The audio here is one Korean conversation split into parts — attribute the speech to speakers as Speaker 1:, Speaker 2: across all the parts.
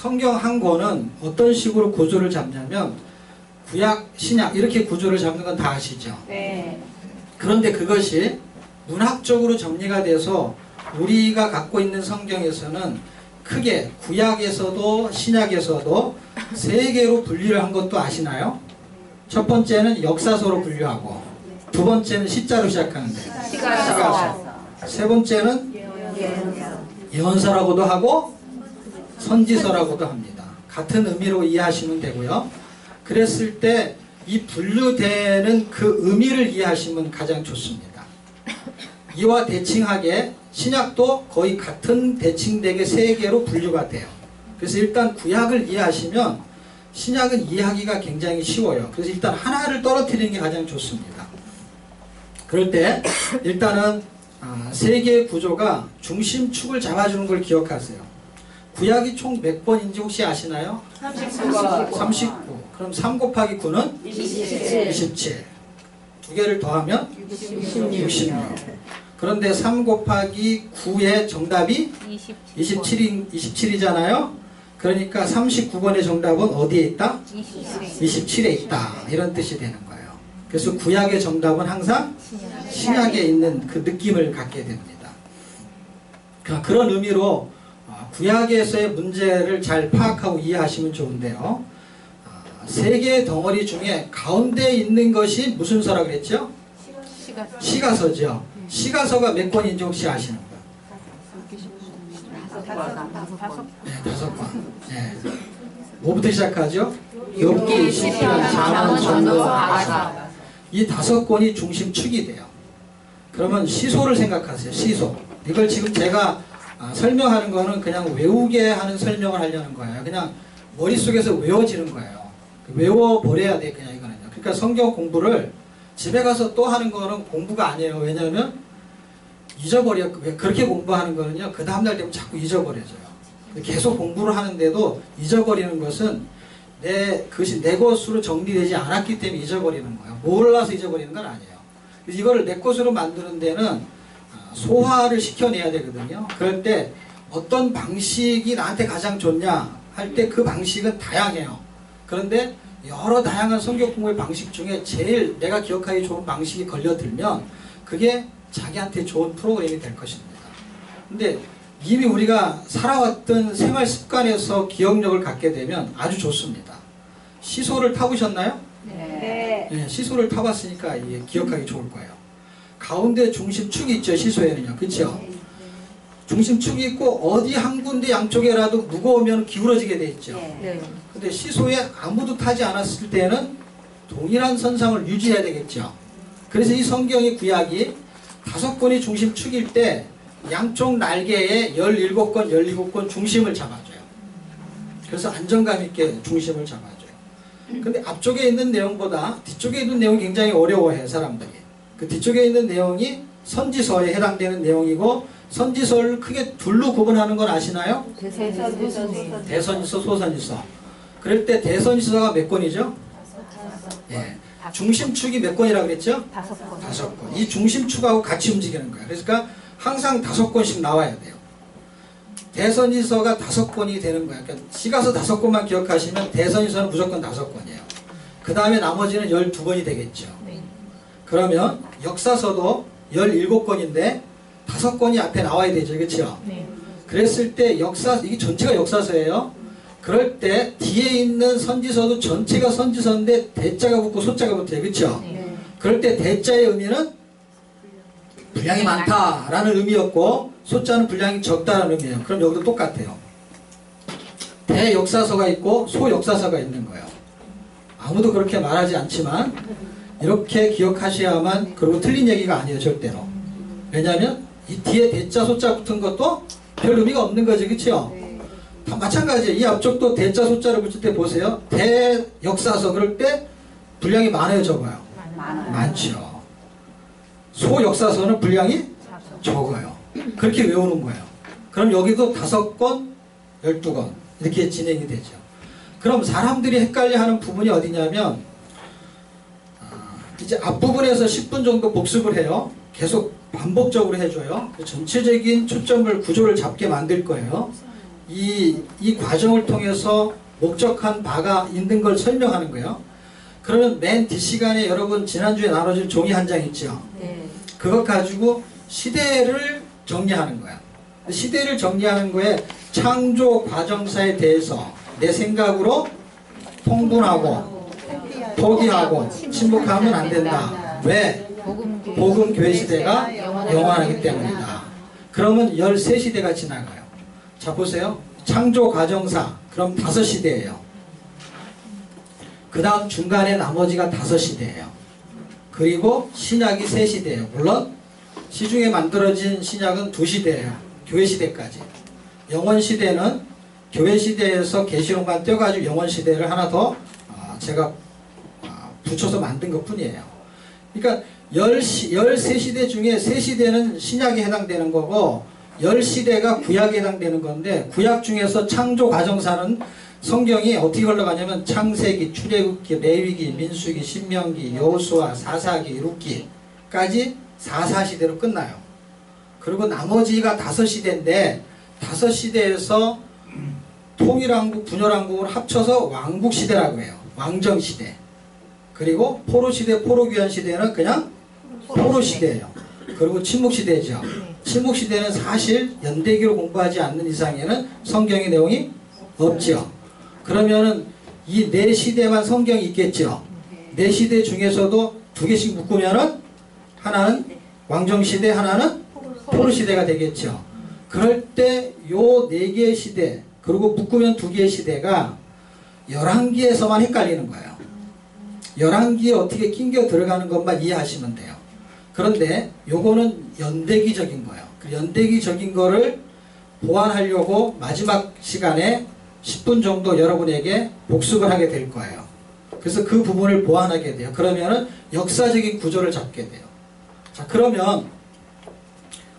Speaker 1: 성경 한 권은 어떤 식으로 구조를 잡냐면 구약, 신약 이렇게 구조를 잡는 건 다 아시죠?
Speaker 2: 네.
Speaker 1: 그런데 그것이 문학적으로 정리가 돼서 우리가 갖고 있는 성경에서는 크게 구약에서도 신약에서도 세 개로 분리를 한 것도 아시나요? 첫 번째는 역사서로 분류하고, 두 번째는 시자로 시작하는데 시가서, 세 번째는 예언서라고도 하고 선지서라고도 합니다. 같은 의미로 이해하시면 되고요. 그랬을 때 이 분류되는 그 의미를 이해하시면 가장 좋습니다. 이와 대칭하게 신약도 거의 같은 대칭되게 세 개로 분류가 돼요. 그래서 일단 구약을 이해하시면 신약은 이해하기가 굉장히 쉬워요. 그래서 일단 하나를 떨어뜨리는 게 가장 좋습니다. 그럴 때 일단은 세 개의 구조가 중심축을 잡아주는 걸 기억하세요. 구약이 총 몇 번인지 혹시 아시나요? 39. 그럼 3 곱하기 9는 27. 두 개를 더하면 66. 그런데 3 곱하기 9의 정답이 27이잖아요. 그러니까 39번의 정답은 어디에 있다? 27에 있다. 이런 뜻이 되는 거예요. 그래서 구약의 정답은 항상 신약에 있는 그 느낌을 갖게 됩니다. 그런 의미로 구약에서의 문제를 잘 파악하고 이해하시면 좋은데요. 세 개의 덩어리 중에 가운데 있는 것이 무슨 서라 그랬죠? 시가서죠. 시가서가 몇 권인지 혹시 아시는 거예요? 5권. 네. 뭐부터 시작하죠? 욥기, 시편, 잠언, 전도, 아사. 이 5권이 중심축이 돼요. 그러면 시소를 생각하세요. 시소. 이걸 지금 제가 설명하는 거는 그냥 외우게 하는 설명을 하려는 거예요. 그냥 머릿속에서 외워지는 거예요. 외워버려야 돼, 그냥 이거는요. 그러니까 성경 공부를 집에 가서 또 하는 거는 공부가 아니에요. 왜냐하면 잊어버려. 그렇게 공부하는 거는요, 그 다음날 되면 자꾸 잊어버려져요. 계속 공부를 하는데도 잊어버리는 것은 그것이 내 것으로 정리되지 않았기 때문에 잊어버리는 거예요. 몰라서 잊어버리는 건 아니에요. 그래서 이거를 내 것으로 만드는 데는 소화를 시켜내야 되거든요. 그럴 때 어떤 방식이 나한테 가장 좋냐 할 때 그 방식은 다양해요. 그런데 여러 다양한 성경 공부의 방식 중에 제일 내가 기억하기 좋은 방식이 걸려들면 그게 자기한테 좋은 프로그램이 될 것입니다. 근데 이미 우리가 살아왔던 생활 습관에서 기억력을 갖게 되면 아주 좋습니다. 시소를 타보셨나요?
Speaker 2: 네.
Speaker 1: 네, 시소를 타봤으니까 이게 기억하기 좋을 거예요. 가운데 중심축이 있죠, 시소에는요. 그렇죠? 중심축이 있고 어디 한 군데 양쪽에라도 무거우면 기울어지게 돼 있죠. 근데 시소에 아무도 타지 않았을 때는 동일한 선상을 유지해야 되겠죠. 그래서 이 성경의 구약이 5권이 중심축일 때 양쪽 날개에 17권, 17권 중심을 잡아줘요. 그래서 안정감 있게 중심을 잡아줘요. 근데 앞쪽에 있는 내용보다 뒤쪽에 있는 내용이 굉장히 어려워해요, 사람들이. 그 뒤쪽에 있는 내용이 선지서에 해당되는 내용이고, 선지서를 크게 둘로 구분하는 건 아시나요? 대선지서, 소선지서. 그럴 때 대선지서가 몇 권이죠? 예. 중심축이 몇 권이라고 그랬죠? 5권. 이 중심축하고 같이 움직이는 거예요. 그러니까 항상 5권씩 나와야 돼요. 대선지서가 5권이 되는 거예요. 그러니까 시가서 5권만 기억하시면 대선지서는 무조건 5권이에요. 그 다음에 나머지는 12권이 되겠죠. 그러면 역사서도 17권인데 5권이 앞에 나와야 되죠. 그렇죠? 그랬을 때 이게 전체가 역사서예요. 그럴 때 뒤에 있는 선지서도 전체가 선지서인데 대자가 붙고 소자가 붙어요. 그렇죠? 그럴 때 대자의 의미는 분량이 많다라는 의미였고, 소자는 분량이 적다라는 의미예요. 그럼 여기도 똑같아요. 대역사서가 있고 소역사서가 있는 거예요. 아무도 그렇게 말하지 않지만 이렇게 기억하셔야만, 그리고 틀린 얘기가 아니에요, 절대로. 왜냐하면 이 뒤에 대자 소자 붙은 것도 별 의미가 없는 거죠. 그렇죠? 다 마찬가지예요. 이 앞쪽도 대자 소자를 붙일 때 보세요. 대역사서 그럴 때 분량이 많아요, 적어요? 많죠. 소역사서는 분량이 적어요. 그렇게 외우는 거예요. 그럼 여기도 5권, 12권 이렇게 진행이 되죠. 그럼 사람들이 헷갈려하는 부분이 어디냐면, 이제 앞부분에서 10분 정도 복습을 해요. 계속 반복적으로 해줘요. 전체적인 초점을, 구조를 잡게 만들 거예요. 이 과정을 통해서 목적한 바가 있는 걸 설명하는 거예요. 그러면 맨 뒷시간에 여러분 지난주에 나눠준 종이 한 장 있죠? 네. 그것 가지고 시대를 정리하는 거야. 시대를 정리하는 거에 창조 과정사에 대해서 내 생각으로 통분하고 포기하고 침묵하면 안 된다. 왜? 복음 교회 시대가 영원하기 때문이다. 그러면 13시대가 지나가요. 자 보세요. 창조 과정사 그럼 5시대예요. 그 다음 중간에 나머지가 5시대예요. 그리고 신약이 3시대예요. 물론 시중에 만들어진 신약은 2시대예요. 교회 시대까지. 영원 시대는 교회 시대에서 계시록만 떼어가지고 영원 시대를 하나 더 제가 붙여서 만든 것 뿐이에요. 그러니까 13시대 중에 3시대는 신약에 해당되는 거고 10시대가 구약에 해당되는 건데 구약 중에서 창조 과정사는 성경이 어떻게 흘러가냐면 창세기, 출애굽기, 레위기, 민수기, 신명기, 여호수아, 사사기, 룻기까지 4사시대로 끝나요. 그리고 나머지가 5시대인데 5시대에서 통일왕국, 분열왕국을 합쳐서 왕국시대라고 해요. 왕정시대. 그리고 포로시대, 포로귀환시대는 그냥 포로시대예요. 그리고 침묵시대죠. 침묵시대는 사실 연대기로 공부하지 않는 이상에는 성경의 내용이 없죠. 그러면은 이 4시대만 성경이 있겠죠. 4시대 중에서도 2개씩 묶으면은 하나는 왕정시대, 하나는 포로시대가 되겠죠. 그럴 때 요 4개의 시대, 그리고 묶으면 2개의 시대가 11기에서만 헷갈리는 거예요. 11기에 어떻게 낑겨 들어가는 것만 이해하시면 돼요. 그런데 요거는 연대기적인 거예요. 그 연대기적인 거를 보완하려고 마지막 시간에 10분 정도 여러분에게 복습을 하게 될 거예요. 그래서 그 부분을 보완하게 돼요. 그러면은 역사적인 구조를 잡게 돼요. 자, 그러면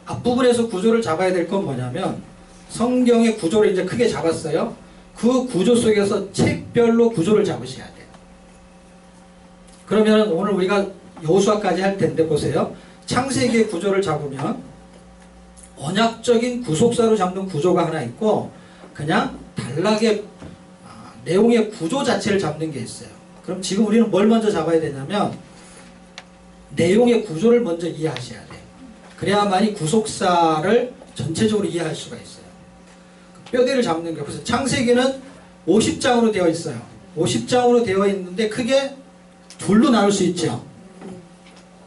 Speaker 1: 앞부분에서 구조를 잡아야 될 건 뭐냐면 성경의 구조를 이제 크게 잡았어요. 그 구조 속에서 책별로 구조를 잡으셔야 돼요. 그러면 오늘 우리가 여호수아까지 할 텐데 보세요. 창세기의 구조를 잡으면 언약적인 구속사로 잡는 구조가 하나 있고 그냥 단락의 내용의 구조 자체를 잡는 게 있어요. 그럼 지금 우리는 뭘 먼저 잡아야 되냐면 내용의 구조를 먼저 이해하셔야 돼요. 그래야만이 구속사를 전체적으로 이해할 수가 있어요. 뼈대를 잡는 거예요. 그래서 창세기는 50장으로 되어 있어요. 50장으로 되어 있는데 크게 둘로 나눌 수 있죠.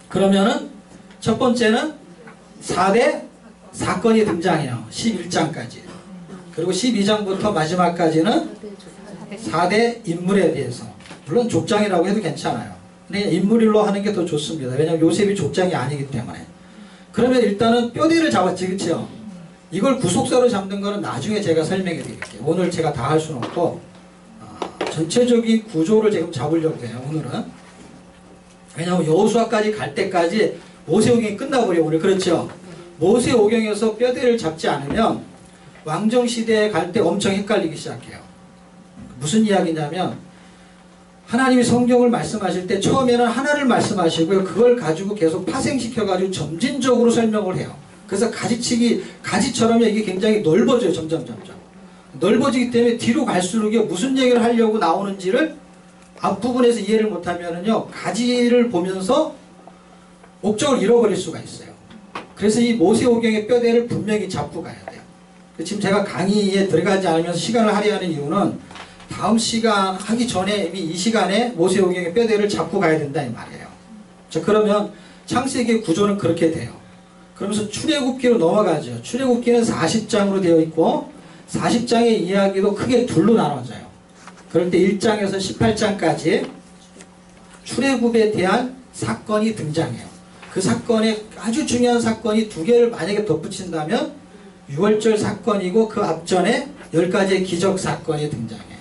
Speaker 1: 그러면은 첫 번째는 4대 사건이 등장해요. 11장까지. 그리고 12장부터 마지막까지는 4대 인물에 대해서. 물론 족장이라고 해도 괜찮아요. 근데 인물로 하는 게 더 좋습니다. 왜냐하면 요셉이 족장이 아니기 때문에. 그러면 일단은 뼈대를 잡았지, 그렇죠? 이걸 구속사로 잡는 거는 나중에 제가 설명해 드릴게요. 오늘 제가 다 할 수는 없고 전체적인 구조를 지금 잡으려고 해요. 오늘은. 왜냐하면 여호수아까지 갈 때까지 모세오경이 끝나버려 오늘. 그렇죠? 모세오경에서 뼈대를 잡지 않으면 왕정시대에 갈 때 엄청 헷갈리기 시작해요. 무슨 이야기냐면 하나님이 성경을 말씀하실 때 처음에는 하나를 말씀하시고요. 그걸 가지고 계속 파생시켜가지고 점진적으로 설명을 해요. 그래서 가지처럼 이게 굉장히 넓어져요. 점점. 넓어지기 때문에 뒤로 갈수록 무슨 얘기를 하려고 나오는지를 앞부분에서 이해를 못하면은요. 가지를 보면서 목적을 잃어버릴 수가 있어요. 그래서 이 모세오경의 뼈대를 분명히 잡고 가야 돼요. 지금 제가 강의에 들어가지 않으면서 시간을 할애하는 이유는 다음 시간 하기 전에 이미 이 시간에 모세오경의 뼈대를 잡고 가야 된다 이 말이에요. 자, 그러면 창세기의 구조는 그렇게 돼요. 그러면서 출애굽기로 넘어가죠. 출애굽기는 40장으로 되어 있고 40장의 이야기도 크게 둘로 나눠져요. 그럴 때 1장에서 18장까지 출애굽에 대한 사건이 등장해요. 그 사건에 아주 중요한 사건이 2개를 만약에 덧붙인다면 6월절 사건이고 그 앞전에 10가지의 기적 사건이 등장해요.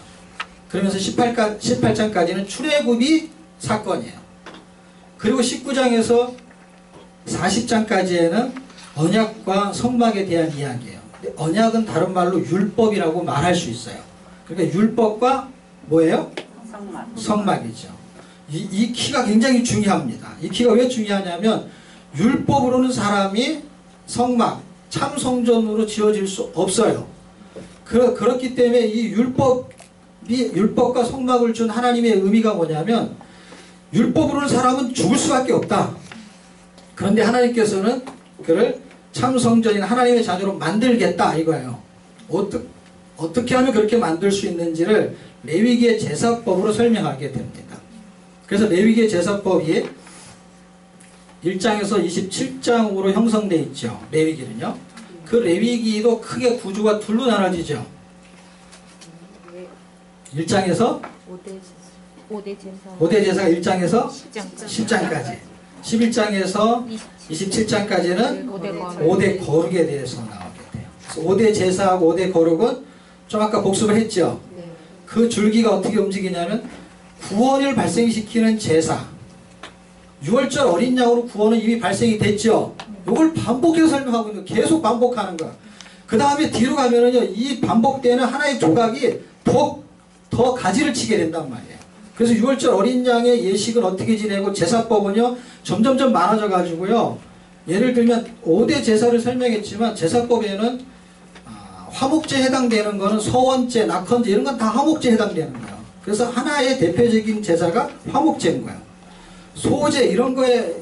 Speaker 1: 그러면서 18장까지는 출애굽이 사건이에요. 그리고 19장에서 40장까지에는 언약과 성막에 대한 이야기예요. 언약은 다른 말로 율법이라고 말할 수 있어요. 그러니까 율법과 뭐예요? 성막이죠. 이 키가 굉장히 중요합니다. 이 키가 왜 중요하냐면 율법으로는 사람이 성막, 참 성전으로 지어질 수 없어요. 그렇기 때문에 이 율법과 성막을 준 하나님의 의미가 뭐냐면 율법으로는 사람은 죽을 수밖에 없다. 그런데 하나님께서는 그를 참 성전인 하나님의 자녀로 만들겠다 이거예요. 어떻게 하면 그렇게 만들 수 있는지를 레위기의 제사법으로 설명하게 됩니다. 그래서 레위기의 제사법이 1장에서 27장으로 형성되어 있죠. 레위기는요. 그 레위기도 크게 구조가 둘로 나눠지죠. 1장에서 5대 제사가 1장에서 10장까지 11장에서 27장까지는 5대 거룩에 대해서 나오게 돼요. 그래서 5대 제사하고 5대 거룩은 좀 아까 복습을 했죠. 그 줄기가 어떻게 움직이냐면 구원을 발생시키는 제사 6월절 어린 양으로 구원은 이미 발생이 됐죠. 이걸 반복해서 설명하고 있는 거예요. 계속 반복하는 거야. 그 다음에 뒤로 가면은요, 이 반복되는 하나의 조각이 더 가지를 치게 된단 말이에요. 그래서 6월절 어린 양의 예식은 어떻게 지내고 제사법은요, 점점점 많아져 가지고요, 예를 들면 5대 제사를 설명했지만 제사법에는 화목제에 해당되는 거는 서원제, 낙헌제 이런 건 다 화목제에 해당되는 거예요. 그래서 하나의 대표적인 제사가 화목제인 거예요. 소제 이런 거에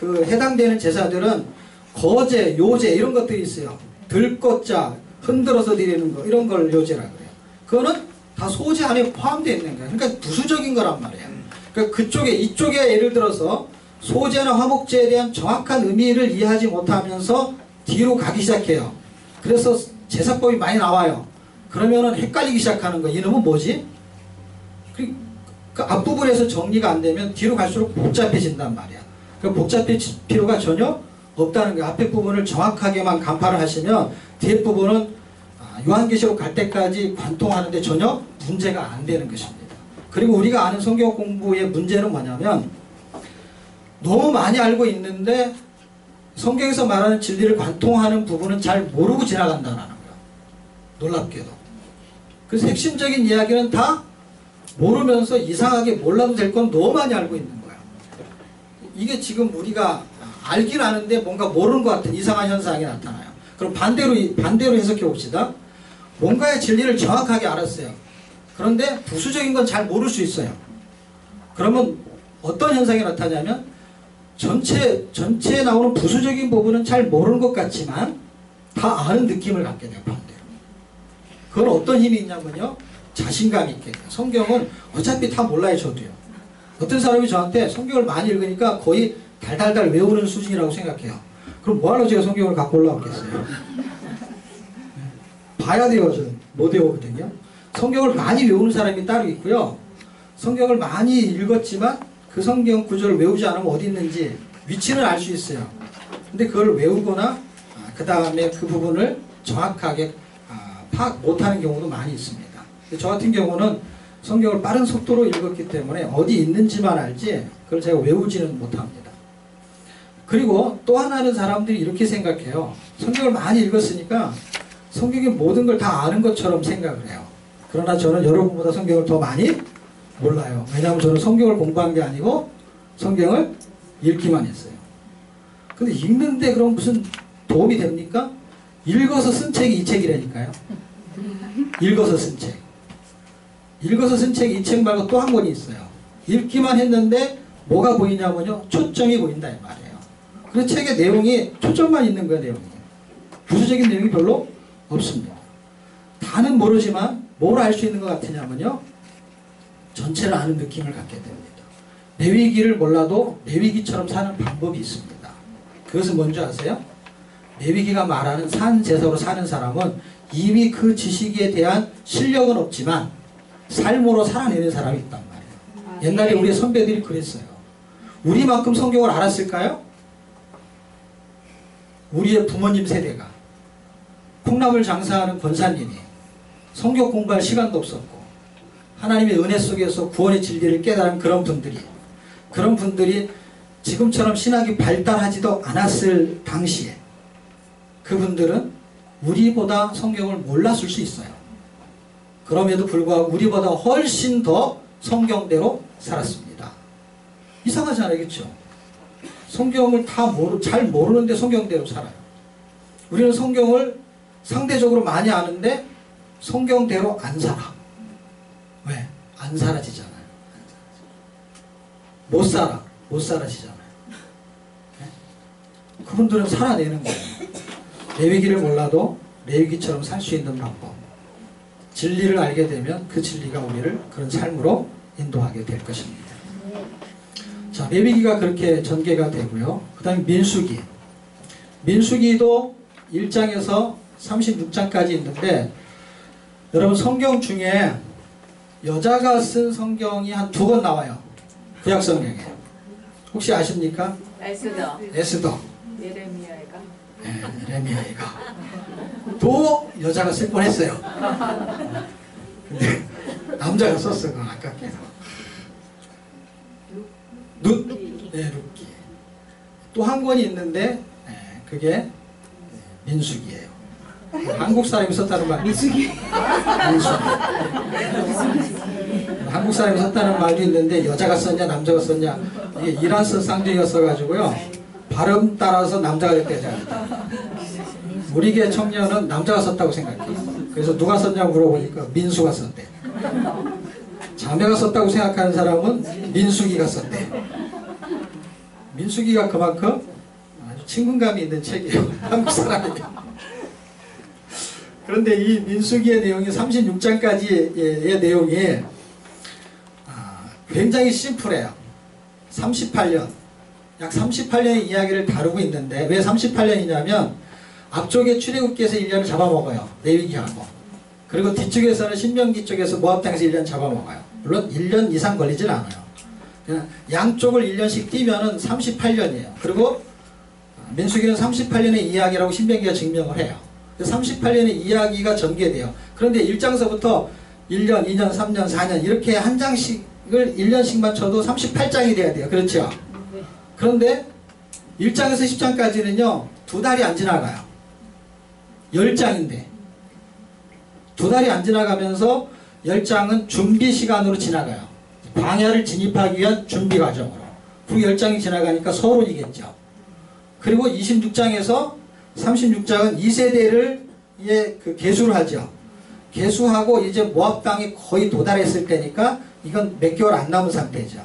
Speaker 1: 해당되는 제사들은 거제, 요제 이런 것들이 있어요. 들꽃자, 흔들어서 드리는 거 이런 걸 요제라고 해요. 그거는 다 소제 안에 포함되어 있는 거예요. 그러니까 부수적인 거란 말이에요. 그러니까 이쪽에 예를 들어서 소제나 화목제에 대한 정확한 의미를 이해하지 못하면서 뒤로 가기 시작해요. 그래서 제사법이 많이 나와요. 그러면은 헷갈리기 시작하는 거예요. 이놈은 뭐지? 그 앞부분에서 정리가 안 되면 뒤로 갈수록 복잡해진단 말이야. 그 복잡해질 필요가 전혀 없다는 거야. 앞에 부분을 정확하게만 간파를 하시면 뒤에 부분은 요한계시록 갈 때까지 관통하는데 전혀 문제가 안 되는 것입니다. 그리고 우리가 아는 성경 공부의 문제는 뭐냐면 너무 많이 알고 있는데 성경에서 말하는 진리를 관통하는 부분은 잘 모르고 지나간다는 거야. 놀랍게도. 그래서 핵심적인 이야기는 다 모르면서 이상하게 몰라도 될 건 너무 많이 알고 있는 거야. 이게 지금 우리가 알긴 아는데 뭔가 모르는 것 같은 이상한 현상이 나타나요. 그럼 반대로 해석해 봅시다. 뭔가의 진리를 정확하게 알았어요. 그런데 부수적인 건 잘 모를 수 있어요. 그러면 어떤 현상이 나타나냐면 전체에 나오는 부수적인 부분은 잘 모르는 것 같지만 다 아는 느낌을 갖게 돼요. 반대로. 그건 어떤 힘이 있냐면요. 자신감 있게. 성경은 어차피 다 몰라요, 저도요. 어떤 사람이 저한테 성경을 많이 읽으니까 거의 달달달 외우는 수준이라고 생각해요. 그럼 뭐하러 제가 성경을 갖고 올라왔겠어요? 봐야 돼요, 저는. 못 외우거든요. 성경을 많이 외우는 사람이 따로 있고요. 성경을 많이 읽었지만 그 성경 구절을 외우지 않으면 어디 있는지 위치는 알 수 있어요. 근데 그걸 외우거나 그 다음에 그 부분을 정확하게 파악 못하는 경우도 많이 있습니다. 저 같은 경우는 성경을 빠른 속도로 읽었기 때문에 어디 있는지만 알지 그걸 제가 외우지는 못합니다. 그리고 또 하나는 사람들이 이렇게 생각해요. 성경을 많이 읽었으니까 성경의 모든 걸 다 아는 것처럼 생각을 해요. 그러나 저는 여러분보다 성경을 더 많이 몰라요. 왜냐하면 저는 성경을 공부한 게 아니고 성경을 읽기만 했어요. 근데 읽는데 그럼 무슨 도움이 됩니까? 읽어서 쓴 책이 이 책이라니까요. 읽어서 쓴 책. 읽어서 쓴 책이 이 책 말고 또 한 권이 있어요. 읽기만 했는데 뭐가 보이냐면요. 초점이 보인다 이 말이에요. 그 책의 내용이 초점만 있는 거예요. 내용이. 부수적인 내용이 별로 없습니다. 다는 모르지만 뭘 알 수 있는 것 같으냐면요. 전체를 아는 느낌을 갖게 됩니다. 레위기를 몰라도 레위기처럼 사는 방법이 있습니다. 그것은 뭔지 아세요? 레위기가 말하는 산 제사로 사는 사람은 이미 그 지식에 대한 실력은 없지만 삶으로 살아내는 사람이 있단 말이에요. 옛날에 우리 선배들이 그랬어요. 우리만큼 성경을 알았을까요? 우리의 부모님 세대가 콩나물 장사하는 권사님이 성경 공부할 시간도 없었고 하나님의 은혜 속에서 구원의 진리를 깨달은 그런 분들이 지금처럼 신학이 발달하지도 않았을 당시에 그분들은 우리보다 성경을 몰랐을 수 있어요. 그럼에도 불구하고 우리보다 훨씬 더 성경대로 살았습니다. 이상하지 않겠죠? 성경을 잘 모르는데 성경대로 살아요. 우리는 성경을 상대적으로 많이 아는데 성경대로 안 살아. 왜? 안 사라지잖아요. 못 살아. 못 사라지잖아요. 네? 그분들은 살아내는 거예요. 레위기를 몰라도 레위기처럼 살 수 있는 방법. 진리를 알게 되면 그 진리가 우리를 그런 삶으로 인도하게 될 것입니다. 자, 레위기가 그렇게 전개가 되고요. 그 다음에 민수기. 민수기도 1장에서 36장까지 있는데 여러분 성경 중에 여자가 쓴 성경이 한 2권 나와요. 구약 성경에. 혹시 아십니까? 에스더.
Speaker 2: 예레미야가.
Speaker 1: 네, 예레미야가. 또 여자가 쓸 뻔했어요. 근데 남자가 썼어. 그건 아깝게도. 네, 룻기. 또 한 권이 있는데 네, 그게 민수기예요. 한국 사람이 썼다는 말. 민수기. 한국 사람이 썼다는 말도 있는데 여자가 썼냐 남자가 썼냐 이게 이란서 쌍둥이였어가지고요. 발음 따라서 남자가 됐대요. 우리 계 청년은 남자가 썼다고 생각해요. 그래서 누가 썼냐고 물어보니까 민수가 썼대. 자매가 썼다고 생각하는 사람은 민수기가 썼대. 민수기가 그만큼 아주 친근감이 있는 책이에요. 한국 사람이. 그런데 이 민수기의 내용이 36장까지의 내용이 굉장히 심플해요. 38년. 약 38년의 이야기를 다루고 있는데 왜 38년이냐면 앞쪽에 출애굽기에서 1년을 잡아먹어요. 레위기하고. 그리고 뒤쪽에서는 신명기 쪽에서 모압 땅에서 1년 잡아먹어요. 물론 1년 이상 걸리진 않아요. 그냥 양쪽을 1년씩 띄면은 38년이에요. 그리고 민수기는 38년의 이야기라고 신명기가 증명을 해요. 38년의 이야기가 전개돼요. 그런데 1장서부터 1년, 2년, 3년, 4년 이렇게 한 장씩을 1년씩만 쳐도 38장이 돼야 돼요. 그렇죠? 그런데 1장에서 10장까지는요. 2달이 안 지나가요. 10장인데 2달이 안 지나가면서 10장은 준비 시간으로 지나가요. 광야를 진입하기 위한 준비 과정으로. 그리고 10장이 지나가니까 서론이겠죠. 그리고 26장에서 36장은 2세대를 그 계수를 하죠. 계수하고 이제 모압 땅에 거의 도달했을 때니까 이건 몇 개월 안 남은 상태죠.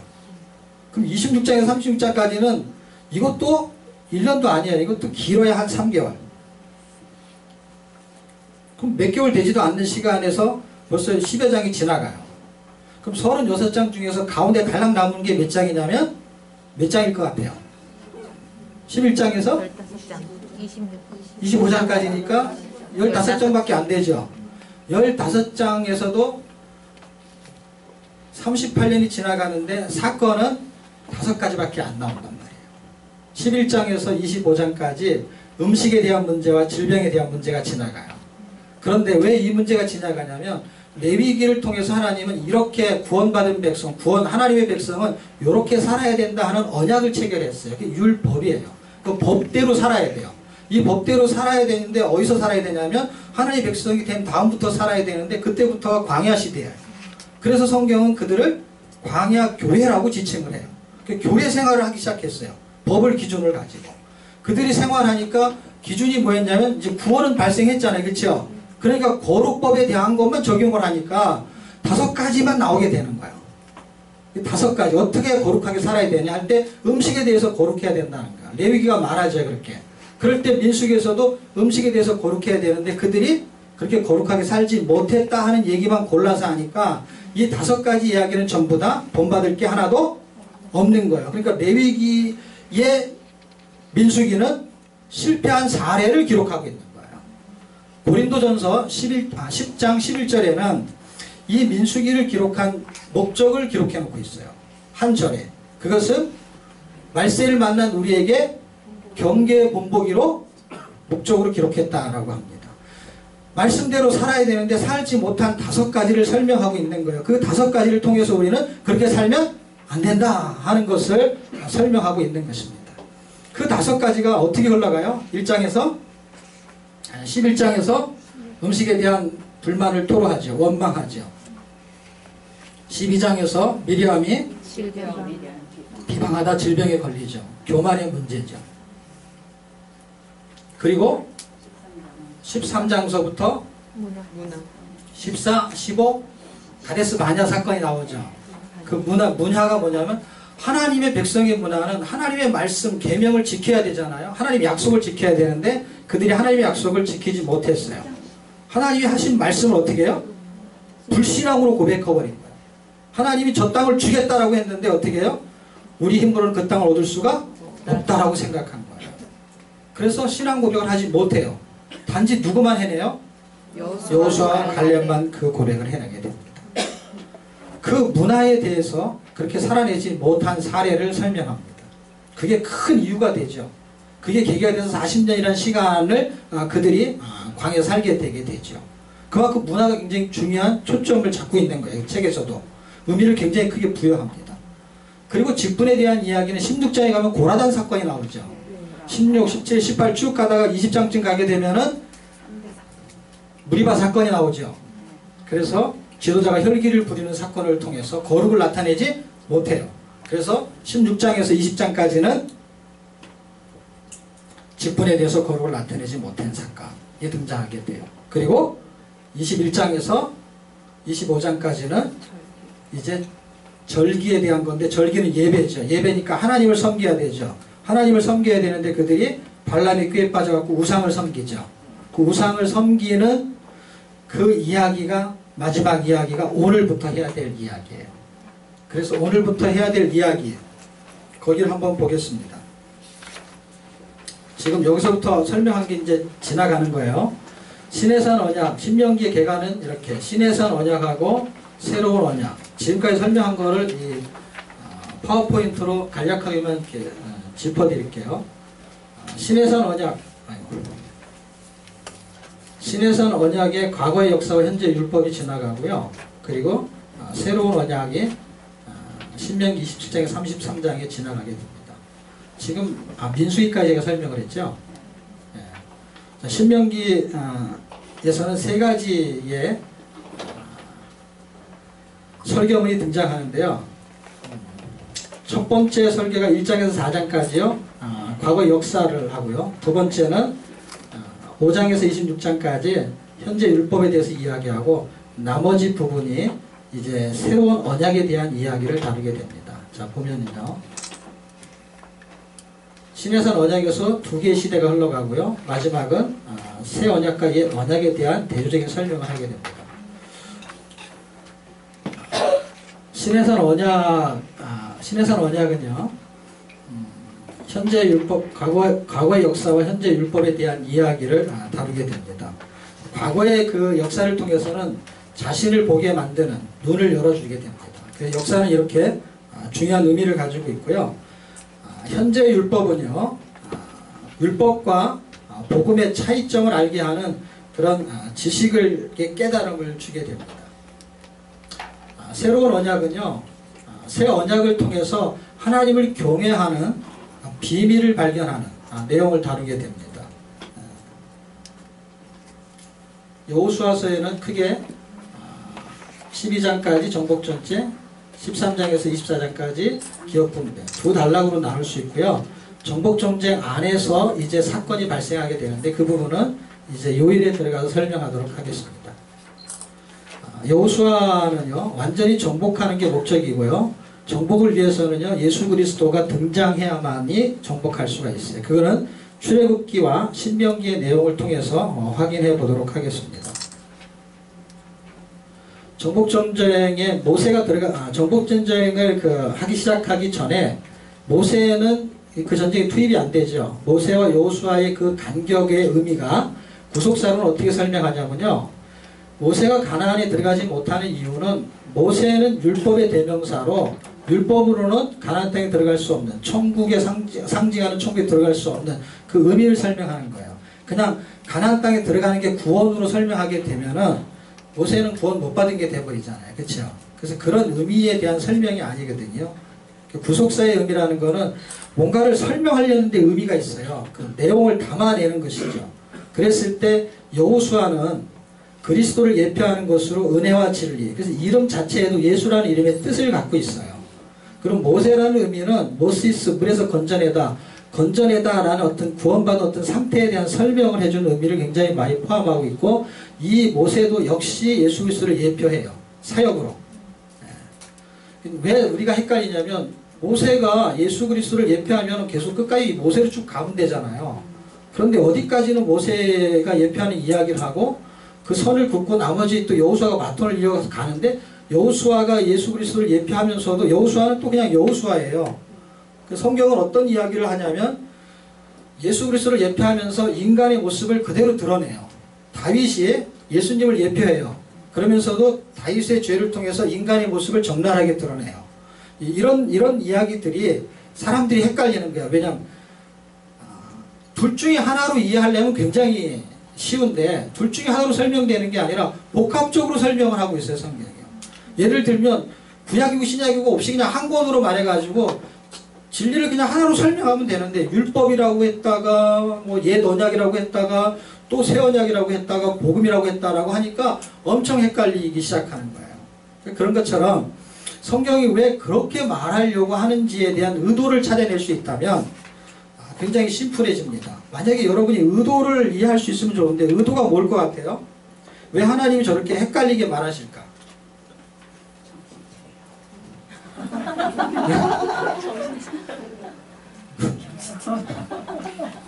Speaker 1: 그럼 26장에서 36장까지는 이것도 1년도 아니에요. 이것도 길어야 한 3개월. 그럼 몇 개월 되지도 않는 시간에서 벌써 10여 장이 지나가요. 그럼 36장 중에서 가운데 달랑 남은 게 몇 장이냐면 몇 장일 것 같아요? 11장에서 25장까지니까 15장밖에 안 되죠. 15장에서도 38년이 지나가는데 사건은 5가지밖에 안 나온단 말이에요. 11장에서 25장까지 음식에 대한 문제와 질병에 대한 문제가 지나가요. 그런데 왜 이 문제가 지나가냐면 레위기를 통해서 하나님은 이렇게 구원받은 백성, 하나님의 백성은 이렇게 살아야 된다 하는 언약을 체결했어요. 그게 율법이에요. 그 법대로 살아야 돼요. 이 법대로 살아야 되는데 어디서 살아야 되냐면 하나님의 백성이 된 다음부터 살아야 되는데 그때부터가 광야 시대예요. 그래서 성경은 그들을 광야 교회라고 지칭을 해요. 교회 생활을 하기 시작했어요. 법을 기준을 가지고. 그들이 생활하니까 기준이 뭐였냐면 이제 구원은 발생했잖아요. 그렇죠? 그러니까 거룩법에 대한 것만 적용을 하니까 5가지만 나오게 되는 거예요. 5가지. 어떻게 거룩하게 살아야 되냐 할 때 음식에 대해서 거룩해야 된다는 거야. 레위기가 말하죠. 그렇게. 그럴 때 민수기에서도 음식에 대해서 거룩해야 되는데 그들이 그렇게 거룩하게 살지 못했다 하는 얘기만 골라서 하니까 이 5가지 이야기는 전부 다 본받을 게 하나도 없는 거예요. 그러니까 레위기의 민수기는 실패한 사례를 기록하고 있는 거예요. 고린도전서 10장 11절에는 이 민수기를 기록한 목적을 기록해 놓고 있어요. 한 절에. 그것은 말세를 만난 우리에게 경계 본보기로 목적으로 기록했다라고 합니다. 말씀대로 살아야 되는데 살지 못한 5가지를 설명하고 있는 거예요. 그 5가지를 통해서 우리는 그렇게 살면 안 된다 하는 것을 설명하고 있는 것입니다. 그 5가지가 어떻게 흘러가요? 11장에서 음식에 대한 불만을 토로하죠. 원망하죠. 12장에서 미리암이 비방하다 질병에 걸리죠. 교만의 문제죠. 그리고 13장서부터 14, 15 가데스 바냐 사건이 나오죠. 그 문화가 뭐냐면 하나님의 백성의 문화는 하나님의 말씀 계명을 지켜야 되잖아요. 하나님의 약속을 지켜야 되는데 그들이 하나님의 약속을 지키지 못했어요. 하나님이 하신 말씀을 어떻게 해요? 불신앙으로 고백해버린 거예요. 하나님이 저 땅을 주겠다라고 했는데 어떻게 해요? 우리 힘으로는 그 땅을 얻을 수가 없다라고 생각한 거예요. 그래서 신앙 고백을 하지 못해요. 단지 누구만 해내요? 여호수아와 갈렙만 그 고백을 해내게 됩니다. 그 문화에 대해서 그렇게 살아내지 못한 사례를 설명합니다. 그게 큰 이유가 되죠. 그게 계기가 돼서 40년이라는 시간을 그들이 광야에 살게 되게 되죠. 그만큼 문화가 굉장히 중요한 초점을 잡고 있는 거예요. 책에서도 의미를 굉장히 크게 부여합니다. 그리고 직분에 대한 이야기는 16장에 가면 고라단 사건이 나오죠. 16, 17, 18 쭉 가다가 20장쯤 가게 되면은 무리바 사건이 나오죠. 그래서 지도자가 혈기를 부리는 사건을 통해서 거룩을 나타내지 못해요. 그래서 16장에서 20장까지는 직분에 대해서 거룩을 나타내지 못한 사건이 등장하게 돼요. 그리고 21장에서 25장까지는 이제 절기에 대한 건데, 절기는 예배죠. 예배니까 하나님을 섬겨야 되죠. 하나님을 섬겨야 되는데 그들이 발람의 꾀에 빠져갖고 우상을 섬기죠. 그 우상을 섬기는 그 이야기가, 마지막 이야기가 오늘부터 해야 될 이야기예요. 그래서 오늘부터 해야 될 이야기, 거기를 한번 보겠습니다. 지금 여기서부터 설명한 게 이제 지나가는 거예요. 시내산 언약, 신명기의 개관은 이렇게 시내산 언약하고 새로운 언약, 지금까지 설명한 거를 이 파워포인트로 간략하게만 이렇게 짚어드릴게요. 시내산 언약, 시내산 언약의 과거의 역사와 현재 율법이 지나가고요. 그리고 새로운 언약이 신명기 27장에 33장에 지나가게 됩니다. 지금 민수기까지 제가 설명을 했죠. 자, 신명기에서는 세 가지의 설교문이 등장하는데요. 첫 번째 설교가 1장에서 4장까지요. 과거 역사를 하고요. 두 번째는 5장에서 26장까지 현재 율법에 대해서 이야기하고, 나머지 부분이 이제 새로운 언약에 대한 이야기를 다루게 됩니다. 자, 보면요. 신해산 언약에서 두 개의 시대가 흘러가고요. 마지막은 새 언약과 옛 언약에 대한 대조적인 설명을 하게 됩니다. 신해산 언약은요, 현재 율법, 과거의 역사와 현재 율법에 대한 이야기를 다루게 됩니다. 과거의 그 역사를 통해서는 자신을 보게 만드는 눈을 열어주게 됩니다. 그래서 역사는 이렇게 중요한 의미를 가지고 있고요. 현재 율법은요, 율법과 복음의 차이점을 알게 하는 그런 지식을, 깨달음을 주게 됩니다. 새로운 언약은요, 새 언약을 통해서 하나님을 경외하는 비밀을 발견하는 내용을 다루게 됩니다. 여호수아서에는 크게 12장까지 정복전쟁, 13장에서 24장까지 기업분배 두 단락으로 나눌 수 있고요. 정복전쟁 안에서 이제 사건이 발생하게 되는데 그 부분은 이제 요일에 들어가서 설명하도록 하겠습니다. 여호수아는요, 완전히 정복하는 게 목적이고요. 정복을 위해서는요, 예수 그리스도가 등장해야만이 정복할 수가 있어요. 그거는 출애굽기와 신명기의 내용을 통해서 확인해 보도록 하겠습니다. 정복전쟁에 모세가 정복전쟁을 하기 시작하기 전에 모세는 그 전쟁에 투입이 안 되죠. 모세와 여호수아의 그 간격의 의미가 구속사로는 어떻게 설명하냐면요. 모세가 가나안에 들어가지 못하는 이유는 모세는 율법의 대명사로 율법으로는 가나안 땅에 들어갈 수 없는, 천국에 상징하는 천국에 들어갈 수 없는 그 의미를 설명하는 거예요. 그냥 가나안 땅에 들어가는 게 구원으로 설명하게 되면은 모세는 구원 못 받은 게 돼버리잖아요. 그렇죠? 그래서 그런 의미에 대한 설명이 아니거든요. 구속사의 의미라는 거는 뭔가를 설명하려는 데 의미가 있어요. 그 내용을 담아내는 것이죠. 그랬을 때 여호수아는 그리스도를 예표하는 것으로 은혜와 진리, 그래서 이름 자체에도 예수라는 이름의 뜻을 갖고 있어요. 그럼 모세라는 의미는 모시스, 물에서 건져내다, 건전하다라는 어떤 구원받은 어떤 상태에 대한 설명을 해주는 의미를 굉장히 많이 포함하고 있고, 이 모세도 역시 예수 그리스도를 예표해요. 사역으로. 왜 우리가 헷갈리냐면 모세가 예수 그리스도를 예표하면 계속 끝까지 모세로 쭉 가면 되잖아요. 그런데 어디까지는 모세가 예표하는 이야기를 하고 그 선을 긋고 나머지 또 여호수아가 바톤을 이어가서 가는데, 여호수아가 예수 그리스도를 예표하면서도 여호수아는 또 그냥 여호수아예요. 그 성경은 어떤 이야기를 하냐면 예수 그리스도를 예표하면서 인간의 모습을 그대로 드러내요. 다윗이 예수님을 예표해요. 그러면서도 다윗의 죄를 통해서 인간의 모습을 적나라하게 드러내요. 이런 이야기들이 사람들이 헷갈리는 거예요. 왜냐하면 둘 중에 하나로 이해하려면 굉장히 쉬운데 둘 중에 하나로 설명되는 게 아니라 복합적으로 설명을 하고 있어요, 성경이요. 예를 들면 구약이고 신약이고 없이 그냥 한 권으로 말해가지고 진리를 그냥 하나로 설명하면 되는데, 율법이라고 했다가 뭐 옛 언약이라고 했다가 또 새 언약이라고 했다가 복음이라고 했다라고 하니까 엄청 헷갈리기 시작하는 거예요. 그런 것처럼 성경이 왜 그렇게 말하려고 하는지에 대한 의도를 찾아낼 수 있다면 굉장히 심플해집니다. 만약에 여러분이 의도를 이해할 수 있으면 좋은데, 의도가 뭘 것 같아요? 왜 하나님이 저렇게 헷갈리게 말하실까?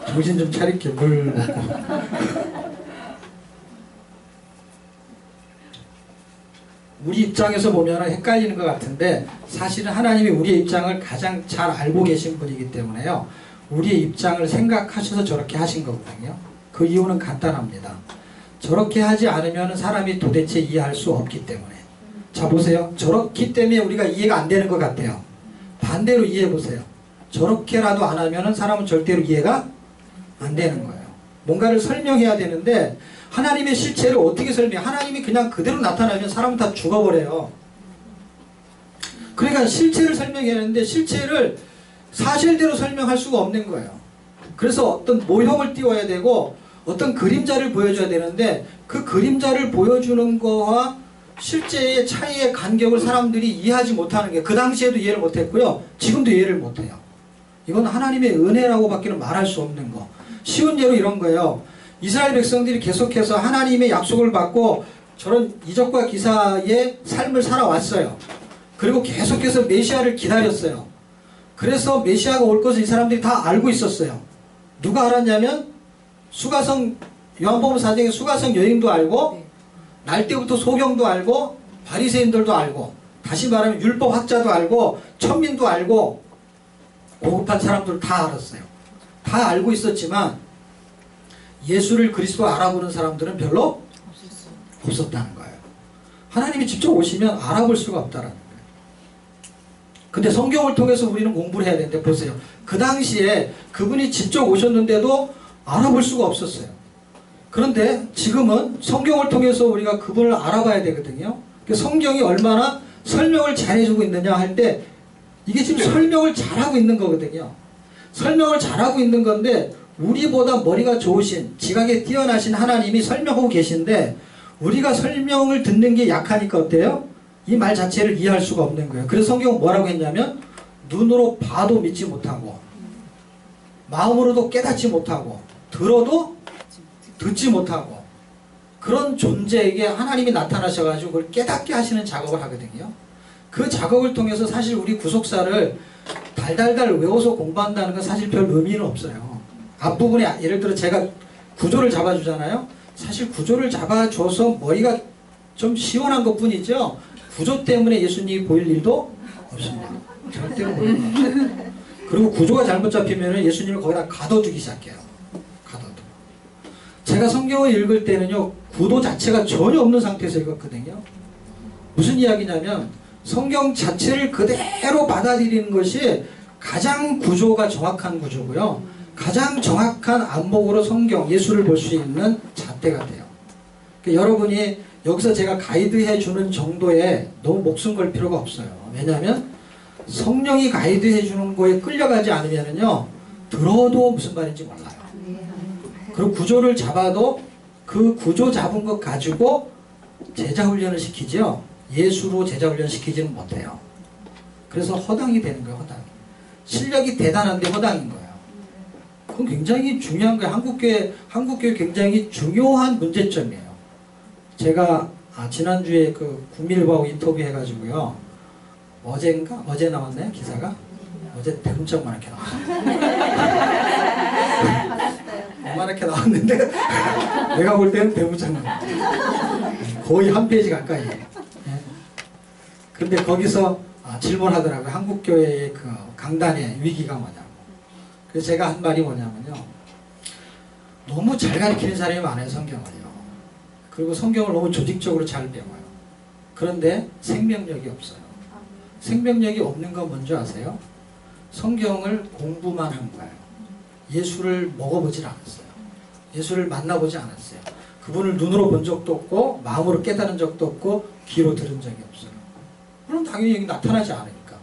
Speaker 1: 정신 좀 차릴게. 물 먹고. 우리 입장에서 보면 헷갈리는 것 같은데 사실은 하나님이 우리의 입장을 가장 잘 알고 계신 분이기 때문에요, 우리의 입장을 생각하셔서 저렇게 하신 거거든요. 그 이유는 간단합니다. 저렇게 하지 않으면 사람이 도대체 이해할 수 없기 때문에. 자 보세요. 저렇기 때문에 우리가 이해가 안 되는 것 같아요. 반대로 이해해 보세요. 저렇게라도 안 하면 사람은 절대로 이해가 안 되는 거예요. 뭔가를 설명해야 되는데 하나님의 실체를 어떻게 설명해? 하나님이 그냥 그대로 나타나면 사람은 다 죽어버려요. 그러니까 실체를 설명해야 하는데 실체를 사실대로 설명할 수가 없는 거예요. 그래서 어떤 모형을 띄워야 되고 어떤 그림자를 보여줘야 되는데, 그 그림자를 보여주는 거와 실제의 차이의 간격을 사람들이 이해하지 못하는 게, 그 당시에도 이해를 못했고요, 지금도 이해를 못해요. 이건 하나님의 은혜라고 밖에는 말할 수 없는 거. 쉬운 예로 이런 거예요. 이스라엘 백성들이 계속해서 하나님의 약속을 받고 저런 이적과 기사의 삶을 살아왔어요. 그리고 계속해서 메시아를 기다렸어요. 그래서 메시아가 올 것을 이 사람들이 다 알고 있었어요. 누가 알았냐면 수가성, 요한복음 4장의 수가성 여인도 알고, 날 때부터 소경도 알고, 바리새인들도 알고, 다시 말하면 율법 학자도 알고, 천민도 알고, 고급한 사람들 다 알았어요. 다 알고 있었지만 예수를 그리스도 알아보는 사람들은 별로 없었다는 거예요. 하나님이 직접 오시면 알아볼 수가 없다라는 거예요. 근데 성경을 통해서 우리는 공부를 해야 되는데, 보세요. 그 당시에 그분이 직접 오셨는데도 알아볼 수가 없었어요. 그런데 지금은 성경을 통해서 우리가 그분을 알아봐야 되거든요. 성경이 얼마나 설명을 잘해주고 있느냐 할 때, 이게 지금 설명을 잘하고 있는 거거든요. 설명을 잘하고 있는 건데 우리보다 머리가 좋으신, 지각에 뛰어나신 하나님이 설명하고 계신데 우리가 설명을 듣는 게 약하니까 어때요? 이 말 자체를 이해할 수가 없는 거예요. 그래서 성경은 뭐라고 했냐면, 눈으로 봐도 믿지 못하고 마음으로도 깨닫지 못하고 들어도 듣지 못하고, 그런 존재에게 하나님이 나타나셔가지고 그걸 깨닫게 하시는 작업을 하거든요. 그 작업을 통해서 사실 우리 구속사를 달달달 외워서 공부한다는 건 사실 별 의미는 없어요. 앞부분에 예를 들어 제가 구조를 잡아주잖아요. 사실 구조를 잡아줘서 머리가 좀 시원한 것 뿐이죠, 구조 때문에 예수님이 보일 일도 없습니다. 절대로 보일 일 없어요. 그리고 구조가 잘못 잡히면 예수님을 거기다 가둬두기 시작해요. 가둬두고. 제가 성경을 읽을 때는요, 구도 자체가 전혀 없는 상태에서 읽었거든요. 무슨 이야기냐면 성경 자체를 그대로 받아들이는 것이 가장 구조가 정확한 구조고요, 가장 정확한 안목으로 성경, 예수를 볼 수 있는 잣대가 돼요. 그러니까 여러분이 여기서 제가 가이드해 주는 정도에 너무 목숨 걸 필요가 없어요. 왜냐하면 성령이 가이드해 주는 거에 끌려가지 않으면요, 들어도 무슨 말인지 몰라요. 그리고 구조를 잡아도 그 구조 잡은 것 가지고 제자 훈련을 시키죠. 예수로 제자 훈련 시키지는 못해요. 그래서 허당이 되는 거예요. 허당. 실력이 대단한데 허당인 거예요. 그건 굉장히 중요한 거예요. 한국교회 굉장히 중요한 문제점이에요. 제가 지난주에 그 국민일보하고 인터뷰 해가지고요. 어제 나왔나요? 기사가? 어제 대문짝만 이렇게 나왔어요. 이렇게 나왔는데 내가 볼 때는 대문짝만 거의 한 페이지 가까이. 근데 거기서 질문하더라고요. 한국교회의 그 강단의 위기가 뭐냐고. 그래서 제가 한 말이 뭐냐면요. 너무 잘 가르치는 사람이 많아요. 성경을요. 그리고 성경을 너무 조직적으로 잘 배워요. 그런데 생명력이 없어요. 생명력이 없는 건 뭔지 아세요? 성경을 공부만 한 거예요. 예수를 먹어보질 않았어요. 예수를 만나보지 않았어요. 그분을 눈으로 본 적도 없고 마음으로 깨달은 적도 없고 귀로 들은 적이 없어요. 물론 당연히 여기 나타나지 않으니까.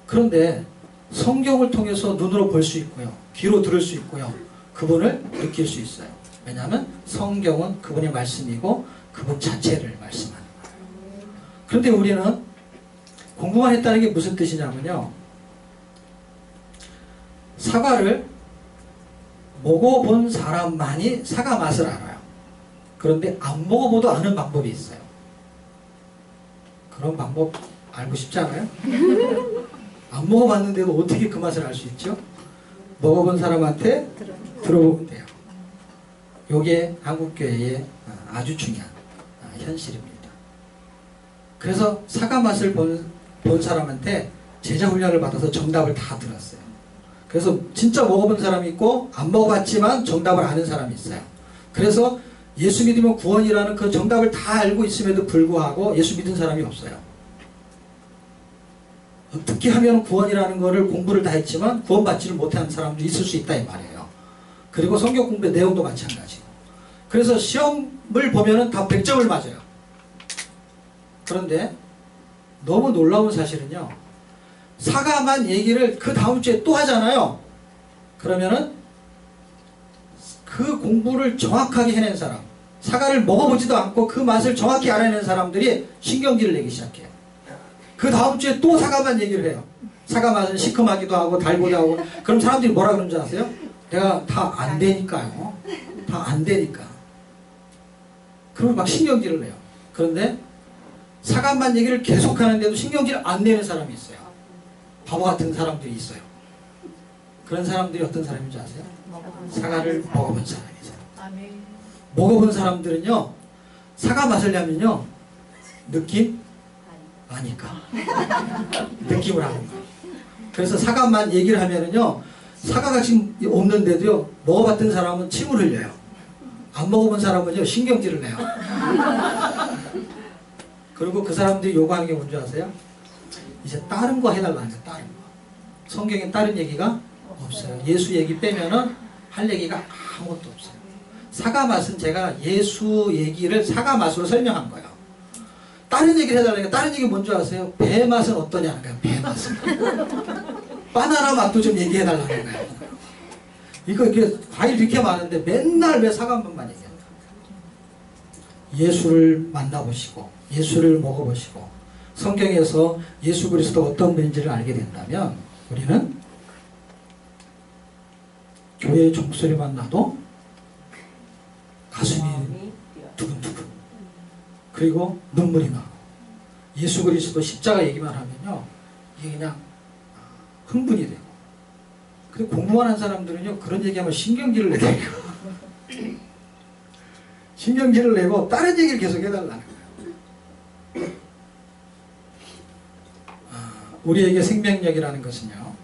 Speaker 1: 그런데 성경을 통해서 눈으로 볼 수 있고요. 귀로 들을 수 있고요. 그분을 느낄 수 있어요. 왜냐하면 성경은 그분의 말씀이고 그분 자체를 말씀하는 거예요. 그런데 우리는 공부만 했다는 게 무슨 뜻이냐면요. 사과를 먹어본 사람만이 사과 맛을 알아요. 그런데 안 먹어봐도 아는 방법이 있어요. 그런 방법 알고 싶지 않아요? 안 먹어봤는데도 어떻게 그 맛을 알 수 있죠? 먹어본 사람한테 들어보면 돼요. 이게 한국교회의 아주 중요한 현실입니다. 그래서 사과 맛을 본 사람한테 제자 훈련을 받아서 정답을 다 들었어요. 그래서 진짜 먹어본 사람이 있고 안 먹어봤지만 정답을 아는 사람이 있어요. 그래서 예수 믿으면 구원이라는 그 정답을 다 알고 있음에도 불구하고 예수 믿은 사람이 없어요. 어떻게 하면 구원이라는 거를 공부를 다 했지만 구원받지를 못하는 사람도 있을 수 있다 이 말이에요. 그리고 성경 공부의 내용도 마찬가지고. 그래서 시험을 보면은 다 100점을 맞아요. 그런데 너무 놀라운 사실은요. 사과만 얘기를 그 다음 주에 또 하잖아요. 그러면은 그 공부를 정확하게 해낸 사람, 사과를 먹어보지도 않고 그 맛을 정확히 알아내는 사람들이 신경질을 내기 시작해요. 그 다음 주에 또 사과만 얘기를 해요. 사과 맛은 시큼하기도 하고 달고도 하고. 그럼 사람들이 뭐라 그러는 줄 아세요? 내가 다 안 되니까요. 다 안 되니까. 그리고 막 신경질을 내요. 그런데 사과만 얘기를 계속 하는데도 신경질 안 내는 사람이 있어요. 바보 같은 사람들이 있어요. 그런 사람들이 어떤 사람인지 아세요? 사과를 먹어본 사람이죠. 먹어본 사람들은요. 사과 맛을 내면요. 느낌? 아니까. 느낌을 하는 거예요. 그래서 사과만 얘기를 하면은요. 사과가 지금 없는데도요. 먹어봤던 사람은 침을 흘려요. 안 먹어본 사람은요. 신경질을 내요. 그리고 그 사람들이 요구하는 게 뭔지 아세요? 이제 다른 거 해달라는 거예요. 다른 거. 성경에 다른 얘기가 없어요. 예수 얘기 빼면은 할 얘기가 아무것도 없어요. 사과 맛은 제가 예수 얘기를 사과 맛으로 설명한 거예요. 다른 얘기를 해달라니까 다른 얘기 뭔지 아세요? 배 맛은 어떠냐는 거예요. 배 맛은. 바나나 맛도 좀 얘기해달라는 거예요. 이게 과일 이렇게 많은데 맨날 왜 사과 맛만 얘기하는 거예요. 예수를 만나보시고 예수를 먹어보시고 성경에서 예수 그리스도가 어떤 분인지를 알게 된다면 우리는 교회의 종소리만 나도 가슴이 두근두근 그리고 눈물이 나고 예수 그리스도 십자가 얘기만 하면요 이게 그냥 흥분이 되고 그리고 공부만 한 사람들은요 그런 얘기하면 신경질을 내요. 신경질을 내고 다른 얘기를 계속 해달라는 거예요. 우리에게 생명력이라는 것은요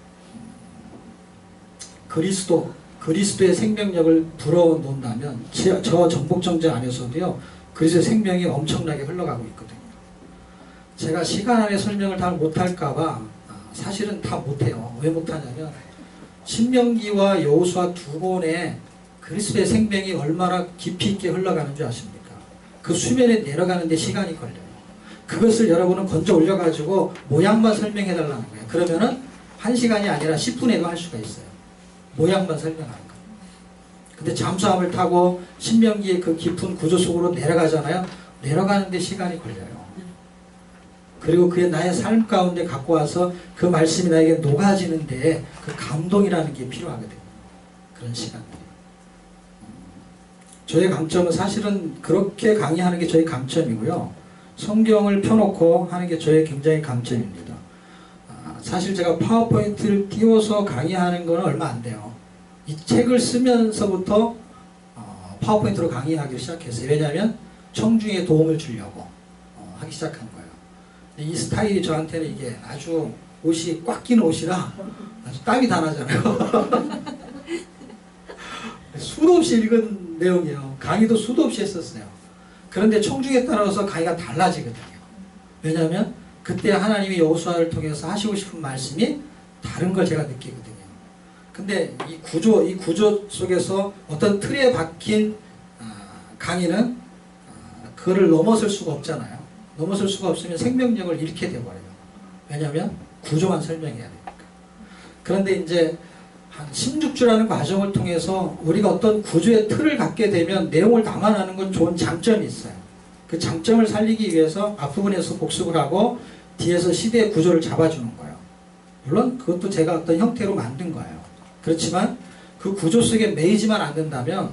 Speaker 1: 그리스도의 생명력을 불어놓는다면 저 전복정제 안에서도요 그리스도의 생명이 엄청나게 흘러가고 있거든요. 제가 시간 안에 설명을 다 못할까봐 사실은 다 못해요. 왜 못하냐면 신명기와 여호수아 두 권의 그리스도의 생명이 얼마나 깊이 있게 흘러가는 줄 아십니까? 그 수면에 내려가는 데 시간이 걸려요. 그것을 여러분은 건져 올려가지고 모양만 설명해달라는 거예요. 그러면은 1시간이 아니라 10분에도 할 수가 있어요. 모양만 설명하는 거예요. 근데 잠수함을 타고 신명기의 그 깊은 구조 속으로 내려가잖아요. 내려가는데 시간이 걸려요. 그리고 그게 나의 삶 가운데 갖고 와서 그 말씀이 나에게 녹아지는데 그 감동이라는 게 필요하거든요. 그런 시간들이. 저의 강점은 사실은 그렇게 강의하는 게 저의 강점이고요. 성경을 펴놓고 하는 게 저의 굉장히 강점입니다. 사실 제가 파워포인트를 띄워서 강의하는 건 얼마 안 돼요. 이 책을 쓰면서부터 파워포인트로 강의하기 시작했어요. 왜냐하면 청중에 도움을 주려고 하기 시작한 거예요. 이 스타일이 저한테는 이게 아주 옷이 꽉 끼는 옷이라 아주 땀이 다 나잖아요. 수도 없이 읽은 내용이에요. 강의도 수도 없이 했었어요. 그런데 청중에 따라서 강의가 달라지거든요. 왜냐하면 그때 하나님이 여호수아를 통해서 하시고 싶은 말씀이 다른 걸 제가 느끼거든요. 근데 이 구조 속에서 어떤 틀에 박힌 강의는 그거를 넘어설 수가 없잖아요. 넘어설 수가 없으면 생명력을 잃게 되어버려요. 왜냐하면 구조만 설명해야 되니까. 그런데 이제 한 16주라는 과정을 통해서 우리가 어떤 구조의 틀을 갖게 되면 내용을 감안하는 건 좋은 장점이 있어요. 그 장점을 살리기 위해서 앞부분에서 복습을 하고 뒤에서 시대의 구조를 잡아주는 거예요. 물론 그것도 제가 어떤 형태로 만든 거예요. 그렇지만 그 구조 속에 매이지만 않는다면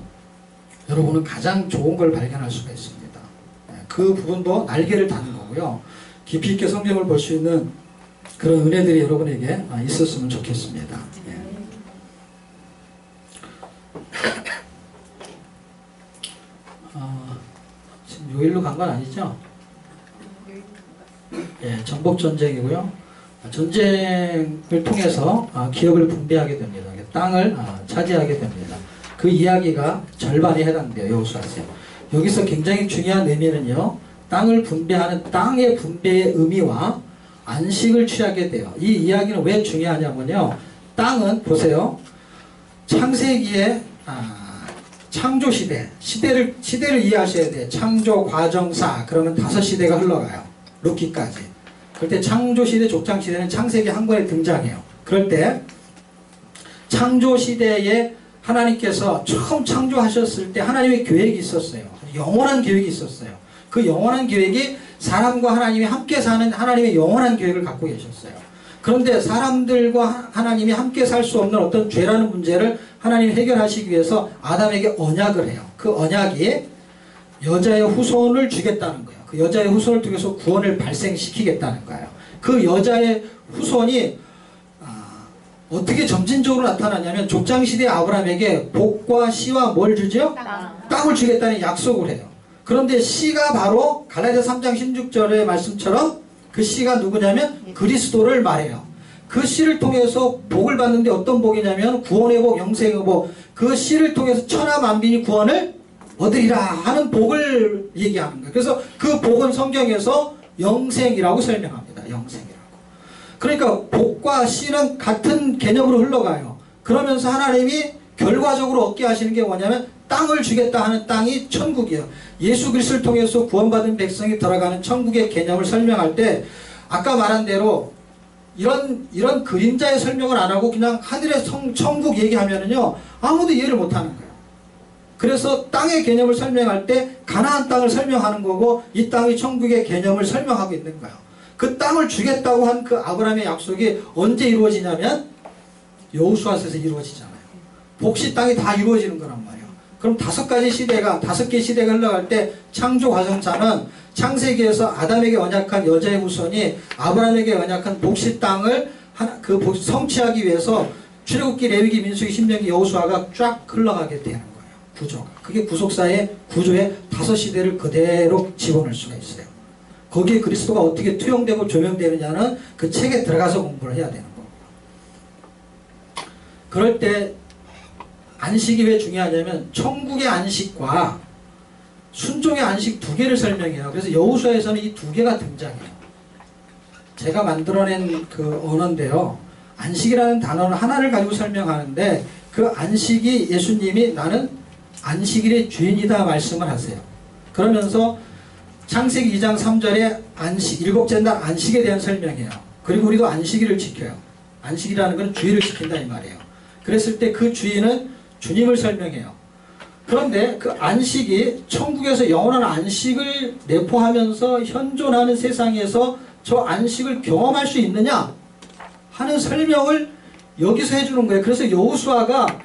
Speaker 1: 여러분은 가장 좋은 걸 발견할 수가 있습니다. 그 부분도 날개를 다는 거고요. 깊이 있게 성경을 볼 수 있는 그런 은혜들이 여러분에게 있었으면 좋겠습니다. 지금 요일로 간 건 아니죠? 예, 정복전쟁이고요. 전쟁을 통해서 기업을 분배하게 됩니다. 땅을 차지하게 됩니다. 그 이야기가 절반에 해당돼요. 여호수아서. 여기서 굉장히 중요한 의미는요. 땅을 분배하는 땅의 분배의 의미와 안식을 취하게 돼요. 이 이야기는 왜 중요하냐면요. 땅은 보세요. 창세기에 창조시대, 시대를 이해하셔야 돼요. 창조, 과정사, 그러면 5시대가 흘러가요. 룻기까지. 그럴 때 창조시대, 족장시대는 창세기 한 권에 등장해요. 그럴 때 창조시대에 하나님께서 처음 창조하셨을 때 하나님의 계획이 있었어요. 영원한 계획이 있었어요. 그 영원한 계획이 사람과 하나님이 함께 사는 하나님의 영원한 계획을 갖고 계셨어요. 그런데 사람들과 하나님이 함께 살 수 없는 어떤 죄라는 문제를 하나님이 해결하시기 위해서 아담에게 언약을 해요. 그 언약이 여자의 후손을 주겠다는 거예요. 그 여자의 후손을 통해서 구원을 발생시키겠다는 거예요. 그 여자의 후손이 어떻게 점진적으로 나타나냐면 족장시대 아브라함에게 복과 씨와 뭘 주죠? 땅을 주겠다는 약속을 해요. 그런데 씨가 바로 갈라디아 3장 16절의 말씀처럼 그 씨가 누구냐면 그리스도를 말해요. 그 씨를 통해서 복을 받는데 어떤 복이냐면 구원의 복, 영생의 복. 그 씨를 통해서 천하 만민이 구원을 얻으리라 하는 복을 얘기하는 거예요. 그래서 그 복은 성경에서 영생이라고 설명합니다. 영생이라고. 그러니까 복과 씨는 같은 개념으로 흘러가요. 그러면서 하나님이 결과적으로 얻게 하시는 게 뭐냐면 땅을 주겠다 하는 땅이 천국이에요. 예수 그리스도를 통해서 구원받은 백성이 들어가는 천국의 개념을 설명할 때 아까 말한 대로 이런 그림자의 설명을 안 하고 그냥 하늘의 천국 얘기하면은요 아무도 이해를 못하는 거예요. 그래서 땅의 개념을 설명할 때 가나안 땅을 설명하는 거고 이 땅이 천국의 개념을 설명하고 있는 거예요. 그 땅을 주겠다고 한 그 아브라함의 약속이 언제 이루어지냐면 여호수아서에서 이루어지잖아요. 복시 땅이 다 이루어지는 거란 말이에요. 그럼 5개 시대가 흘러갈 때 창조 과정사는 창세기에서 아담에게 언약한 여자의 후손이 아브라함에게 언약한 복시 땅을 성취하기 위해서 출애굽기, 레위기, 민수기, 신명기, 여호수아가 쫙 흘러가게 되는 거예요. 구조가. 그게 구속사의 구조의 5시대를 그대로 집어넣을 수가 있어요. 거기에 그리스도가 어떻게 투영되고 조명되느냐는 그 책에 들어가서 공부를 해야 되는 거고요. 그럴 때 안식이 왜 중요하냐면 천국의 안식과 순종의 안식 2개를 설명해요. 그래서 여호수아에서는 이 2개가 등장해요. 제가 만들어낸 그 언어인데요. 안식이라는 단어는 하나를 가지고 설명하는데 그 안식이 예수님이 나는 안식일의 주인이다 말씀을 하세요. 그러면서 창세기 2장 3절에 안식, 7째 날 안식에 대한 설명이에요. 그리고 우리도 안식일을 지켜요. 안식이라는 건 주일을 지킨다 이 말이에요. 그랬을 때 그 주인은 주님을 설명해요. 그런데 그 안식이 천국에서 영원한 안식을 내포하면서 현존하는 세상에서 저 안식을 경험할 수 있느냐 하는 설명을 여기서 해주는 거예요. 그래서 여호수아가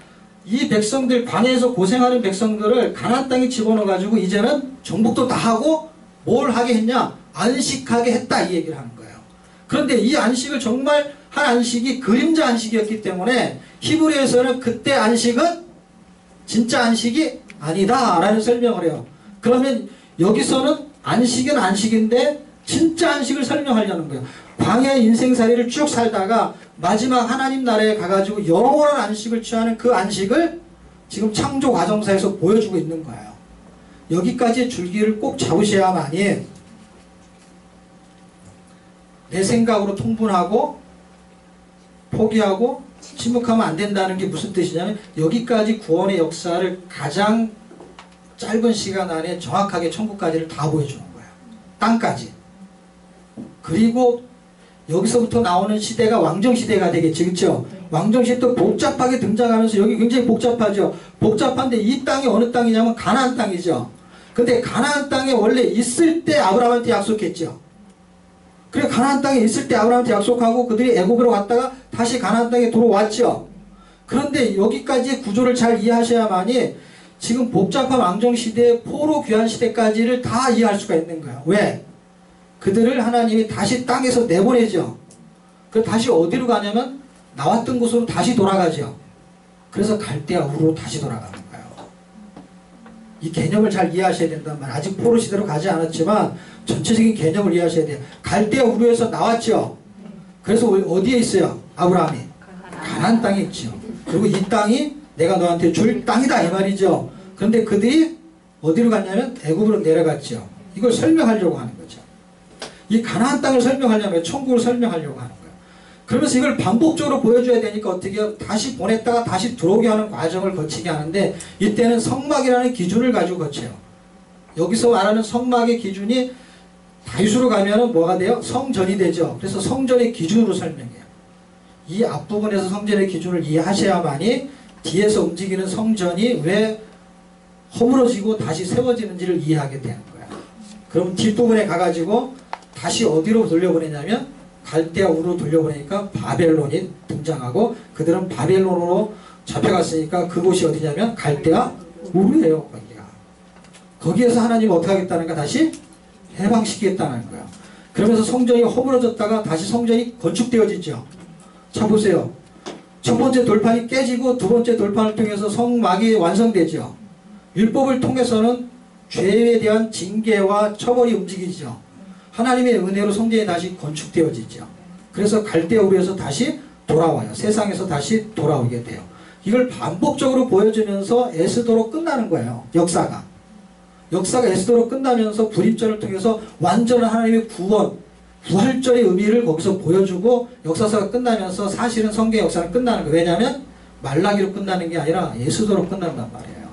Speaker 1: 이 백성들, 광야에서 고생하는 백성들을 가나안 땅에 집어넣어가지고 이제는 정복도 다 하고 뭘 하게 했냐? 안식하게 했다, 이 얘기를 하는 거예요. 그런데 이 안식을 정말 한 안식이 그림자 안식이었기 때문에 히브리에서는 그때 안식은 진짜 안식이 아니다 라는 설명을 해요. 그러면 여기서는 안식은 안식인데 진짜 안식을 설명하려는 거예요. 광야의 인생살이를 쭉 살다가 마지막 하나님 나라에 가가지고 영원한 안식을 취하는 그 안식을 지금 창조 과정사에서 보여주고 있는 거예요. 여기까지의 줄기를 꼭 잡으셔야만이 내 생각으로 통분하고 포기하고 침묵하면 안 된다는 게 무슨 뜻이냐면, 여기까지 구원의 역사를 가장 짧은 시간 안에 정확하게 천국까지를 다 보여주는 거예요. 땅까지. 그리고 여기서부터 나오는 시대가 왕정시대가 되겠지, 그렇죠? 왕정시대도 복잡하게 등장하면서 여기 굉장히 복잡하죠. 복잡한데 이 땅이 어느 땅이냐면 가나안 땅이죠. 근데 가나안 땅에 원래 있을 때 아브라함한테 약속했죠. 그래, 가나안 땅에 있을 때 아브라함한테 약속하고 그들이 애굽으로 갔다가 다시 가나안 땅에 들어왔죠. 그런데 여기까지의 구조를 잘 이해하셔야만이 지금 복잡한 왕정시대, 포로 귀환시대까지를 다 이해할 수가 있는 거예요. 왜? 그들을 하나님이 다시 땅에서 내보내죠. 그래서 다시 어디로 가냐면 나왔던 곳으로 다시 돌아가죠. 그래서 갈대아 우르로 다시 돌아가는 거예요. 이 개념을 잘 이해하셔야 된단 말이에요. 아직 포로 시대로 가지 않았지만 전체적인 개념을 이해하셔야 돼요. 갈대아 우르에서 나왔죠. 그래서 어디에 있어요? 아브라함이 가나안 땅에 있죠. 그리고 이 땅이 내가 너한테 줄 땅이다, 이 말이죠. 그런데 그들이 어디로 갔냐면 애굽으로 내려갔죠. 이걸 설명하려고 하는 거죠. 이 가나안 땅을 설명하려면 거예요. 천국을 설명하려고 하는 거예요. 그러면서 이걸 반복적으로 보여줘야 되니까 어떻게 해요? 다시 보냈다가 다시 들어오게 하는 과정을 거치게 하는데, 이때는 성막이라는 기준을 가지고 거쳐요. 여기서 말하는 성막의 기준이 다윗으로 가면은 뭐가 돼요? 성전이 되죠. 그래서 성전의 기준으로 설명해요. 이 앞부분에서 성전의 기준을 이해하셔야만이 뒤에서 움직이는 성전이 왜 허물어지고 다시 세워지는지를 이해하게 되는 거예요. 그럼 뒷부분에 가가지고 다시 어디로 돌려보내냐면 갈대아 우르로 돌려보내니까 바벨론이 등장하고, 그들은 바벨론으로 잡혀갔으니까 그곳이 어디냐면 갈대아 우르예요. 거기가. 거기에서 하나님이 어떻게 하겠다는가? 다시 해방시키겠다는 거예요. 그러면서 성전이 허물어졌다가 다시 성전이 건축되어지죠. 자, 보세요. 첫 번째 돌판이 깨지고 두 번째 돌판을 통해서 성막이 완성되죠. 율법을 통해서는 죄에 대한 징계와 처벌이 움직이죠. 하나님의 은혜로 성전이 다시 건축되어지죠. 그래서 갈대아 우르에서 다시 돌아와요. 세상에서 다시 돌아오게 돼요. 이걸 반복적으로 보여주면서 에스더로 끝나는 거예요. 역사가 에스더로 끝나면서 불임절을 통해서 완전한 하나님의 구원, 부활절의 의미를 거기서 보여주고 역사서가 끝나면서 사실은 성경의 역사는 끝나는 거예요. 왜냐하면 말라기로 끝나는 게 아니라 에스더로 끝난단 말이에요.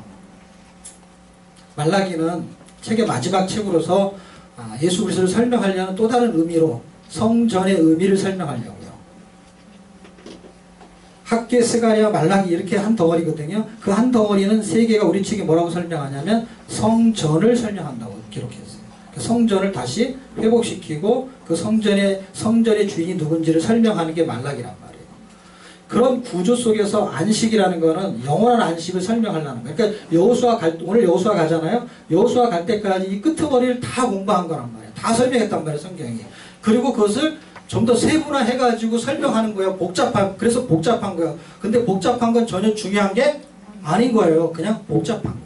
Speaker 1: 말라기는 책의 마지막 책으로서 예수 그리스도를 설명하려는 또 다른 의미로 성전의 의미를 설명하려고요. 학계, 스가랴, 말라기 이렇게 한 덩어리거든요. 그 한 덩어리는 세 개가 우리 책에 뭐라고 설명하냐면 성전을 설명한다고 기록했어요. 성전을 다시 회복시키고 그 성전의 주인이 누군지를 설명하는 게 말라기란 말이에요. 그런 구조 속에서 안식이라는 거는 영원한 안식을 설명하려는 거예요. 그러니까 오늘 여호수아 가잖아요. 여호수아 갈 때까지 이 끄트머리를 다 공부한 거란 말이에요. 다 설명했단 말이에요, 성경이. 그리고 그것을 좀 더 세분화해가지고 설명하는 거예요. 그래서 복잡한 거예요. 근데 복잡한 건 전혀 중요한 게 아닌 거예요. 그냥 복잡한 거예요.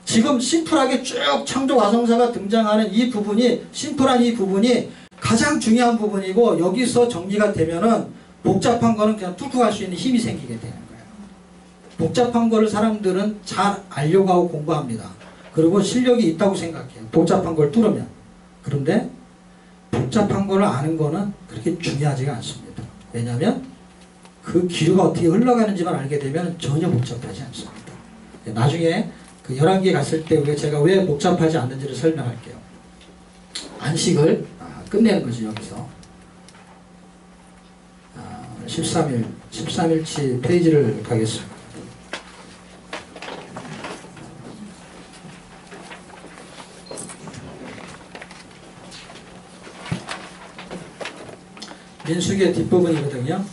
Speaker 1: 지금 심플하게 쭉 창조 과정사가 등장하는 이 부분이, 심플한 이 부분이 가장 중요한 부분이고, 여기서 정리가 되면은 복잡한 거는 그냥 뚫고 갈 수 있는 힘이 생기게 되는 거예요. 복잡한 거를 사람들은 잘 알려고 하고 공부합니다. 그리고 실력이 있다고 생각해요. 복잡한 걸 뚫으면. 그런데 복잡한 거를 아는 거는 그렇게 중요하지가 않습니다. 왜냐하면 그 기류가 어떻게 흘러가는지만 알게 되면 전혀 복잡하지 않습니다. 나중에 그 열왕기에 갔을 때 제가 왜 복잡하지 않는지를 설명할게요. 안식을 끝내는 거죠, 여기서. 13일치 페이지를 가겠습니다. 민수기의 뒷부분이거든요.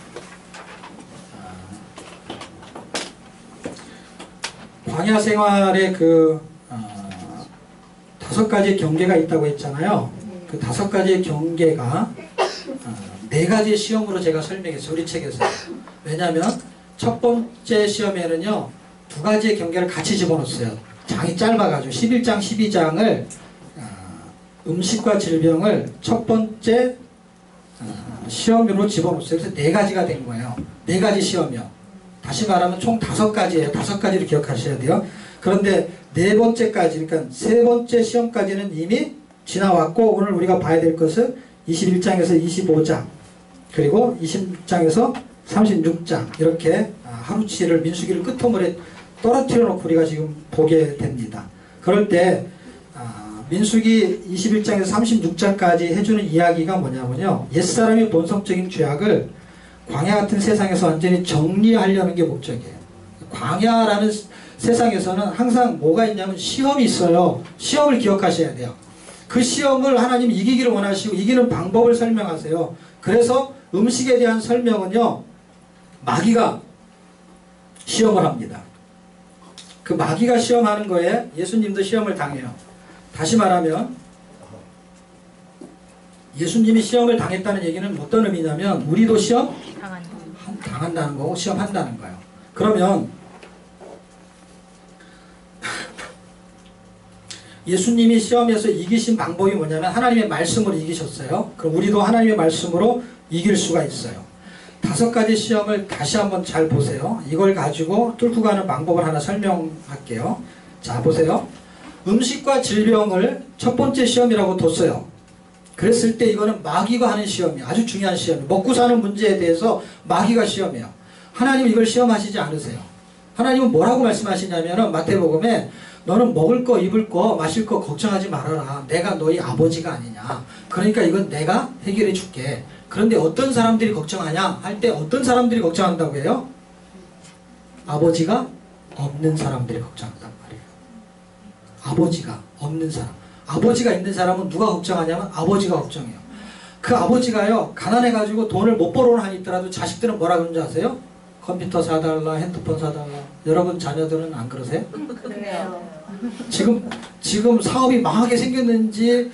Speaker 1: 광야 생활에 그 5가지 경계가 있다고 했잖아요. 그 5가지 경계가 4가지 시험으로 제가 설명했어요. 우리 책에서. 왜냐하면 첫 번째 시험에는요 2가지의 경계를 같이 집어넣었어요. 장이 짧아가지고 11장 12장을 음식과 질병을 첫 번째 시험으로 집어넣었어요. 그래서 4가지가 된 거예요. 4가지 시험이요. 다시 말하면 총 5가지예요. 5가지를 기억하셔야 돼요. 그런데 4번째까지, 그러니까 3번째 시험까지는 이미 지나왔고, 오늘 우리가 봐야 될 것은 21장에서 25장, 그리고 20장에서 36장, 이렇게 하루치를, 민수기를 끄트머리에 떨어뜨려 놓고 우리가 지금 보게 됩니다. 그럴 때 민수기 21장에서 36장까지 해주는 이야기가 뭐냐면요, 옛사람의 본성적인 죄악을 광야 같은 세상에서 완전히 정리하려는 게 목적이에요. 광야라는 세상에서는 항상 뭐가 있냐면 시험이 있어요. 시험을 기억하셔야 돼요. 그 시험을 하나님 이기기를 원하시고 이기는 방법을 설명하세요. 그래서 음식에 대한 설명은요, 마귀가 시험을 합니다. 그 마귀가 시험하는 거에 예수님도 시험을 당해요. 다시 말하면 예수님이 시험을 당했다는 얘기는 어떤 의미냐면 우리도 시험 당한다는 거고 시험한다는 거예요. 그러면 예수님이 시험에서 이기신 방법이 뭐냐면 하나님의 말씀으로 이기셨어요. 그럼 우리도 하나님의 말씀으로 이길 수가 있어요. 5가지 시험을 다시 한번 잘 보세요. 이걸 가지고 뚫고 가는 방법을 하나 설명할게요. 자, 보세요. 음식과 질병을 첫 번째 시험이라고 뒀어요. 그랬을 때 이거는 마귀가 하는 시험이에요. 아주 중요한 시험이에요. 먹고 사는 문제에 대해서 마귀가 시험이에요. 하나님 이걸 시험하시지 않으세요. 하나님은 뭐라고 말씀하시냐면 마태복음에 너는 먹을 거, 입을 거, 마실 거 걱정하지 말아라. 내가 너희 아버지가 아니냐. 그러니까 이건 내가 해결해 줄게. 그런데 어떤 사람들이 걱정하냐 할 때 어떤 사람들이 걱정한다고 해요? 아버지가 없는 사람들이 걱정한단 말이에요. 아버지가 없는 사람. 아버지가 있는 사람은 누가 걱정하냐면 아버지가 걱정해요. 그 아버지가요 가난해가지고 돈을 못 벌어오는 한이 있더라도 자식들은 뭐라 그러는지 아세요? 컴퓨터 사달라, 핸드폰 사달라. 여러분 자녀들은 안 그러세요?
Speaker 2: 그래요.
Speaker 1: 지금 사업이 망하게 생겼는지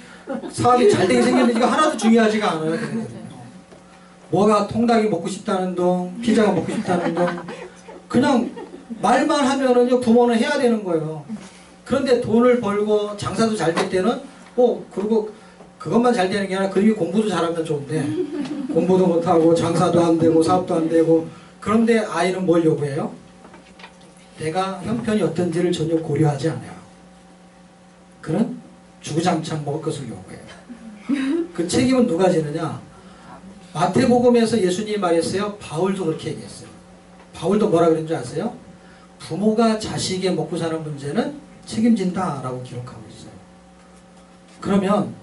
Speaker 1: 사업이 잘 되게 생겼는지가 하나도 중요하지가 않아요. 뭐가 통닭이 먹고 싶다는 동, 피자가 먹고 싶다는 동, 그냥 말만 하면은요 부모는 해야 되는 거예요. 그런데 돈을 벌고 장사도 잘 될 때는 그리고 그것만 잘 되는 게 아니라 그 위에 공부도 잘하면 좋은데 공부도 못하고 장사도 안 되고 사업도 안 되고 그런데 아이는 뭘 요구해요? 내가 형편이 어떤지를 전혀 고려하지 않아요. 그는 주구장창 먹을 것을 요구해요. 그 책임은 누가 지느냐? 마태복음에서 예수님이 말했어요. 바울도 그렇게 얘기했어요. 바울도 뭐라 그랬는지 아세요? 부모가 자식의 먹고 사는 문제는 책임진다 라고 기록하고 있어요. 그러면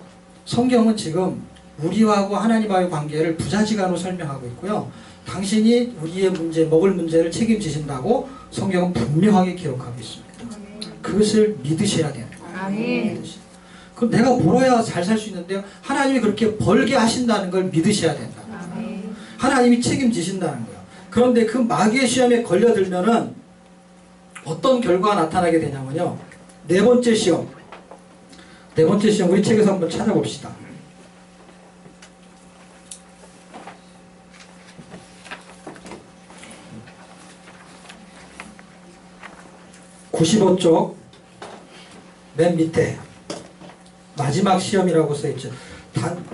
Speaker 1: 성경은 지금 우리하고 하나님과의 관계를 부자지간으로 설명하고 있고요. 당신이 우리의 문제, 먹을 문제를 책임지신다고 성경은 분명하게 기록하고 있습니다. 그것을 믿으셔야 돼요.
Speaker 2: 아멘.
Speaker 1: 그럼 내가 벌어야 잘 살 수 있는데요. 하나님이 그렇게 벌게 하신다는 걸 믿으셔야 된다. 하나님이 책임지신다는 거예요. 그런데 그 마귀의 시험에 걸려들면은 어떤 결과가 나타나게 되냐면요. 4번째 시험. 4번째 시험 우리 책에서 한번 찾아봅시다. (95쪽) 맨 밑에 마지막 시험이라고 써있죠.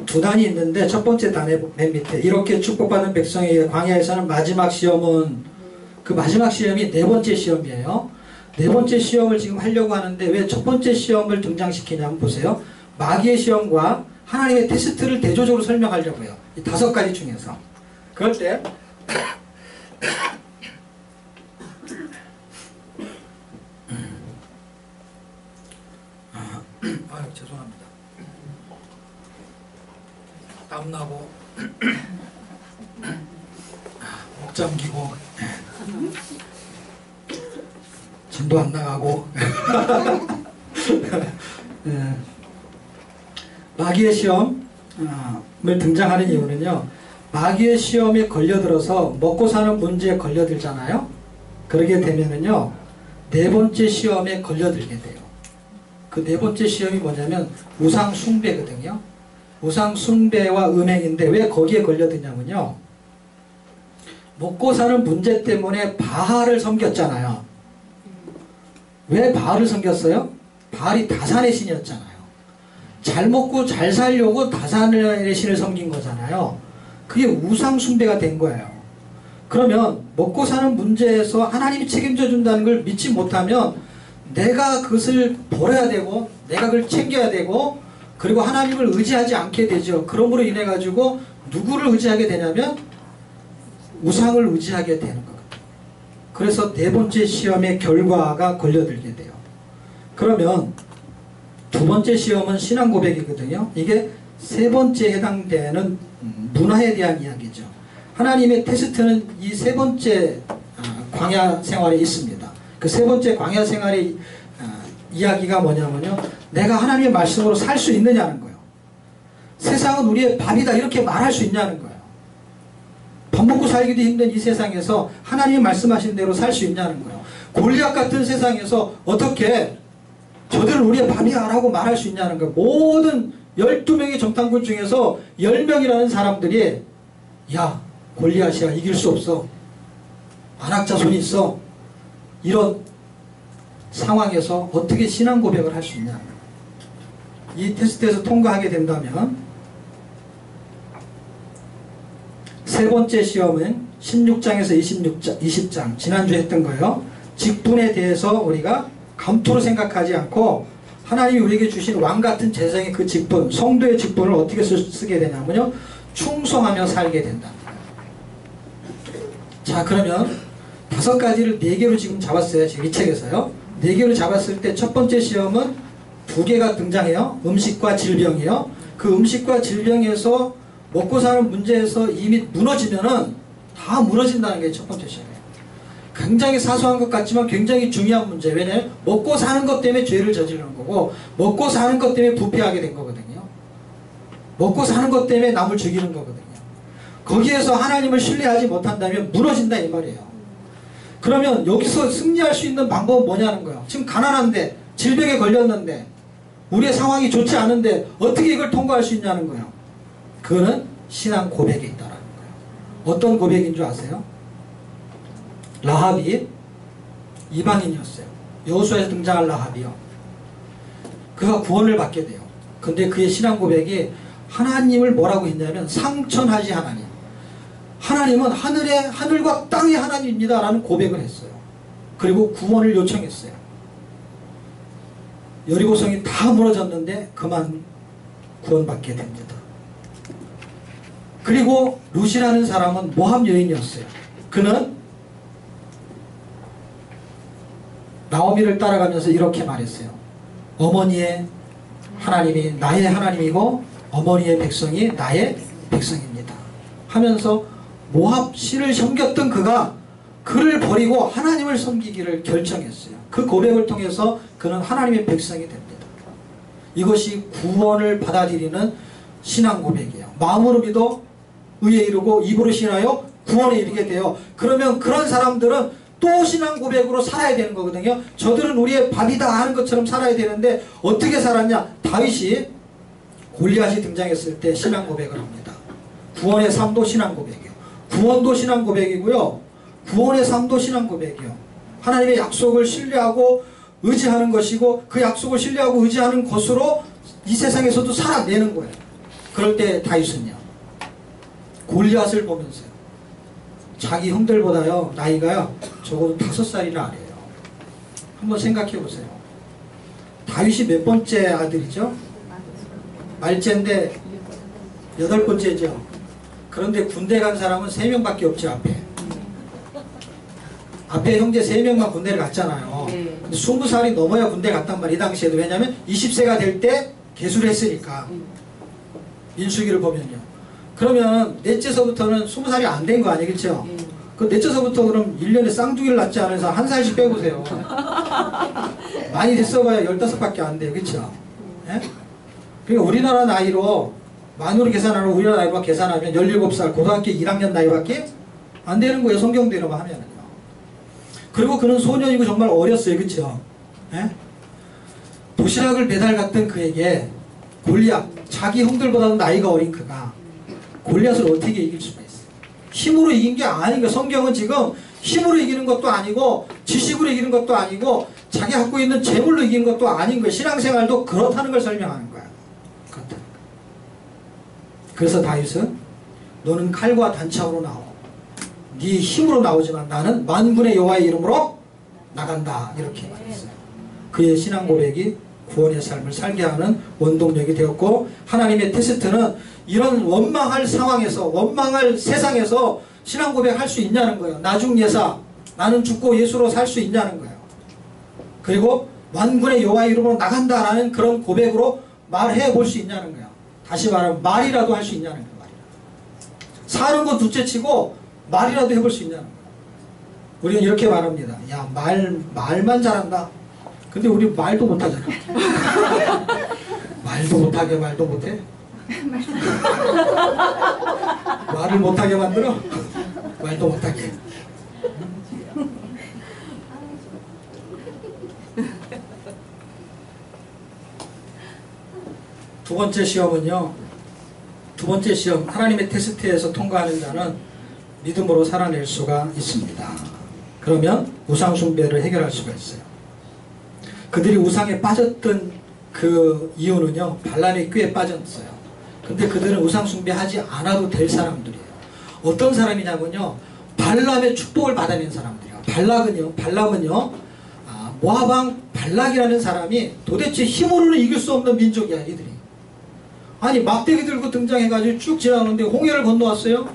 Speaker 1: 2단이 있는데 첫 번째 단의 맨 밑에 이렇게 축복받은 백성에게 광야에서는 마지막 시험은 그 마지막 시험이 4번째 시험이에요. 4번째 시험을 지금 하려고 하는데 왜 첫 번째 시험을 등장시키냐면 보세요. 마귀의 시험과 하나님의 테스트를 대조적으로 설명하려고 해요. 이 5가지 중에서. 그럴 때 죄송합니다. 땀나고 목 잠기고 진도 안 나가고 네. 마귀의 시험을 등장하는 이유는요. 마귀의 시험에 걸려들어서 먹고 사는 문제에 걸려들잖아요. 그러게 되면은요. 네 번째 시험에 걸려들게 돼요. 그 네 번째 시험이 뭐냐면 우상 숭배거든요. 우상 숭배와 음행인데 왜 거기에 걸려드냐면요. 먹고 사는 문제 때문에 바알을 섬겼잖아요. 왜 바알을 섬겼어요? 바알이 다산의 신이었잖아요. 잘 먹고 잘 살려고 다산의 신을 섬긴 거잖아요. 그게 우상 숭배가 된 거예요. 그러면 먹고 사는 문제에서 하나님이 책임져 준다는 걸 믿지 못하면 내가 그것을 벌어야 되고 내가 그걸 챙겨야 되고 그리고 하나님을 의지하지 않게 되죠. 그러므로 인해 가지고 누구를 의지하게 되냐면 우상을 의지하게 되는 거거든요. 그래서 네 번째 시험의 결과가 걸려들게 돼요. 그러면 두 번째 시험은 신앙 고백이거든요. 이게 세 번째에 해당되는 문화에 대한 이야기죠. 하나님의 테스트는 이 세 번째 광야 생활에 있습니다. 그 세 번째 광야 생활의 이야기가 뭐냐면요. 내가 하나님의 말씀으로 살 수 있느냐는 거예요. 세상은 우리의 밥이다 이렇게 말할 수 있냐는 거예요. 밥 먹고 살기도 힘든 이 세상에서 하나님이 말씀하신 대로 살 수 있냐는 거예요. 골리앗 같은 세상에서 어떻게 저들은 우리의 밥이야 라고 말할 수 있냐는 거예요. 모든 12명의 정탐꾼 중에서 10명이라는 사람들이 야 골리앗이야 이길 수 없어. 안악자손이 있어. 이런 상황에서 어떻게 신앙 고백을 할 수 있냐. 이 테스트에서 통과하게 된다면 세 번째 시험은 16장에서 20장 지난주에 했던 거예요. 직분에 대해서 우리가 감투로 생각하지 않고 하나님이 우리에게 주신 왕같은 재성의 그 직분, 성도의 직분을 어떻게 쓰게 되냐면요. 충성하며 살게 된다. 자 그러면 5가지를 4개로 지금 잡았어요. 지금 이 책에서요. 4개로 잡았을 때 첫 번째 시험은 2개가 등장해요. 음식과 질병이요. 그 음식과 질병에서 먹고 사는 문제에서 이미 무너지면은 다 무너진다는 게 첫 번째 시험이에요. 굉장히 사소한 것 같지만 굉장히 중요한 문제. 왜냐하면 먹고 사는 것 때문에 죄를 저지르는 거고 먹고 사는 것 때문에 부패하게 된 거거든요. 먹고 사는 것 때문에 남을 죽이는 거거든요. 거기에서 하나님을 신뢰하지 못한다면 무너진다 이 말이에요. 그러면 여기서 승리할 수 있는 방법은 뭐냐는 거예요. 지금 가난한데 질병에 걸렸는데 우리의 상황이 좋지 않은데 어떻게 이걸 통과할 수 있냐는 거예요. 그거는 신앙 고백에 있다라는 거예요. 어떤 고백인 줄 아세요? 라합이 이방인이었어요. 여호수아에서 등장한 라합이요. 그가 구원을 받게 돼요. 근데 그의 신앙 고백이 하나님을 뭐라고 했냐면 상천하지 하나님. 하나님은 하늘과 땅의 하나님입니다 라는 고백을 했어요. 그리고 구원을 요청했어요. 여리고성이 다 무너졌는데 그만 구원받게 됩니다. 그리고 룻이라는 사람은 모압 여인이었어요. 그는 나오미를 따라가면서 이렇게 말했어요. 어머니의 하나님이 나의 하나님이고 어머니의 백성이 나의 백성입니다 하면서 모압 신을 섬겼던 그가 그를 버리고 하나님을 섬기기를 결정했어요. 그 고백을 통해서 그는 하나님의 백성이 됩니다. 이것이 구원을 받아들이는 신앙 고백이에요. 마음으로 믿어 의에 이르고 입으로 신하여 구원에 이르게 돼요. 그러면 그런 사람들은 또 신앙 고백으로 살아야 되는 거거든요. 저들은 우리의 밥이다 하는 것처럼 살아야 되는데 어떻게 살았냐. 다윗이 골리앗이 등장했을 때 신앙 고백을 합니다. 구원의 삶도 신앙 고백이에요. 구원도 신앙 고백이고요. 구원의 삶도 신앙 고백이에요. 하나님의 약속을 신뢰하고 의지하는 것이고 그 약속을 신뢰하고 의지하는 것으로 이 세상에서도 살아내는 거예요. 그럴 때 다윗은요. 골리앗을 보면서요. 자기 형들보다요. 나이가요. 적어도 5살이나 아래예요. 한번 생각해 보세요. 다윗이 몇 번째 아들이죠? 말째인데 8번째죠. 그런데 군대 간 사람은 3명밖에 없죠. 앞에 형제 3명만 군대를 갔잖아요. 20살이 넘어야 군대 갔단 말이에요. 이 당시에도. 왜냐하면 20세가 될 때 개수를 했으니까. 민수기를 보면요. 그러면 넷째서부터는 20살이 안 된 거 아니에요. 그렇죠? 그 넷째서부터 그럼 1년에 쌍둥이를 낳지 않아서 1살씩 빼보세요. 많이 됐어봐야 15밖에 안 돼요. 그렇죠? 예? 그러니까 우리나라 나이로 만으로 계산하면 우리나라 나이로 계산하면 17살 고등학교 1학년 나이밖에 안 되는 거예요. 성경대로만 하면은요. 그리고 그는 소년이고 정말 어렸어요. 그렇죠? 예? 도시락을 배달 갔던 그에게 골리앗, 자기 형들보다는 나이가 어린 그가 골리앗을 어떻게 이길 수가 있어요? 힘으로 이긴 게 아닌 거예요. 성경은 지금 힘으로 이기는 것도 아니고 지식으로 이기는 것도 아니고 자기 갖고 있는 재물로 이기는 것도 아닌 거예요. 신앙생활도 그렇다는 걸 설명하는 거예요. 그렇다는 거예요. 그래서 다윗은 너는 칼과 단창으로 나오. 네 힘으로 나오지만 나는 만군의 여호와의 이름으로 나간다. 이렇게 말했어요. 그의 신앙 고백이 구원의 삶을 살게 하는 원동력이 되었고 하나님의 테스트는 이런 원망할 상황에서 원망할 세상에서 신앙 고백할 수 있냐는 거예요. 나중 예사 나는 죽고 예수로 살 수 있냐는 거예요. 그리고 만군의 여호와의 이름으로 나간다라는 그런 고백으로 말해 볼 수 있냐는 거예요. 다시 말하면 말이라도 할 수 있냐는 거예요. 사는 건 둘째치고 말이라도 해볼 수 있냐는 거예요. 우리는 이렇게 말합니다. 야, 말만 잘한다. 근데 우리 말도 못하잖아. 말도 못하게 말도 못해? 말을 못하게 만들어? 말도 못하게. 두 번째 시험은요. 두 번째 시험, 하나님의 테스트에서 통과하는 자는 믿음으로 살아낼 수가 있습니다. 그러면 우상 숭배를 해결할 수가 있어요. 그들이 우상에 빠졌던 그 이유는요, 발람의 꾀에 빠졌어요. 근데 그들은 우상 숭배하지 않아도 될 사람들이에요. 어떤 사람이냐면요, 발람의 축복을 받아낸 사람들이에요. 발람은요, 모압 왕 발락이라는 사람이 도대체 힘으로는 이길 수 없는 민족이야, 이들이. 아니, 막대기 들고 등장해가지고 쭉 지나가는데 홍해를 건너왔어요.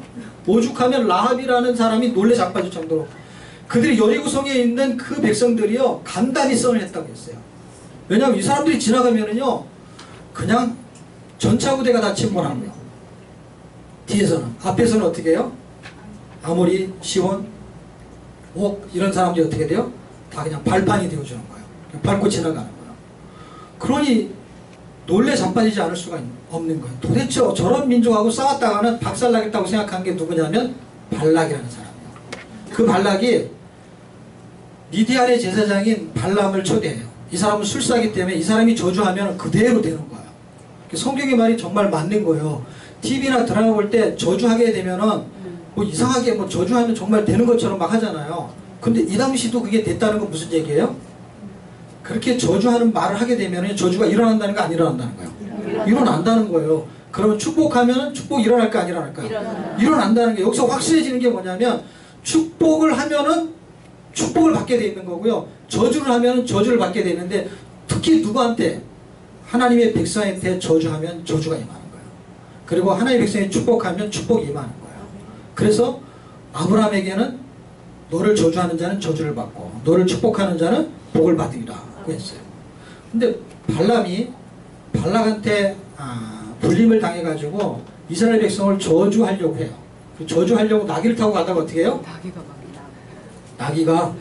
Speaker 1: 오죽하면 라합이라는 사람이 놀래 자빠질 정도로. 그들이 여리고성에 있는 그 백성들이요, 간단히 선을 했다고 했어요. 왜냐하면 이 사람들이 지나가면은요, 그냥 전차부대가 다 침몰하고요. 뒤에서는. 앞에서는 어떻게 해요? 아모리, 시온, 옥, 이런 사람들이 어떻게 돼요? 다 그냥 발판이 되어주는 거예요. 그냥 밟고 지나가는 거예요. 그러니 놀래 자빠지지 않을 수가 없는 거예요. 도대체 저런 민족하고 싸웠다가는 박살나겠다고 생각한 게 누구냐면 발락이라는 사람이에요. 그 발락이 미디안의 제사장인 발람을 초대해요. 이 사람은 술사기 때문에 이 사람이 저주하면 그대로 되는 거예요. 성경의 말이 정말 맞는 거예요. TV나 드라마 볼 때 저주하게 되면은 뭐 이상하게 뭐 저주하면 정말 되는 것처럼 막 하잖아요. 근데 이 당시도 그게 됐다는 건 무슨 얘기예요? 그렇게 저주하는 말을 하게 되면 저주가 일어난다는 거 안 일어난다는 거예요? 일어난다는 거예요. 그러면 축복하면 축복이 일어날까 안 일어날까? 일어난다는 게 여기서 확실해지는 게 뭐냐면 축복을 하면은 축복을 받게 돼 있는 거고요. 저주를 하면 저주를 받게 되는데 특히 누구한테? 하나님의 백성한테 저주하면 저주가 임하는 거예요. 그리고 하나님의 백성이 축복하면 축복이 임하는 거예요. 그래서 아브라함에게는 너를 저주하는 자는 저주를 받고 너를 축복하는 자는 복을 받으리라고 했어요. 근데 발람이 발락한테 불림을 당해가지고 이스라엘 백성을 저주하려고 해요. 저주하려고 나귀를 타고 가다가 어떻게 해요? 나귀가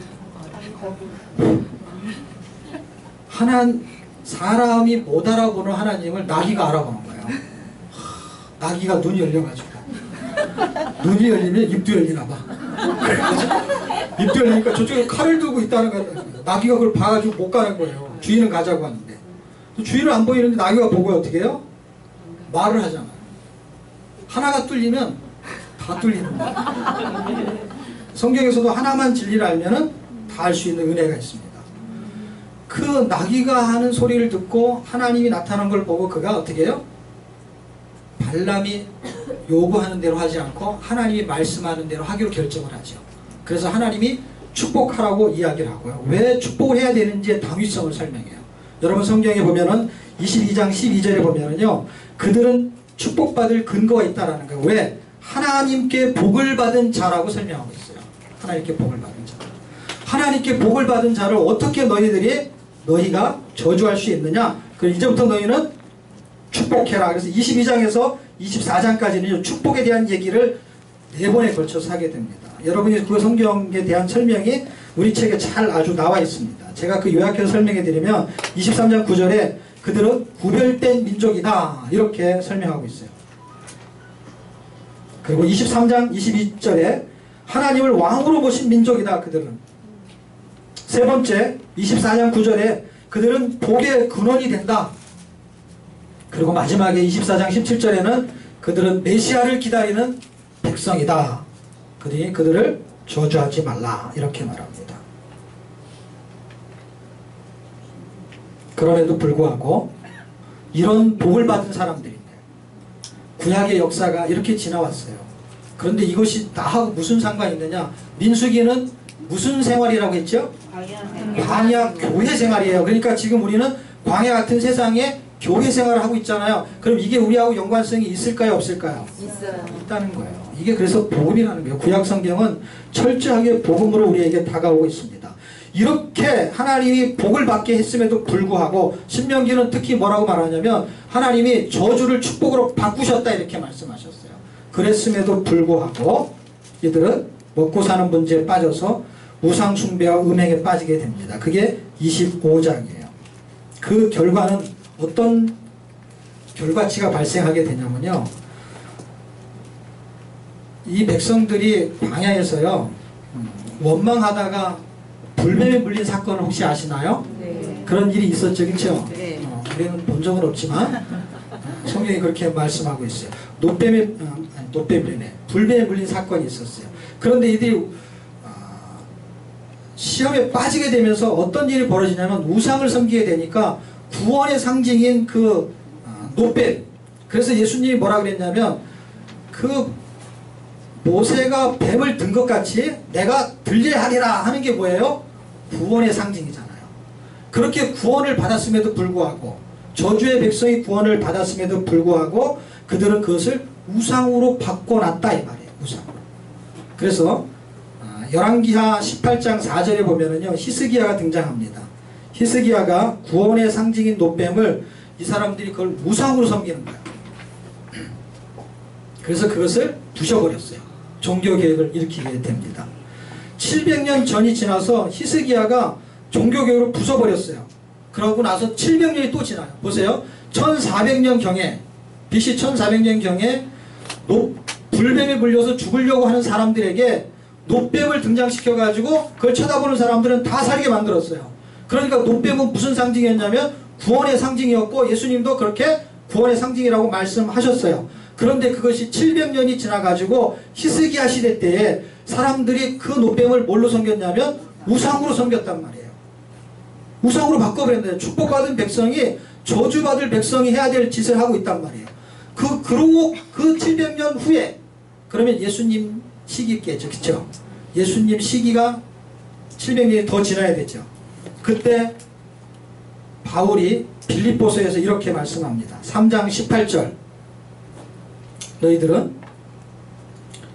Speaker 1: 사람이 못 알아보는 하나님을 나귀가 알아보는 거예요. 나귀가 눈이 열려가지고 눈이 열리면 입도 열리나 봐. 입도 열리니까 저쪽에 칼을 들고 있다는 거예요. 나귀가 그걸 봐가지고 못 가는 거예요. 주인은 가자고 하는데 주인은 안 보이는데 나귀가 보고 어떻게 해요? 말을 하잖아요. 하나가 뚫리면 다 뚫리는 거예요. 성경에서도 하나만 진리를 알면은 다 알 수 있는 은혜가 있습니다. 그 나귀가 하는 소리를 듣고 하나님이 나타난 걸 보고 그가 어떻게 해요? 발람이 요구하는 대로 하지 않고 하나님이 말씀하는 대로 하기로 결정을 하죠. 그래서 하나님이 축복하라고 이야기를 하고요. 왜 축복을 해야 되는지의 당위성을 설명해요. 여러분 성경에 보면은 22장 12절에 보면은요, 그들은 축복받을 근거가 있다라는 거예요. 왜? 하나님께 복을 받은 자라고 설명하고 있어요. 하나님께 복을 받은 자. 하나님께 복을 받은 자를 어떻게 너희가 저주할 수 있느냐? 그 이제부터 너희는 축복해라. 그래서 22장에서 24장까지는 축복에 대한 얘기를 4번에 걸쳐서 하게 됩니다. 여러분이 그 성경에 대한 설명이 우리 책에 잘 아주 나와 있습니다. 제가 그 요약해서 설명해 드리면 23장 9절에 그들은 구별된 민족이다 이렇게 설명하고 있어요. 그리고 23장 22절에 하나님을 왕으로 모신 민족이다 그들은. 세 번째 24장 9절에 그들은 복의 근원이 된다. 그리고 마지막에 24장 17절에는 그들은 메시아를 기다리는 백성이다. 그러니 그들을 저주하지 말라 이렇게 말합니다. 그럼에도 불구하고 이런 복을 받은 사람들인데 구약의 역사가 이렇게 지나왔어요. 그런데 이것이 나하고 무슨 상관이 있느냐? 민수기는 무슨 생활이라고 했죠? 광야 교회 생활이에요. 그러니까 지금 우리는 광야 같은 세상에 교회 생활을 하고 있잖아요. 그럼 이게 우리하고 연관성이 있을까요? 없을까요?
Speaker 2: 있어요.
Speaker 1: 있다는 거예요. 이게 그래서 복음이라는 거예요. 구약 성경은 철저하게 복음으로 우리에게 다가오고 있습니다. 이렇게 하나님이 복을 받게 했음에도 불구하고 신명기는 특히 뭐라고 말하냐면 하나님이 저주를 축복으로 바꾸셨다 이렇게 말씀하셨어요. 그랬음에도 불구하고 이들은 먹고 사는 문제에 빠져서 우상 숭배와 음행에 빠지게 됩니다. 그게 25장이에요. 그 결과는 어떤 결과치가 발생하게 되냐면요. 이 백성들이 광야에서요. 원망하다가 불뱀에 물린 사건을 혹시 아시나요?
Speaker 2: 네.
Speaker 1: 그런 일이 있었죠. 그렇죠?
Speaker 2: 네.
Speaker 1: 우리는 본 적은 없지만 성경이 그렇게 말씀하고 있어요. 불뱀에 물린 사건이 있었어요. 그런데 이들이 시험에 빠지게 되면서 어떤 일이 벌어지냐면 우상을 섬기게 되니까 구원의 상징인 그 노뱀. 그래서 예수님이 뭐라 그랬냐면 그 모세가 뱀을 든 것 같이 내가 들려야 하리라 하는 게 뭐예요? 구원의 상징이잖아요. 그렇게 구원을 받았음에도 불구하고 저주의 백성이 구원을 받았음에도 불구하고 그들은 그것을 우상으로 바꿔놨다 이 말이에요. 우상으로. 그래서 열왕기하 18장 4절에 보면은요 히스기야가 등장합니다. 히스기야가 구원의 상징인 노뱀을 이 사람들이 그걸 우상으로 섬기는 거예요. 그래서 그것을 부셔버렸어요. 종교개혁을 일으키게 됩니다. 700년 전이 지나서 히스기야가 종교개혁을 부숴버렸어요. 그러고 나서 700년이 또 지나요. 보세요. 1400년경에 BC 1400년경에 불뱀에 물려서 죽으려고 하는 사람들에게 노뱀을 등장시켜가지고 그걸 쳐다보는 사람들은 다 살게 만들었어요. 그러니까 노뱀은 무슨 상징이었냐면 구원의 상징이었고 예수님도 그렇게 구원의 상징이라고 말씀하셨어요. 그런데 그것이 700년이 지나가지고 히스기야 시대 때에 사람들이 그 노뱀을 뭘로 섬겼냐면 우상으로 섬겼단 말이에요. 우상으로 바꿔버렸는데 축복받은 백성이 저주받을 백성이 해야 될 짓을 하고 있단 말이에요. 그러고 그 700년 후에 그러면 예수님 시기겠죠. 그쵸? 예수님 시기가 700년이 더 지나야 되죠. 그때 바울이 빌립보서에서 이렇게 말씀합니다. 3장 18절 너희들은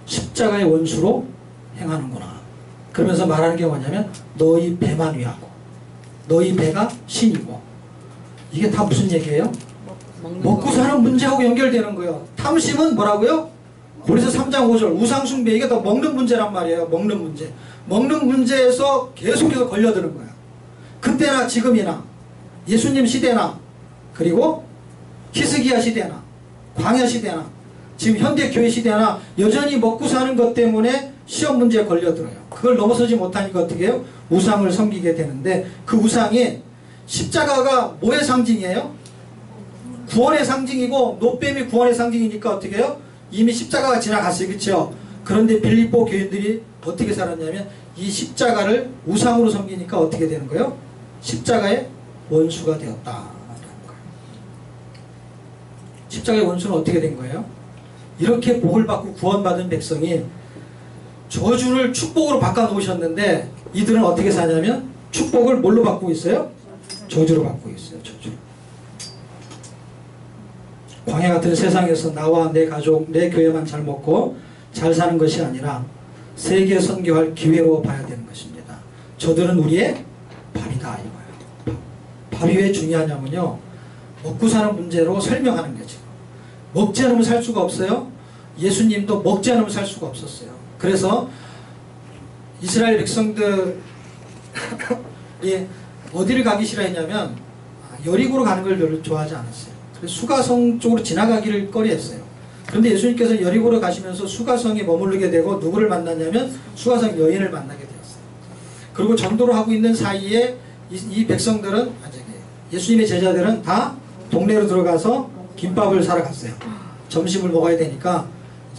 Speaker 1: 십자가의 원수로 행하는구나. 그러면서 말하는 게 뭐냐면 너희 배만 위하고 너희 배가 신이고 이게 다 무슨 얘기예요? 먹고 사는 문제하고 연결되는 거예요. 탐심은 뭐라고요? 고린서 3장 5절 우상 숭배 이게 다 먹는 문제란 말이에요. 먹는 문제. 먹는 문제에서 계속해서 걸려드는 거야. 그때나 지금이나 예수님 시대나 그리고 히스기야 시대나 광야 시대나 지금 현대 교회 시대나 여전히 먹고 사는 것 때문에 시험 문제에 걸려들어요. 그걸 넘어서지 못하니까 어떻게 해요? 우상을 섬기게 되는데 그 우상이 십자가가 뭐의 상징이에요? 구원의 상징이고 노뱀이 구원의 상징이니까 어떻게 해요? 이미 십자가가 지나갔어요. 그렇죠? 그런데 빌립보 교인들이 어떻게 살았냐면 이 십자가를 우상으로 섬기니까 어떻게 되는 거예요? 십자가의 원수가 되었다. 십자가의 원수는 어떻게 된 거예요? 이렇게 복을 받고 구원받은 백성이 저주를 축복으로 바꿔놓으셨는데 이들은 어떻게 사냐면 축복을 뭘로 바꾸고 있어요? 저주로 바꾸고 있어요. 저주. 광야 같은 세상에서 나와 내 가족, 내 교회만 잘 먹고 잘 사는 것이 아니라 세계 선교할 기회로 봐야 되는 것입니다. 저들은 우리의 밥이다 이거예요. 밥이 왜 중요하냐면요. 먹고 사는 문제로 설명하는 거죠. 먹지 않으면 살 수가 없어요. 예수님도 먹지 않으면 살 수가 없었어요. 그래서 이스라엘 백성들이 어디를 가기 싫어했냐면 여리고로 가는 걸 별로 좋아하지 않았어요. 그래서 수가성 쪽으로 지나가기를 꺼려했어요. 그런데 예수님께서 여리고로 가시면서 수가성에 머무르게 되고 누구를 만났냐면 수가성 여인을 만나게 되었어요. 그리고 전도를 하고 있는 사이에 이 백성들은 예수님의 제자들은 다 동네로 들어가서 김밥을 사러 갔어요. 점심을 먹어야 되니까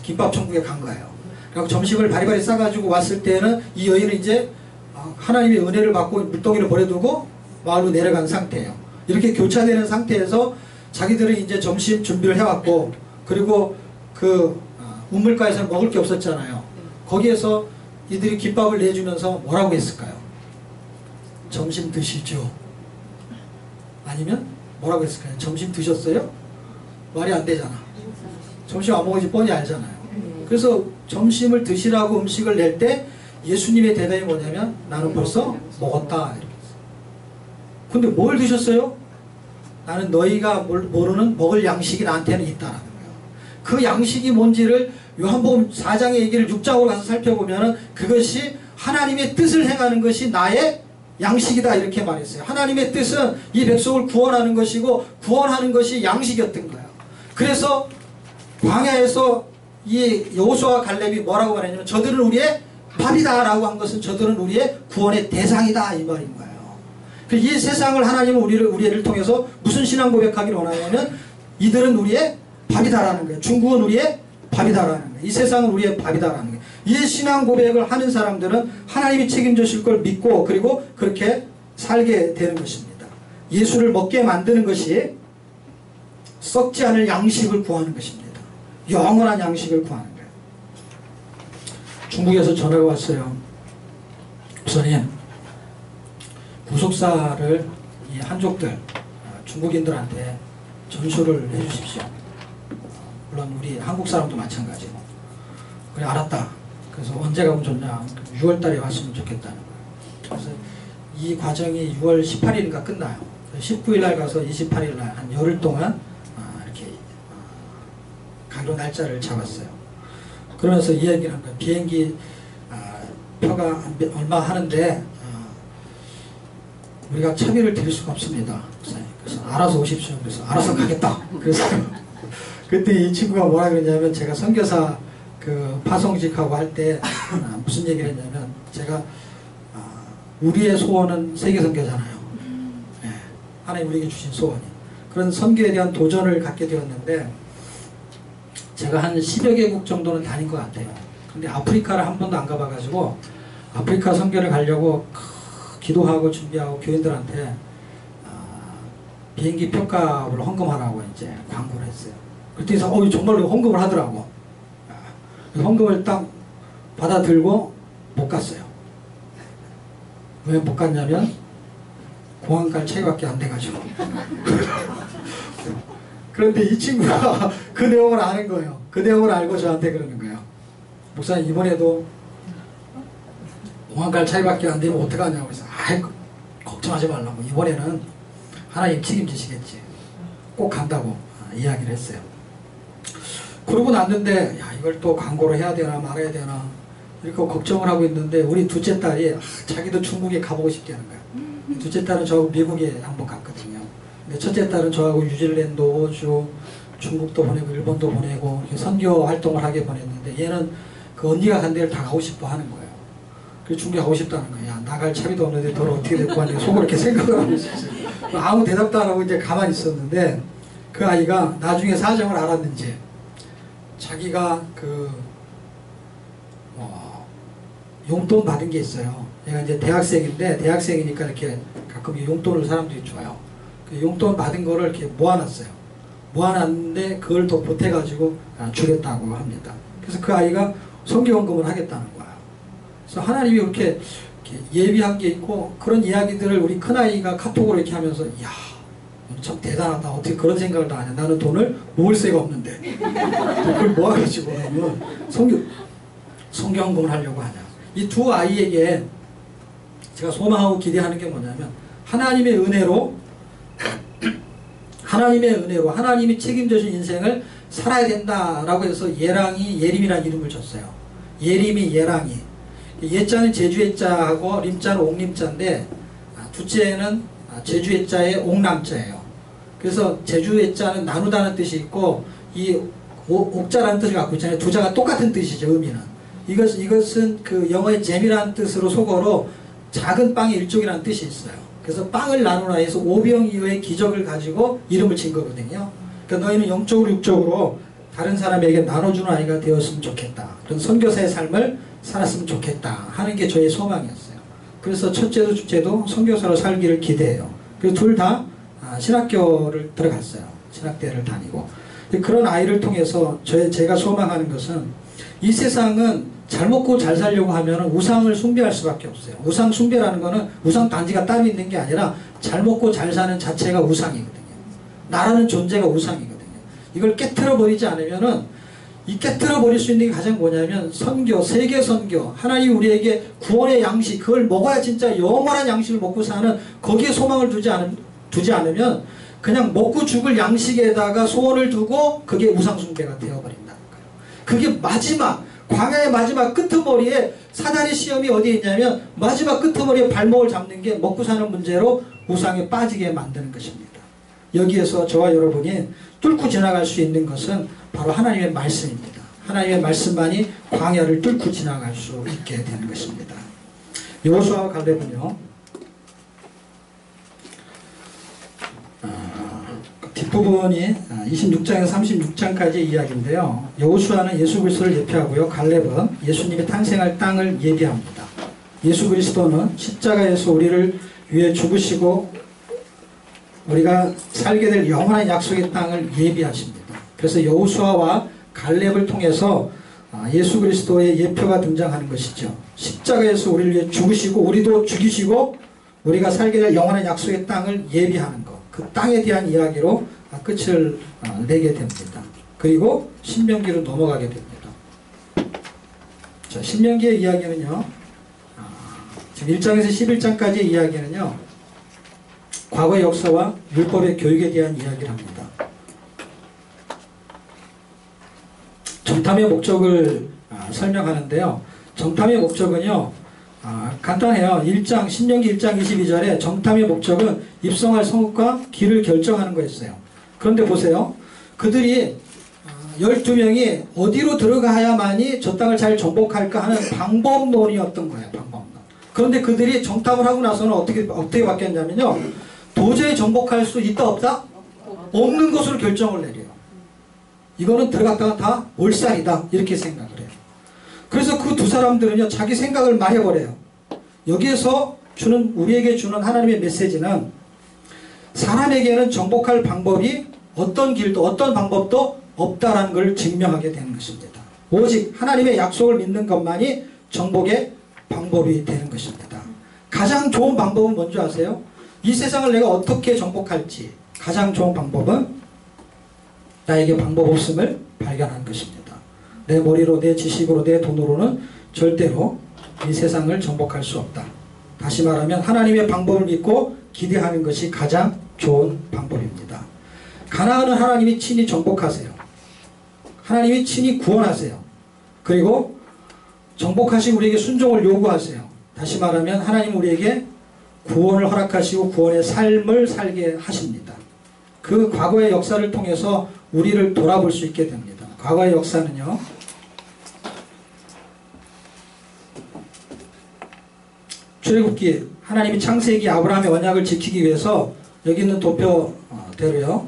Speaker 1: 김밥 천국에 간 거예요. 그리고 점심을 바리바리 싸가지고 왔을 때는 이 여인은 이제 하나님의 은혜를 받고 물동이를 버려두고 마을로 내려간 상태예요. 이렇게 교차되는 상태에서 자기들은 이제 점심 준비를 해왔고, 그리고 그 우물가에서는 먹을 게 없었잖아요. 거기에서 이들이 김밥을 내주면서 뭐라고 했을까요? 점심 드시죠. 아니면 뭐라고 했을까요? 점심 드셨어요? 말이 안 되잖아. 점심 안 먹은지 뻔히 알잖아요. 그래서 점심을 드시라고 음식을 낼 때 예수님의 대답이 뭐냐면 나는 벌써 먹었다. 이렇게 했어요. 근데 뭘 드셨어요? 나는 너희가 모르는 먹을 양식이 나한테는 있다라는 거예요. 그 양식이 뭔지를 요한복음 4장의 얘기를 6장으로 가서 살펴보면 그것이 하나님의 뜻을 행하는 것이 나의 양식이다 이렇게 말했어요. 하나님의 뜻은 이 백성을 구원하는 것이고 구원하는 것이 양식이었던 거예요. 그래서 광야에서 이 여호수아와 갈렙이 뭐라고 말했냐면 저들은 우리의 밥이다 라고 한 것은 저들은 우리의 구원의 대상이다 이 말인 거예요. 이 세상을 하나님은 우리를 통해서 무슨 신앙 고백하기를 원하냐면 이들은 우리의 밥이다라는 거예요. 중국은 우리의 밥이다라는 거예요. 이 세상은 우리의 밥이다라는 거예요. 이 신앙 고백을 하는 사람들은 하나님이 책임져줄 걸 믿고 그리고 그렇게 살게 되는 것입니다. 예수를 먹게 만드는 것이 썩지 않을 양식을 구하는 것입니다. 영원한 양식을 구하는 거예요. 중국에서 전화가 왔어요. 목사님, 구속사를 이 한족들 중국인들한테 전수를 해주십시오. 물론 우리 한국 사람도 마찬가지고. 그래 알았다. 그래서 언제 가면 좋냐? 6월달에 왔으면 좋겠다는 거예요. 그래서 이 과정이 6월 18일인가 끝나요. 19일날 가서 28일날 한 열흘 동안 이렇게 가기로 날짜를 잡았어요. 그러면서 이 얘기를 한 거예요. 비행기 표가 얼마 하는데 우리가 차비를 드릴 수가 없습니다. 그래서 알아서 오십시오. 그래서 알아서 가겠다. 그래서 그때 이 친구가 뭐라 그랬냐면 제가 선교사 그 파송직하고 할 때 무슨 얘기를 했냐면 제가 우리의 소원은 세계 선교잖아요. 네. 하나님 우리에게 주신 소원이. 그런 선교에 대한 도전을 갖게 되었는데 제가 한 10여 개국 정도는 다닌 것 같아요. 근데 아프리카를 한 번도 안 가봐가지고 아프리카 선교를 가려고 기도하고 준비하고 교인들한테 비행기 표값을 헌금하라고 이제 광고를 했어요. 그때서 정말로 헌금을 하더라고. 헌금을 딱 받아들고 못 갔어요. 왜 못 갔냐면 공항 갈 차이밖에 안 돼가지고. 그런데 이 친구가 그 내용을 아는 거예요. 그 내용을 알고 저한테 그러는 거예요. 목사님 이번에도 공항 갈 차이밖에 안 되면 어떡하냐고. 그래서 걱정하지 말라고. 이번에는 하나님 책임지시겠지. 꼭 간다고 이야기를 했어요. 그러고 났는데 이걸 또 광고를 해야 되나 말아야 되나 이렇게 걱정을 하고 있는데 우리 둘째 딸이 자기도 중국에 가보고 싶게 하는 거예요. 둘째 딸은 저하고 미국에 한번 갔거든요. 근데 첫째 딸은 저하고 뉴질랜드, 호주, 중국도 보내고 일본도 보내고 선교 활동을 하게 보냈는데 얘는 그 언니가 간 데를 다 가고 싶어 하는 거예요. 그래서 중국에 가고 싶다는 거예요. 야, 나갈 차비도 없는데 돈 어떻게 데리고 왔냐 속으로 이렇게 생각을 하고 있었어요. 아무 대답도 안 하고 이제 가만히 있었는데 그 아이가 나중에 사정을 알았는지 자기가 용돈 받은 게 있어요. 얘가 이제 대학생인데 대학생이니까 이렇게 가끔 용돈을 사람들이 줘요. 그 용돈 받은 거를 이렇게 모아놨어요. 모아놨는데 그걸 더 보태가지고 주겠다고 합니다. 그래서 그 아이가 선교헌금을 하겠다는 거예요. 그래서 하나님이 이렇게 예비한 게 있고 그런 이야기들을 우리 큰아이가 카톡으로 이렇게 하면서 이야 참 대단하다. 어떻게 그런 생각을 다 하냐. 나는 돈을 모을 새가 없는데 그걸 모아가지고 그러면 선교헌금을 하려고 하냐. 이 두 아이에게 제가 소망하고 기대하는 게 뭐냐면 하나님의 은혜로 하나님이 책임져 준 인생을 살아야 된다라고 해서 예림이라는 이름을 줬어요. 예랑이. 예자는 제주의 자하고 림자는 옥림자인데 두째는 제주의 자의 옥남자예요. 그래서 제주의 자는 나누다는 뜻이 있고 이 옥자라는 뜻을 갖고 있잖아요. 두 자가 똑같은 뜻이죠. 의미는. 이것은 그 영어의 재미라는 뜻으로 속어로 작은 빵의 일종이라는 뜻이 있어요. 그래서 빵을 나누라 해서 오병이어의 기적을 가지고 이름을 진 거거든요. 그러니까 너희는 영적으로 육적으로 다른 사람에게 나눠주는 아이가 되었으면 좋겠다. 그런 선교사의 삶을 살았으면 좋겠다 하는 게 저의 소망이었어요. 그래서 첫째도 둘째도 선교사로 살기를 기대해요. 그리고 둘 다 신학교를 들어갔어요. 신학대를 다니고. 그런 아이를 통해서 제가 소망하는 것은 이 세상은 잘 먹고 잘 살려고 하면 우상을 숭배할 수밖에 없어요. 우상 숭배라는 거는 우상 단지가 따로 있는 게 아니라 잘 먹고 잘 사는 자체가 우상이거든요. 나라는 존재가 우상이거든요. 이걸 깨트려 버리지 않으면은 이 깨트려 버릴 수 있는 게 가장 뭐냐면 선교, 세계 선교, 하나님 우리에게 구원의 양식, 그걸 먹어야 진짜 영원한 양식을 먹고 사는 거기에 소망을 두지 않으면 그냥 먹고 죽을 양식에다가 소원을 두고 그게 우상 숭배가 되어버린다는 거예요. 그게 마지막 광야의 마지막 끄트머리에 사단의 시험이 어디에 있냐면 마지막 끄트머리에 발목을 잡는 게 먹고 사는 문제로 우상에 빠지게 만드는 것입니다. 여기에서 저와 여러분이 뚫고 지나갈 수 있는 것은 바로 하나님의 말씀입니다. 하나님의 말씀만이 광야를 뚫고 지나갈 수 있게 되는 것입니다. 여호수아와 갈렙은요, 뒷부분이 26장에서 36장까지의 이야기인데요. 여호수아는 예수 그리스도를 예표하고요, 갈렙은 예수님이 탄생할 땅을 예비합니다. 예수 그리스도는 십자가에서 우리를 위해 죽으시고 우리가 살게 될 영원한 약속의 땅을 예비하십니다. 그래서 여호수아와 갈렙을 통해서 예수 그리스도의 예표가 등장하는 것이죠. 십자가에서 우리를 위해 죽으시고 우리도 죽이시고 우리가 살게 될 영원한 약속의 땅을 예비하는 것, 그 땅에 대한 이야기로 끝을 내게 됩니다. 그리고 신명기로 넘어가게 됩니다. 자, 신명기의 이야기는요, 지금 1장에서 11장까지의 이야기는요, 과거의 역사와 율법의 교육에 대한 이야기를 합니다. 정탐의 목적을 설명하는데요. 정탐의 목적은요, 간단해요. 신명기 1장 22절에 정탐의 목적은 입성할 성읍과 길을 결정하는 거였어요. 그런데 보세요. 그들이 12명이 어디로 들어가야만이 저 땅을 잘 정복할까 하는 방법론이었던 거예요. 방법론. 그런데 그들이 정탐을 하고 나서는 어떻게 바뀌었냐면요, 도저히 정복할 수 있다 없다? 없는 것으로 결정을 내려요. 이거는 들어갔다가 다 몰살이다 이렇게 생각을 해요. 그래서 그 두 사람들은요, 자기 생각을 말해버려요. 여기에서 우리에게 주는 하나님의 메시지는 사람에게는 정복할 방법이 어떤 길도 어떤 방법도 없다라는 걸 증명하게 되는 것입니다. 오직 하나님의 약속을 믿는 것만이 정복의 방법이 되는 것입니다. 가장 좋은 방법은 뭔지 아세요? 이 세상을 내가 어떻게 정복할지 가장 좋은 방법은 나에게 방법 없음을 발견하는 것입니다. 내 머리로, 내 지식으로, 내 돈으로는 절대로 이 세상을 정복할 수 없다. 다시 말하면 하나님의 방법을 믿고 기대하는 것이 가장 좋은 방법입니다. 가나안은 하나님이 친히 정복하세요. 하나님이 친히 구원하세요. 그리고 정복하시고 우리에게 순종을 요구하세요. 다시 말하면 하나님 우리에게 구원을 허락하시고 구원의 삶을 살게 하십니다. 그 과거의 역사를 통해서 우리를 돌아볼 수 있게 됩니다. 과거의 역사는요, 출애굽기, 하나님이 창세기 아브라함의 언약을 지키기 위해서 여기 있는 도표대로요,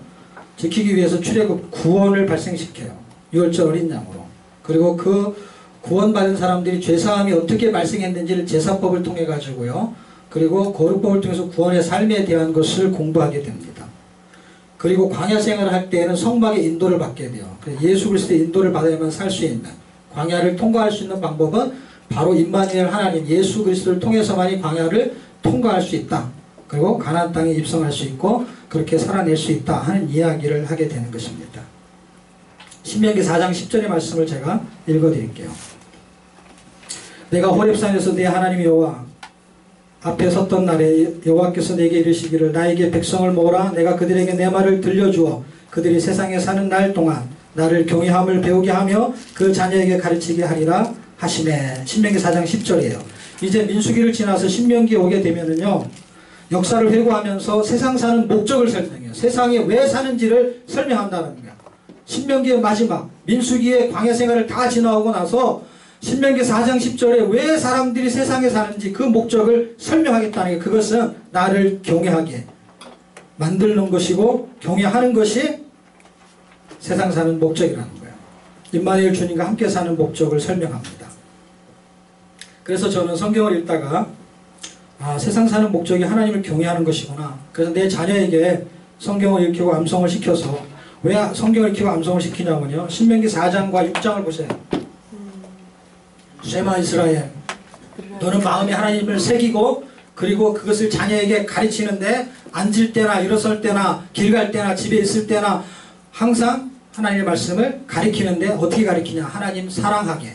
Speaker 1: 지키기 위해서 출애굽 구원을 발생시켜요. 유월절 어린 양으로. 그리고 그 구원받은 사람들이 죄사함이 어떻게 발생했는지를 제사법을 통해 가지고요, 그리고 거룩법을 통해서 구원의 삶에 대한 것을 공부하게 됩니다. 그리고 광야 생활을 할 때에는 성막의 인도를 받게 돼요. 예수 그리스도의 인도를 받아야만 살 수 있는, 광야를 통과할 수 있는 방법은 바로 임마누엘 하나님 예수 그리스도를 통해서만이 광야를 통과할 수 있다. 그리고 가나안 땅에 입성할 수 있고 그렇게 살아낼 수 있다 하는 이야기를 하게 되는 것입니다. 신명기 4장 10절의 말씀을 제가 읽어드릴게요. 내가 호렙산에서 내 하나님 여호와 앞에 섰던 날에 여호와께서 내게 이르시기를 나에게 백성을 모으라. 내가 그들에게 내 말을 들려주어 그들이 세상에 사는 날 동안 나를 경외함을 배우게 하며 그 자녀에게 가르치게 하리라 하시네. 신명기 4장 10절이에요. 이제 민수기를 지나서 신명기에 오게 되면은요, 역사를 회고하면서 세상 사는 목적을 설명해요. 세상에 왜 사는지를 설명한다는 거예요. 신명기의 마지막, 민수기의 광야 생활을 다 지나오고 나서 신명기 4장 10절에 왜 사람들이 세상에 사는지 그 목적을 설명하겠다는 게, 그것은 나를 경외하게 만드는 것이고 경외하는 것이 세상 사는 목적이라는 거예요. 임마누엘 주님과 함께 사는 목적을 설명합니다. 그래서 저는 성경을 읽다가 세상 사는 목적이 하나님을 경외하는 것이구나. 그래서 내 자녀에게 성경을 읽히고 암송을 시켜서, 왜 성경을 읽히고 암송을 시키냐면요, 신명기 4장과 6장을 보세요. 쉐마 이스라엘, 너는 마음에 하나님을 새기고 그리고 그것을 자녀에게 가르치는데, 앉을 때나 일어설 때나 길 갈 때나 집에 있을 때나 항상 하나님의 말씀을 가르치는데, 어떻게 가르치냐, 하나님 사랑하게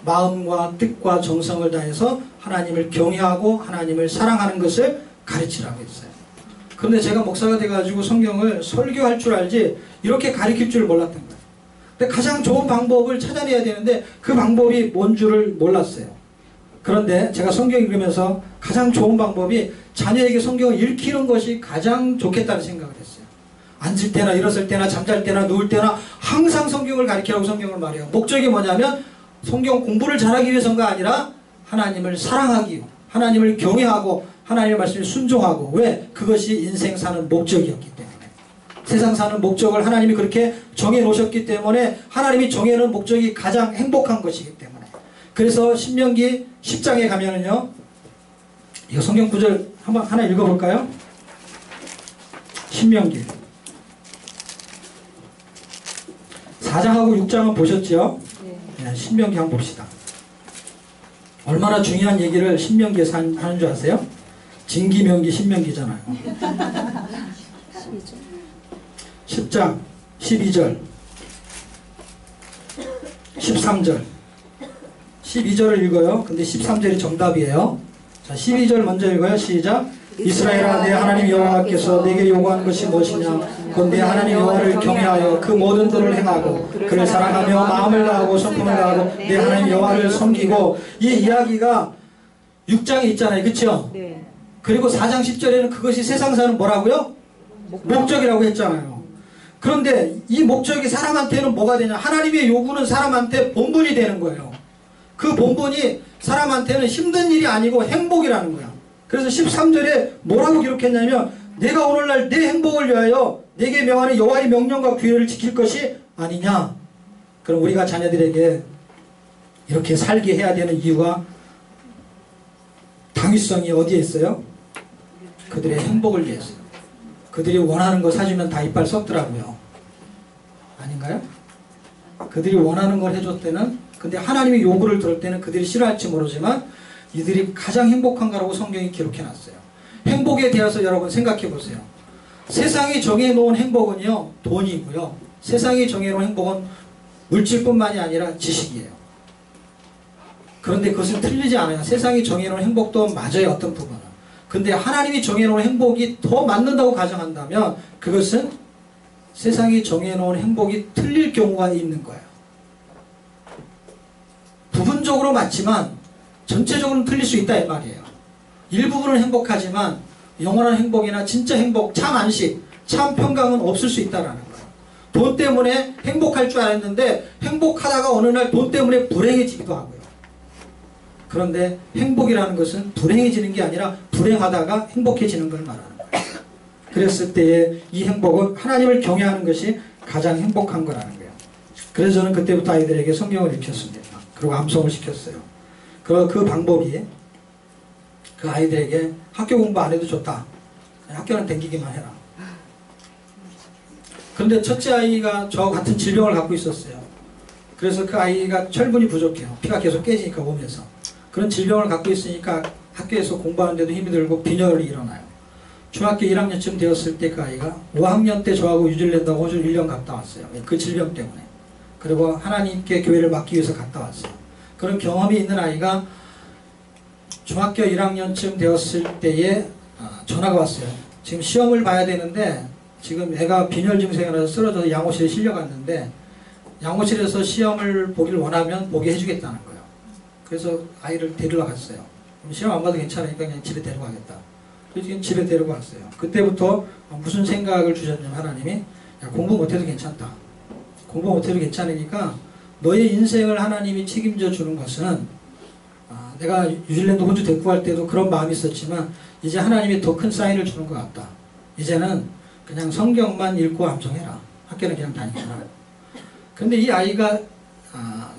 Speaker 1: 마음과 뜻과 정성을 다해서 하나님을 경외하고 하나님을 사랑하는 것을 가르치라고 했어요. 그런데 제가 목사가 돼가지고 성경을 설교할 줄 알지 이렇게 가르칠 줄 몰랐던 거예요. 근데 가장 좋은 방법을 찾아내야 되는데 그 방법이 뭔 줄을 몰랐어요. 그런데 제가 성경 읽으면서 가장 좋은 방법이 자녀에게 성경을 읽히는 것이 가장 좋겠다는 생각을 했어요. 앉을 때나 일어설 때나 잠잘 때나 누울 때나 항상 성경을 가르치라고 성경을 말해요. 목적이 뭐냐면 성경 공부를 잘하기 위해서가 아니라 하나님을 사랑하기, 하나님을 경외하고 하나님의 말씀에 순종하고, 왜? 그것이 인생 사는 목적이었기 때문에, 세상 사는 목적을 하나님이 그렇게 정해 놓으셨기 때문에, 하나님이 정해놓은 목적이 가장 행복한 것이기 때문에. 그래서 신명기 10장에 가면은요, 이거 성경 구절 한번 하나 읽어볼까요? 신명기 4장하고 6장은 보셨죠? 네, 신명기 한번 봅시다. 얼마나 중요한 얘기를 신명기에서 하는 줄 아세요? 진기명기 신명기잖아요. 10장 12절 13절 12절을 읽어요. 근데 13절이 정답이에요. 자, 12절 먼저 읽어요. 시작. 이스라엘아, 내 하나님 여호와께서 내게 요구하는 것이 무엇이냐? 곧 내 하나님 여호와를 경외하여 그 모든 들을 행하고 그를 사랑하며 마음을 다하고 성품을 다하고 내 하나님 여호와를 섬기고. 이 이야기가 6장에 있잖아요. 그렇죠? 네. 그리고 4장 10절에는 그것이 세상 사는 뭐라고요? 목적이라고 했잖아요. 그런데 이 목적이 사람한테는 뭐가 되냐? 하나님의 요구는 사람한테 본분이 되는 거예요. 그 본분이 사람한테는 힘든 일이 아니고 행복이라는 거야. 그래서 13절에 뭐라고 기록했냐면, 내가 오늘날 내 행복을 위하여 내게 명하는 여호와의 명령과 규례를 지킬 것이 아니냐. 그럼 우리가 자녀들에게 이렇게 살게 해야 되는 이유가, 당위성이 어디에 있어요? 그들의 행복을 위해서요. 그들이 원하는 거 사주면 다 이빨 썩더라고요. 아닌가요? 그들이 원하는 걸 해줄 때는, 근데 하나님의 요구를 들을 때는 그들이 싫어할지 모르지만 이들이 가장 행복한가라고 성경이 기록해놨어요. 행복에 대해서 여러분 생각해 보세요. 세상이 정해놓은 행복은요, 돈이고요. 세상이 정해놓은 행복은 물질뿐만이 아니라 지식이에요. 그런데 그것은 틀리지 않아요. 세상이 정해놓은 행복도 맞아요, 어떤 부분은. 근데 하나님이 정해놓은 행복이 더 맞는다고 가정한다면 그것은 세상이 정해놓은 행복이 틀릴 경우가 있는 거예요. 부분적으로 맞지만 전체적으로는 틀릴 수 있다 이 말이에요. 일부분은 행복하지만 영원한 행복이나 진짜 행복, 참 안식, 참 평강은 없을 수 있다는 거예요. 돈 때문에 행복할 줄 알았는데 행복하다가 어느 날 돈 때문에 불행해지기도 하고요. 그런데 행복이라는 것은 불행해지는 게 아니라 불행하다가 행복해지는 걸 말하는 거예요. 그랬을 때에 이 행복은 하나님을 경외하는 것이 가장 행복한 거라는 거예요. 그래서 저는 그때부터 아이들에게 성경을 읽혔습니다. 그리고 암송을 시켰어요. 그 방법이 그 아이들에게 학교 공부 안 해도 좋다. 학교는 댕기기만 해라. 그런데 첫째 아이가 저와 같은 질병을 갖고 있었어요. 그래서 그 아이가 철분이 부족해요. 피가 계속 깨지니까 몸에서. 그런 질병을 갖고 있으니까 학교에서 공부하는데도 힘이 들고 빈혈이 일어나요. 중학교 1학년쯤 되었을 때 그 아이가 5학년 때 저하고 뉴질랜드하고 호주 1년 갔다 왔어요. 그 질병 때문에. 그리고 하나님께 교회를 맡기 위해서 갔다 왔어요. 그런 경험이 있는 아이가 중학교 1학년쯤 되었을 때에 전화가 왔어요. 지금 시험을 봐야 되는데 지금 애가 빈혈 증세가 나서 쓰러져서 양호실에 실려갔는데 양호실에서 시험을 보길 원하면 보게 해주겠다는 거예요. 그래서 아이를 데리러 갔어요. 시험 안 봐도 괜찮으니까 그냥 집에 데려가겠다. 그래서 지금 집에 데리고 왔어요. 그때부터 무슨 생각을 주셨냐면 하나님이, 야, 공부 못해도 괜찮다. 공부 못해도 괜찮으니까 너의 인생을 하나님이 책임져 주는 것은 내가 뉴질랜드 호주 데리고 갈 때도 그런 마음이 있었지만 이제 하나님이 더 큰 사인을 주는 것 같다. 이제는 그냥 성경만 읽고 암송해라. 학교는 그냥 다니거라. 근데 이 아이가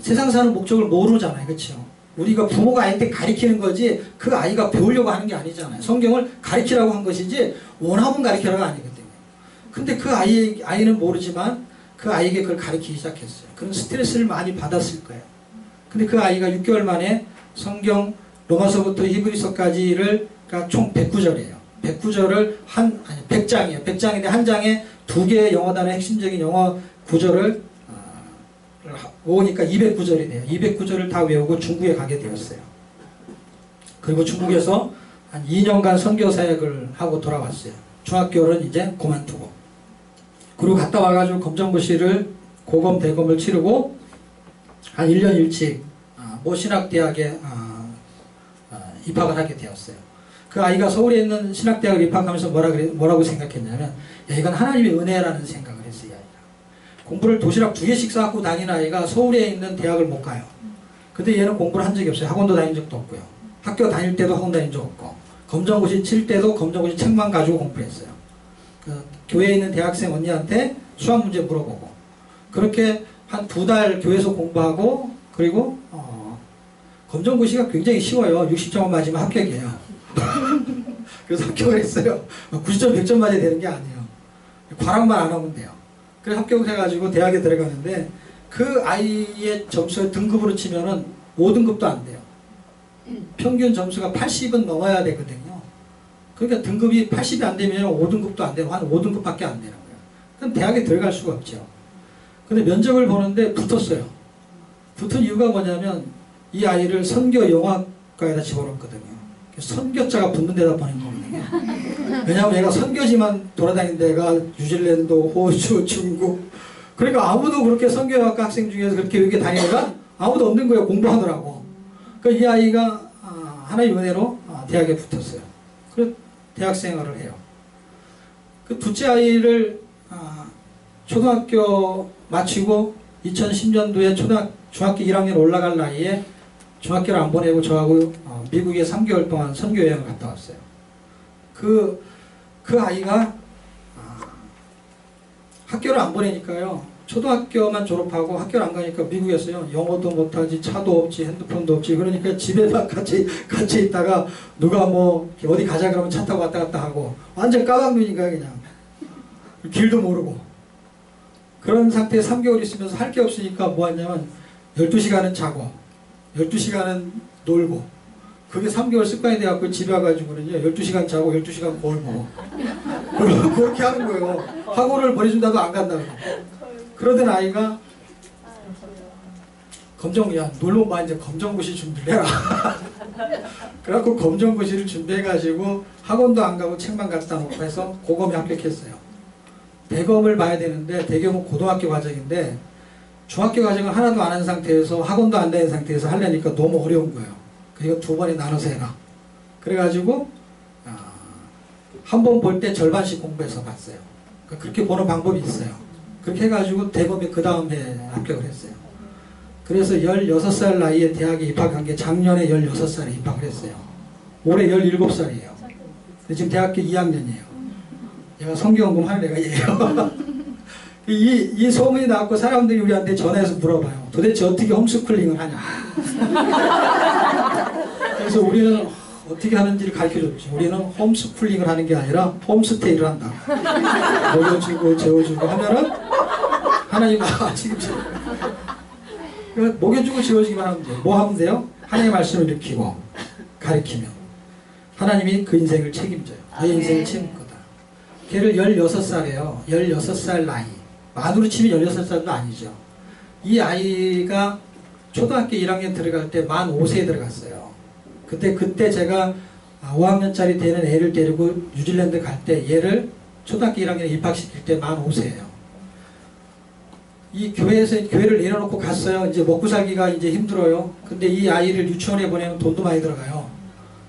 Speaker 1: 세상 사는 목적을 모르잖아요. 그렇죠? 우리가 부모가 아이한테 가르치는 거지 그 아이가 배우려고 하는 게 아니잖아요. 성경을 가르치라고 한 것이지 원하면 가르치라가 아니거든요. 근데 그 아이는 모르지만 그 아이에게 그걸 가르치기 시작했어요. 그런 스트레스를 많이 받았을 거예요. 근데 그 아이가 6개월 만에 성경 로마서부터 히브리서까지를 그러니까 총 109절이에요. 109절을 100장이에요. 100장인데 한 장에 2개의 영어 단어 핵심적인 영어 구절을 모으니까 209절이 돼요. 209절을 다 외우고 중국에 가게 되었어요. 그리고 중국에서 한 2년간 선교 사역을 하고 돌아왔어요. 중학교를 이제 그만두고. 그리고 갔다 와가지고 검정고시를 고검 대검을 치르고 한 1년 일찍 모 신학대학에 입학을 하게 되었어요. 그 아이가 서울에 있는 신학대학을 입학하면서 뭐라고 생각했냐면 야, 이건 하나님의 은혜라는 생각을 했어요. 이 아이가. 공부를 도시락 2개씩 싸갖고 다니는 아이가 서울에 있는 대학을 못 가요. 근데 얘는 공부를 한 적이 없어요. 학원도 다닌 적도 없고요. 학교 다닐 때도 학원 다닌 적 없고 검정고시 칠 때도 검정고시 책만 가지고 공부했어요. 교회에 있는 대학생 언니한테 수학 문제 물어보고 그렇게 한 2달 교회에서 공부하고 그리고 검정고시가 굉장히 쉬워요. 60점만 맞으면 합격이에요. 그래서 합격을 했어요. 90점 100점 맞아야 되는 게 아니에요. 과락만 안 하면 돼요. 그래서 합격을 해가지고 대학에 들어가는데 그 아이의 점수를 등급으로 치면은 5등급도 안 돼요. 평균 점수가 80은 넘어야 되거든요. 그러니까 등급이 80이 안 되면 5등급도 안 되고 한 5등급밖에 안 되는 거예요. 그럼 대학에 들어갈 수가 없죠. 근데 면접을 보는데 붙었어요. 붙은 이유가 뭐냐면 이 아이를 선교 영화과에다 집어넣었거든요. 선교자가 붙는 데다 보낸 거거든요. 왜냐하면 얘가 선교지만 돌아다닌 데가 뉴질랜드, 호주, 중국. 그러니까 아무도 그렇게 선교학과 학생 중에서 그렇게 여기 다니다가 아무도 없는 거예요. 공부하느라고. 그러니까 이 아이가 하나의 은혜로 대학에 붙었어요. 그래서 대학 생활을 해요. 그 둘째 아이를 초등학교 마치고 2010년도에 중학교 1학년 올라갈 나이에 중학교를 안 보내고 저하고 미국에 3개월 동안 선교 여행을 갔다 왔어요. 그 아이가 학교를 안 보내니까요. 초등학교만 졸업하고 학교를 안 가니까 미국에서요. 영어도 못하지, 차도 없지, 핸드폰도 없지. 그러니까 집에만 같이 있다가 누가 뭐 어디 가자 그러면 차 타고 왔다 갔다 하고 완전 까막눈인가 그냥. 길도 모르고. 그런 상태에 3개월 있으면서 할 게 없으니까 뭐 하냐면 12시간은 자고 12시간은 놀고 그게 3개월 습관이 돼갖고 집에 와가지고는요 12시간 자고 12시간 거울 보고 그렇게 하는 거예요. 학원을 보내준다도 안 간다고. 그러던 아이가 놀러 와 이제 검정고시 준비를 해라. 그래갖고 검정고시를 준비해가지고 학원도 안 가고 책만 갖다 놓고 해서 고검에 합격했어요. 대검을 봐야 되는데 대검은 고등학교 과정인데 중학교 과정을 하나도 안 한 상태에서 학원도 안 다닌 상태에서 하려니까 너무 어려운 거예요. 그리고 2번에 나눠서 해라. 그래가지고 한 번 볼 때 절반씩 공부해서 봤어요. 그렇게 보는 방법이 있어요. 그렇게 해가지고 대검에 그 다음에 합격을 했어요. 그래서 16살 나이에 대학에 입학한 게 작년에 16살에 입학을 했어요. 올해 17살이에요. 지금 대학교 2학년이에요. 얘가 성경공부 하는 애가 얘예요. 이 소문이 나왔고 사람들이 우리한테 전화해서 물어봐요. 도대체 어떻게 홈스쿨링을 하냐. 그래서 우리는 어떻게 하는지를 가르쳐줬지. 우리는 홈스쿨링을 하는 게 아니라 홈스테이를 한다. 먹여주고 재워주고 하면은 하나님 지금 먹여주고 재워주기만 하면 돼요. 뭐 하면 돼요? 하나님의 말씀을 일으키고 가르치면 하나님이 그 인생을 책임져요. 내 인생을 책임질 거다. 걔를 16살이에요. 16살 나이. 만으로 치면 16살도 아니죠. 이 아이가 초등학교 1학년 들어갈 때 만 5세에 들어갔어요. 그때 제가 5학년짜리 되는 애를 데리고 뉴질랜드 갈 때 얘를 초등학교 1학년에 입학시킬 때 만 5세예요. 이 교회를 내려놓고 갔어요. 이제 먹고 살기가 이제 힘들어요. 근데 이 아이를 유치원에 보내면 돈도 많이 들어가요.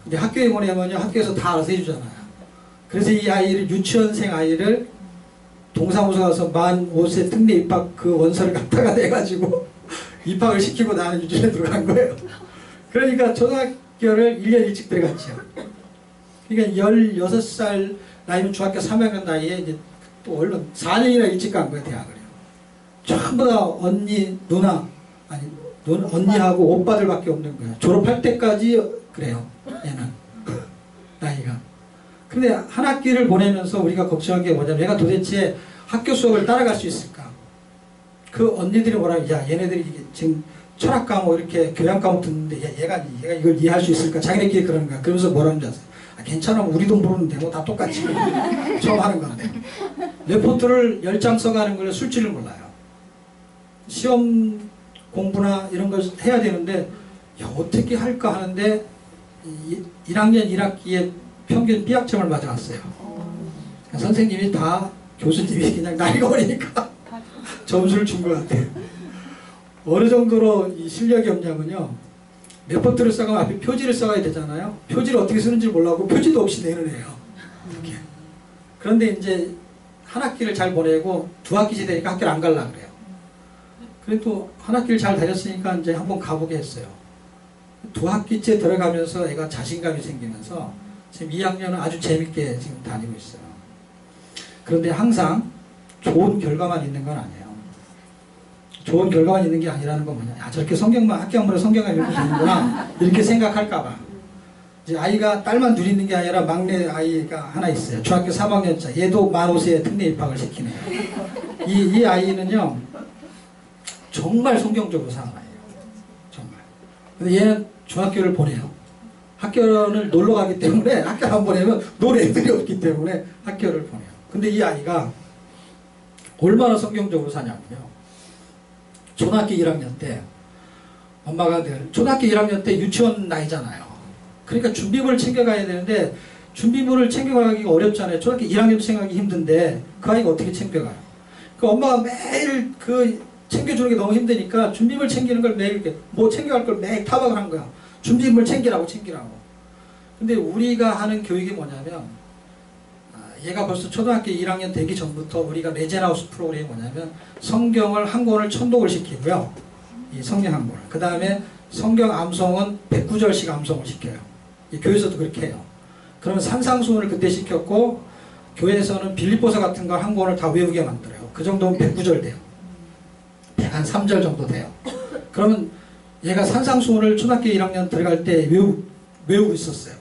Speaker 1: 근데 학교에 보내면요. 학교에서 다 알아서 해주잖아요. 그래서 이 아이를 유치원생 아이를 동사무소 가서 만 5세 특례 입학 그 원서를 갖다가 내가지고 입학을 시키고 나는 유치원에 들어간 거예요. 그러니까 초등학교를 1년 일찍 들어갔죠. 그러니까 16살 나이면 중학교 3학년 나이에 이제 또 얼른 4년이나 일찍 간 거예요, 대학을요. 전부 다 언니, 누나, 아니, 언니하고 오빠들밖에 없는 거예요. 졸업할 때까지 그래요, 얘는. 나이가. 근데 한 학기를 보내면서 우리가 걱정한 게 뭐냐면 얘가 도대체 학교 수업을 따라갈 수 있을까? 그 언니들이 뭐라고, 야, 얘네들이 지금 철학 과목 이렇게 교양 과목 듣는데 얘가 이걸 이해할 수 있을까? 자기네끼리 그러는 거야. 그러면서 뭐라는 줄 아세요? 아, 괜찮아. 우리도 모르는데 뭐 다 똑같이. 처음 하는 건데. 레포트를 10장 써가는 걸 쓸 줄을 몰라요. 시험 공부나 이런 걸 해야 되는데 야, 어떻게 할까 하는데 1학년 1학기에 평균 B학점을 맞아왔어요. 선생님이 다 교수님이 그냥 나이가 어리니까 점수를 준 것 같아요. 어느 정도로 이 실력이 없냐면요. 레포트를 써가면 앞에 표지를 써야 되잖아요. 표지를 어떻게 쓰는지 몰라고 표지도 없이 내는 애예요. 이렇게. 그런데 이제 한 학기를 잘 보내고 두 학기째 되니까 학교를 안 가려고 그래요. 그래도 한 학기를 잘 다녔으니까 이제 한번 가보게 했어요. 두 학기째 들어가면서 애가 자신감이 생기면서 지금 2학년은 아주 재밌게 지금 다니고 있어요. 그런데 항상 좋은 결과만 있는 건 아니에요. 좋은 결과만 있는 게 아니라는 건 뭐냐. 야, 저렇게 성경만, 학교 한 번에 성경만 읽으면 되는구나. 이렇게 생각할까봐. 이제 아이가 딸만 둘 있는 게 아니라 막내 아이가 하나 있어요. 중학교 3학년차. 얘도 만 5세에 특례 입학을 시키네요. 이 아이는요, 정말 성경적으로 사는 아이예요. 정말. 근데 얘는 중학교를 보내요. 학교를 놀러 가기 때문에 학교를 안 보내면 놀 애들이 없기 때문에 학교를 보내요. 근데 이 아이가 얼마나 성경적으로 사냐면요. 초등학교 1학년 때 엄마가 초등학교 1학년 때 유치원 나이잖아요. 그러니까 준비물을 챙겨가야 되는데 준비물을 챙겨가기가 어렵잖아요. 초등학교 1학년도 챙겨가기 힘든데 그 아이가 어떻게 챙겨가요? 그 엄마가 매일 챙겨주는 게 너무 힘드니까 준비물 챙기는 걸 매일 뭐 챙겨갈 걸 매일 타박을 한 거야. 준비물 챙기라고. 근데 우리가 하는 교육이 뭐냐면 얘가 벌써 초등학교 1학년 되기 전부터 우리가 레젠하우스 프로그램이 뭐냐면 성경을 한 권을 천독을 시키고요. 이 성경 한 권을. 그 다음에 성경 암송은 109절씩 암송을 시켜요. 이 교회에서도 그렇게 해요. 그러면 산상수훈을 그때 시켰고 교회에서는 빌립보서 같은 걸 한 권을 다 외우게 만들어요. 그 정도면 109절 돼요. 한 3절 정도 돼요. 그러면 얘가 산상수훈을 초등학교 1학년 들어갈 때 외우고 있었어요.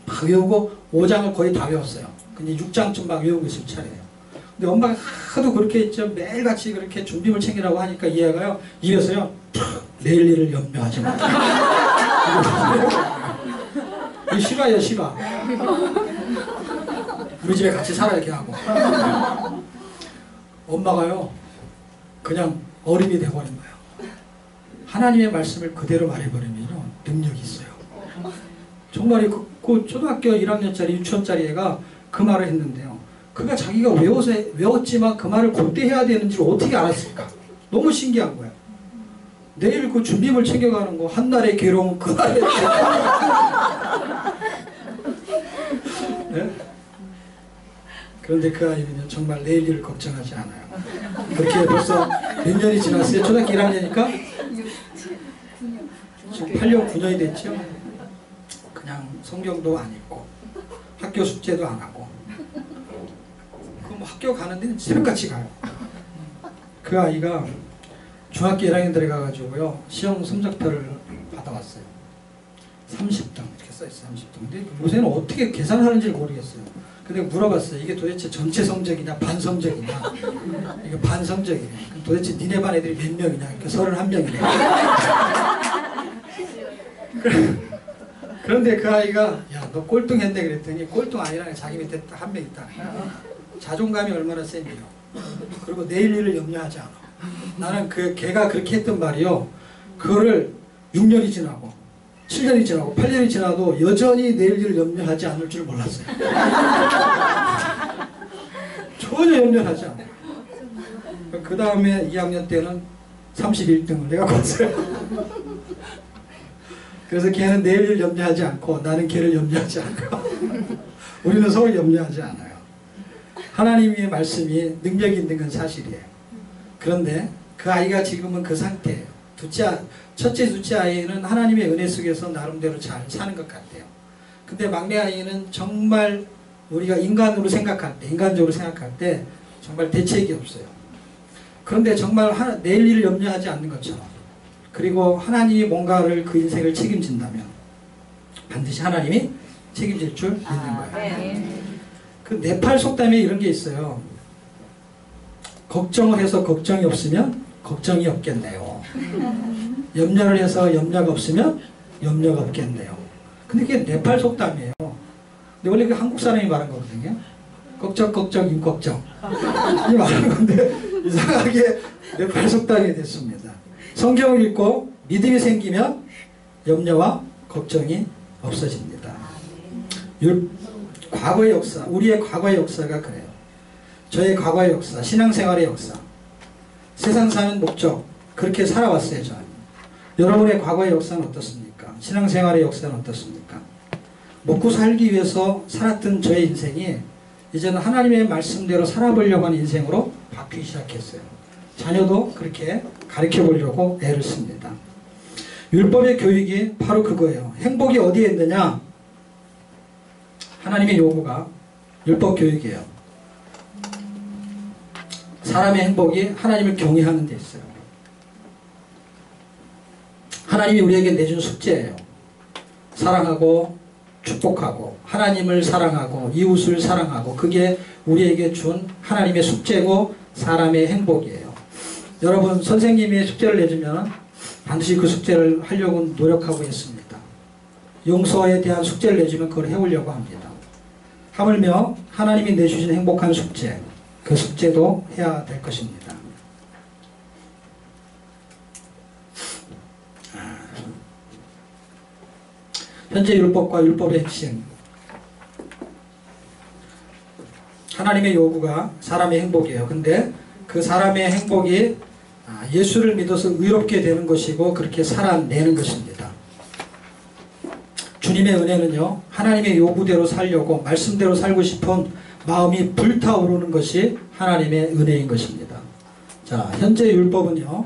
Speaker 1: 막 외우고 5장을 거의 다 외웠어요. 근데 6장쯤 막 외우고 있을 차례예요. 근데 엄마가 하도 그렇게 했죠. 매일같이 그렇게 준비물 챙기라고 하니까 이 애가요, 입에서요, 내일 일을 염려하지 마. 이 실화예요, 실화. 우리 집에 같이 살아 이렇게 하고. 엄마가요, 그냥 어림이 돼버린 거예요. 하나님의 말씀을 그대로 말해버리면요, 능력이 있어요. 정말 그 초등학교 1학년짜리, 유치원짜리 애가 그 말을 했는데요. 그가 자기가 외웠지만 그 말을 그때 해야 되는지를 어떻게 알았을까? 너무 신기한 거예요. 내일 그 준비물 챙겨가는 거, 한날의 괴로움, 그날의 네? 그런데 그 아이는요, 정말 내일 일을 걱정하지 않아요. 그렇게 벌써 몇 년이 지났어요? 초등학교 1학년이니까? 지금 8년, 9년이 됐죠? 그냥 성경도 안 읽고 학교 숙제도 안 하고 그럼 학교 가는 데는 새벽같이 가요. 그 아이가 중학교 1학년 들어가가지고요, 시험 성적표를 받아왔어요. 30등 이렇게 써있어요. 30등. 근데 요새는 어떻게 계산하는지를 모르겠어요. 근데 물어봤어요. 이게 도대체 전체 성적이냐 반 성적이냐. 이게 반 성적이네. 도대체 니네 반 애들이 몇 명이냐. 그러니까 31명이네. 그런데 그 아이가 야, 너 꼴등했네 그랬더니 꼴등 아니라 자기 밑에 딱 한 명 있다. 자존감이 얼마나 센지요. 그리고 내일 일을 염려하지 않아. 나는 걔가 그렇게 했던 말이요, 그거를 6년이 지나고 7년이 지나고 8년이 지나도 여전히 내일 일을 염려하지 않을 줄 몰랐어요. 전혀 염려하지 않아요. 그 다음에 2학년 때는 31등을 내가 봤어요. 그래서 걔는 내일 일 염려하지 않고 나는 걔를 염려하지 않고 우리는 서로 염려하지 않아요. 하나님의 말씀이 능력이 있는 건 사실이에요. 그런데 그 아이가 지금은 그 상태예요. 첫째, 둘째 아이는 하나님의 은혜 속에서 나름대로 잘 사는 것 같아요. 근데 막내 아이는 정말 우리가 인간적으로 생각할 때 정말 대책이 없어요. 그런데 정말 내일 일을 염려하지 않는 것처럼, 그리고 하나님이 뭔가를 그 인생을 책임진다면 반드시 하나님이 책임질 줄 믿는 거예요.
Speaker 2: 네.
Speaker 1: 그 네팔 속담에 이런 게 있어요. 걱정을 해서 걱정이 없으면 걱정이 없겠네요. 염려를 해서 염려가 없으면 염려가 없겠네요. 근데 그게 네팔 속담이에요. 근데 원래 그 한국 사람이 말한 거거든요. 걱정 임걱정 이 말한 건데 이상하게 네팔 속담이 됐습니다. 성경을 읽고 믿음이 생기면 염려와 걱정이 없어집니다. 과거의 역사, 우리의 과거의 역사가 그래요. 저의 과거의 역사, 신앙생활의 역사, 세상 사는 목적, 그렇게 살아왔어요. 저는. 여러분의 과거의 역사는 어떻습니까? 신앙생활의 역사는 어떻습니까? 먹고 살기 위해서 살았던 저의 인생이 이제는 하나님의 말씀대로 살아보려고 하는 인생으로 바뀌기 시작했어요. 자녀도 그렇게 가르쳐보려고 애를 씁니다. 율법의 교육이 바로 그거예요. 행복이 어디에 있느냐? 하나님의 요구가 율법 교육이에요. 사람의 행복이 하나님을 경외하는 데 있어요. 하나님이 우리에게 내준 숙제예요. 사랑하고 축복하고 하나님을 사랑하고 이웃을 사랑하고, 그게 우리에게 준 하나님의 숙제고 사람의 행복이에요. 여러분, 선생님이 숙제를 내주면 반드시 그 숙제를 하려고 노력하고 있습니다. 용서에 대한 숙제를 내주면 그걸 해오려고 합니다. 하물며 하나님이 내주신 행복한 숙제, 그 숙제도 해야 될 것입니다. 현재 율법과 율법의 핵심, 하나님의 요구가 사람의 행복이에요. 근데 그 사람의 행복이 예수를 믿어서 의롭게 되는 것이고 그렇게 살아내는 것입니다. 주님의 은혜는요, 하나님의 요구대로 살려고 말씀대로 살고 싶은 마음이 불타오르는 것이 하나님의 은혜인 것입니다. 자, 현재 율법은요,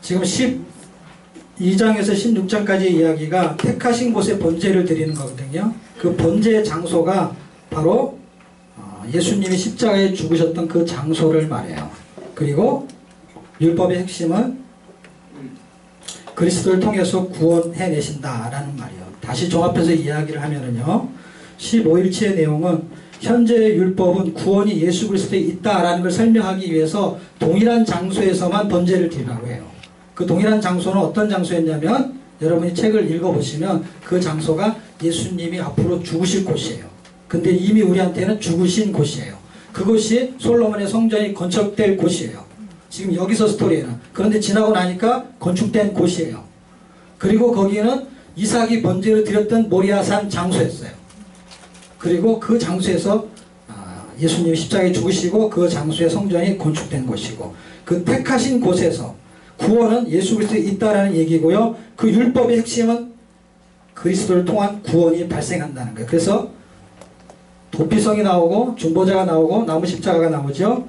Speaker 1: 지금 12장에서 16장까지의 이야기가 택하신 곳에 번제를 드리는 거거든요. 그 번제의 장소가 바로 예수님이 십자가에 죽으셨던 그 장소를 말해요. 그리고 율법의 핵심은 그리스도를 통해서 구원해내신다라는 말이에요. 다시 종합해서 이야기를 하면은요, 15일치의 내용은 현재의 율법은 구원이 예수 그리스도에 있다라는 걸 설명하기 위해서 동일한 장소에서만 번제를 드리라고 해요. 그 동일한 장소는 어떤 장소였냐면, 여러분이 책을 읽어보시면 그 장소가 예수님이 앞으로 죽으실 곳이에요. 근데 이미 우리한테는 죽으신 곳이에요. 그곳이 솔로몬의 성전이 건축될 곳이에요. 지금 여기서 스토리에는. 그런데 지나고 나니까 건축된 곳이에요. 그리고 거기는 이삭이 번제를 드렸던 모리아산 장소였어요. 그리고 그 장소에서 예수님이 십자가에 죽으시고 그 장소에 성전이 건축된 곳이고, 그 택하신 곳에서 구원은 예수 그리스도에 있다라는 얘기고요. 그 율법의 핵심은 그리스도를 통한 구원이 발생한다는 거예요. 그래서 도피성이 나오고 중보자가 나오고 나무 십자가가 나오죠.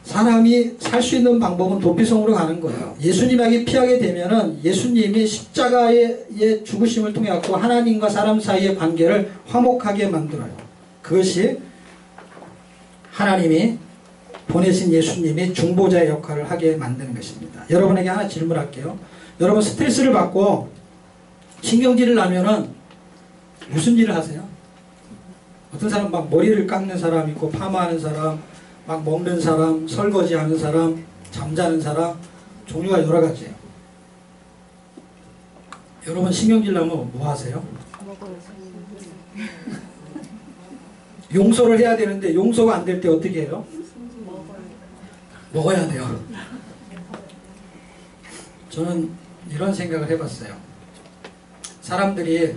Speaker 1: 사람이 살 수 있는 방법은 도피성으로 가는 거예요. 예수님에게 피하게 되면은 예수님이 십자가의 죽으심을 통해 갖고 하나님과 사람 사이의 관계를 화목하게 만들어요. 그것이 하나님이 보내신 예수님이 중보자의 역할을 하게 만드는 것입니다. 여러분에게 하나 질문할게요. 여러분, 스트레스를 받고 신경질을 나면은 무슨 일을 하세요? 어떤 사람 막 머리를 깎는 사람 있고, 파마하는 사람, 막 먹는 사람, 설거지하는 사람, 잠자는 사람, 종류가 여러 가지예요. 여러분, 신경질 나면 뭐 하세요? 용서를 해야 되는데 용서가 안 될 때 어떻게 해요? 먹어야 돼요. 저는 이런 생각을 해봤어요. 사람들이,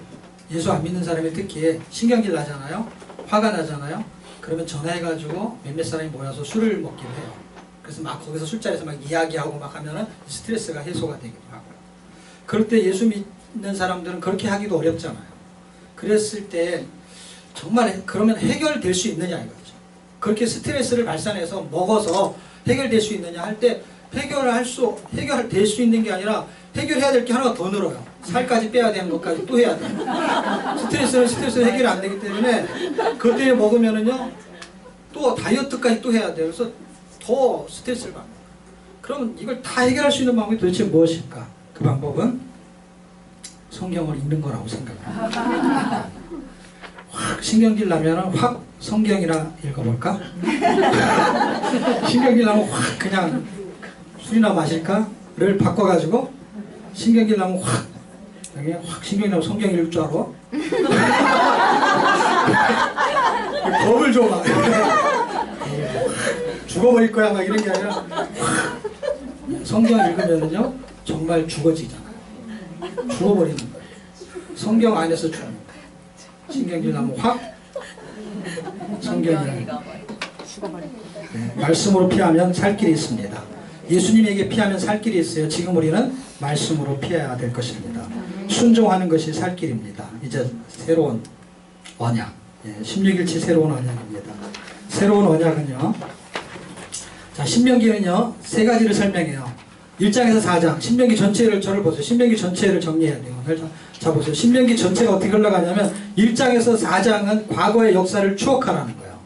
Speaker 1: 예수 안 믿는 사람이 특히 신경질 나잖아요. 화가 나잖아요. 그러면 전화해가지고 몇몇 사람이 모여서 술을 먹기로 해요. 그래서 막 거기서 술자리에서 막 이야기하고 막 하면은 스트레스가 해소가 되기도 하고요. 그럴 때 예수 믿는 사람들은 그렇게 하기도 어렵잖아요. 그랬을 때 정말 그러면 해결될 수 있느냐 이거죠. 그렇게 스트레스를 발산해서 먹어서 해결될 수 있느냐 할 때 해결될 수 있는 게 아니라 해결해야 될 게 하나가 더 늘어요. 살까지 빼야 되는 것까지 또 해야 돼요. 스트레스는 해결이 안 되기 때문에 그것 때문에 먹으면은요 또 다이어트까지 또 해야 돼요. 그래서 더 스트레스를 받는 거예요. 그러면 이걸 다 해결할 수 있는 방법이 도대체 무엇일까? 그 방법은 성경을 읽는 거라고 생각합니다. 확 신경질 나면 확 성경이나 읽어볼까? 신경질 나면 확 그냥 술이나 마실까?를 바꿔가지고 신경질 나면 확 신경질 나면 성경 읽을 줄 알아? 겁을 줘 막. 죽어버릴 거야 막 이런 게 아니라 성경 읽으면은요 정말 죽어지잖아요. 죽어버리는 거예요. 성경 안에서 죽는 거예요. 신경질 나면 확 성경이랑 말씀으로 피하면 살 길이 있습니다. 예수님에게 피하면 살 길이 있어요. 지금 우리는 말씀으로 피해야 될 것입니다. 순종하는 것이 살 길입니다. 이제 새로운 언약, 16일치 새로운 언약입니다. 새로운 언약은요, 자 신명기는요 세 가지를 설명해요. 1장에서 4장, 신명기 전체를 저를 보세요. 신명기 전체를 정리해야 돼요. 자 보세요. 신명기 전체가 어떻게 흘러가냐면 1장에서 4장은 과거의 역사를 추억하라는 거예요.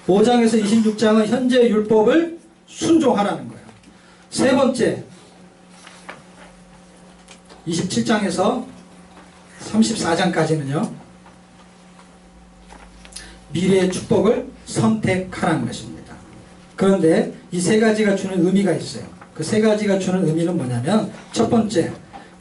Speaker 1: 5장에서 26장은 현재의 율법을 순종하라는 거예요. 세 번째 27장에서 34장까지는요 미래의 축복을 선택하라는 것입니다. 그런데 이 세 가지가 주는 의미가 있어요. 그 세 가지가 주는 의미는 뭐냐면 첫 번째,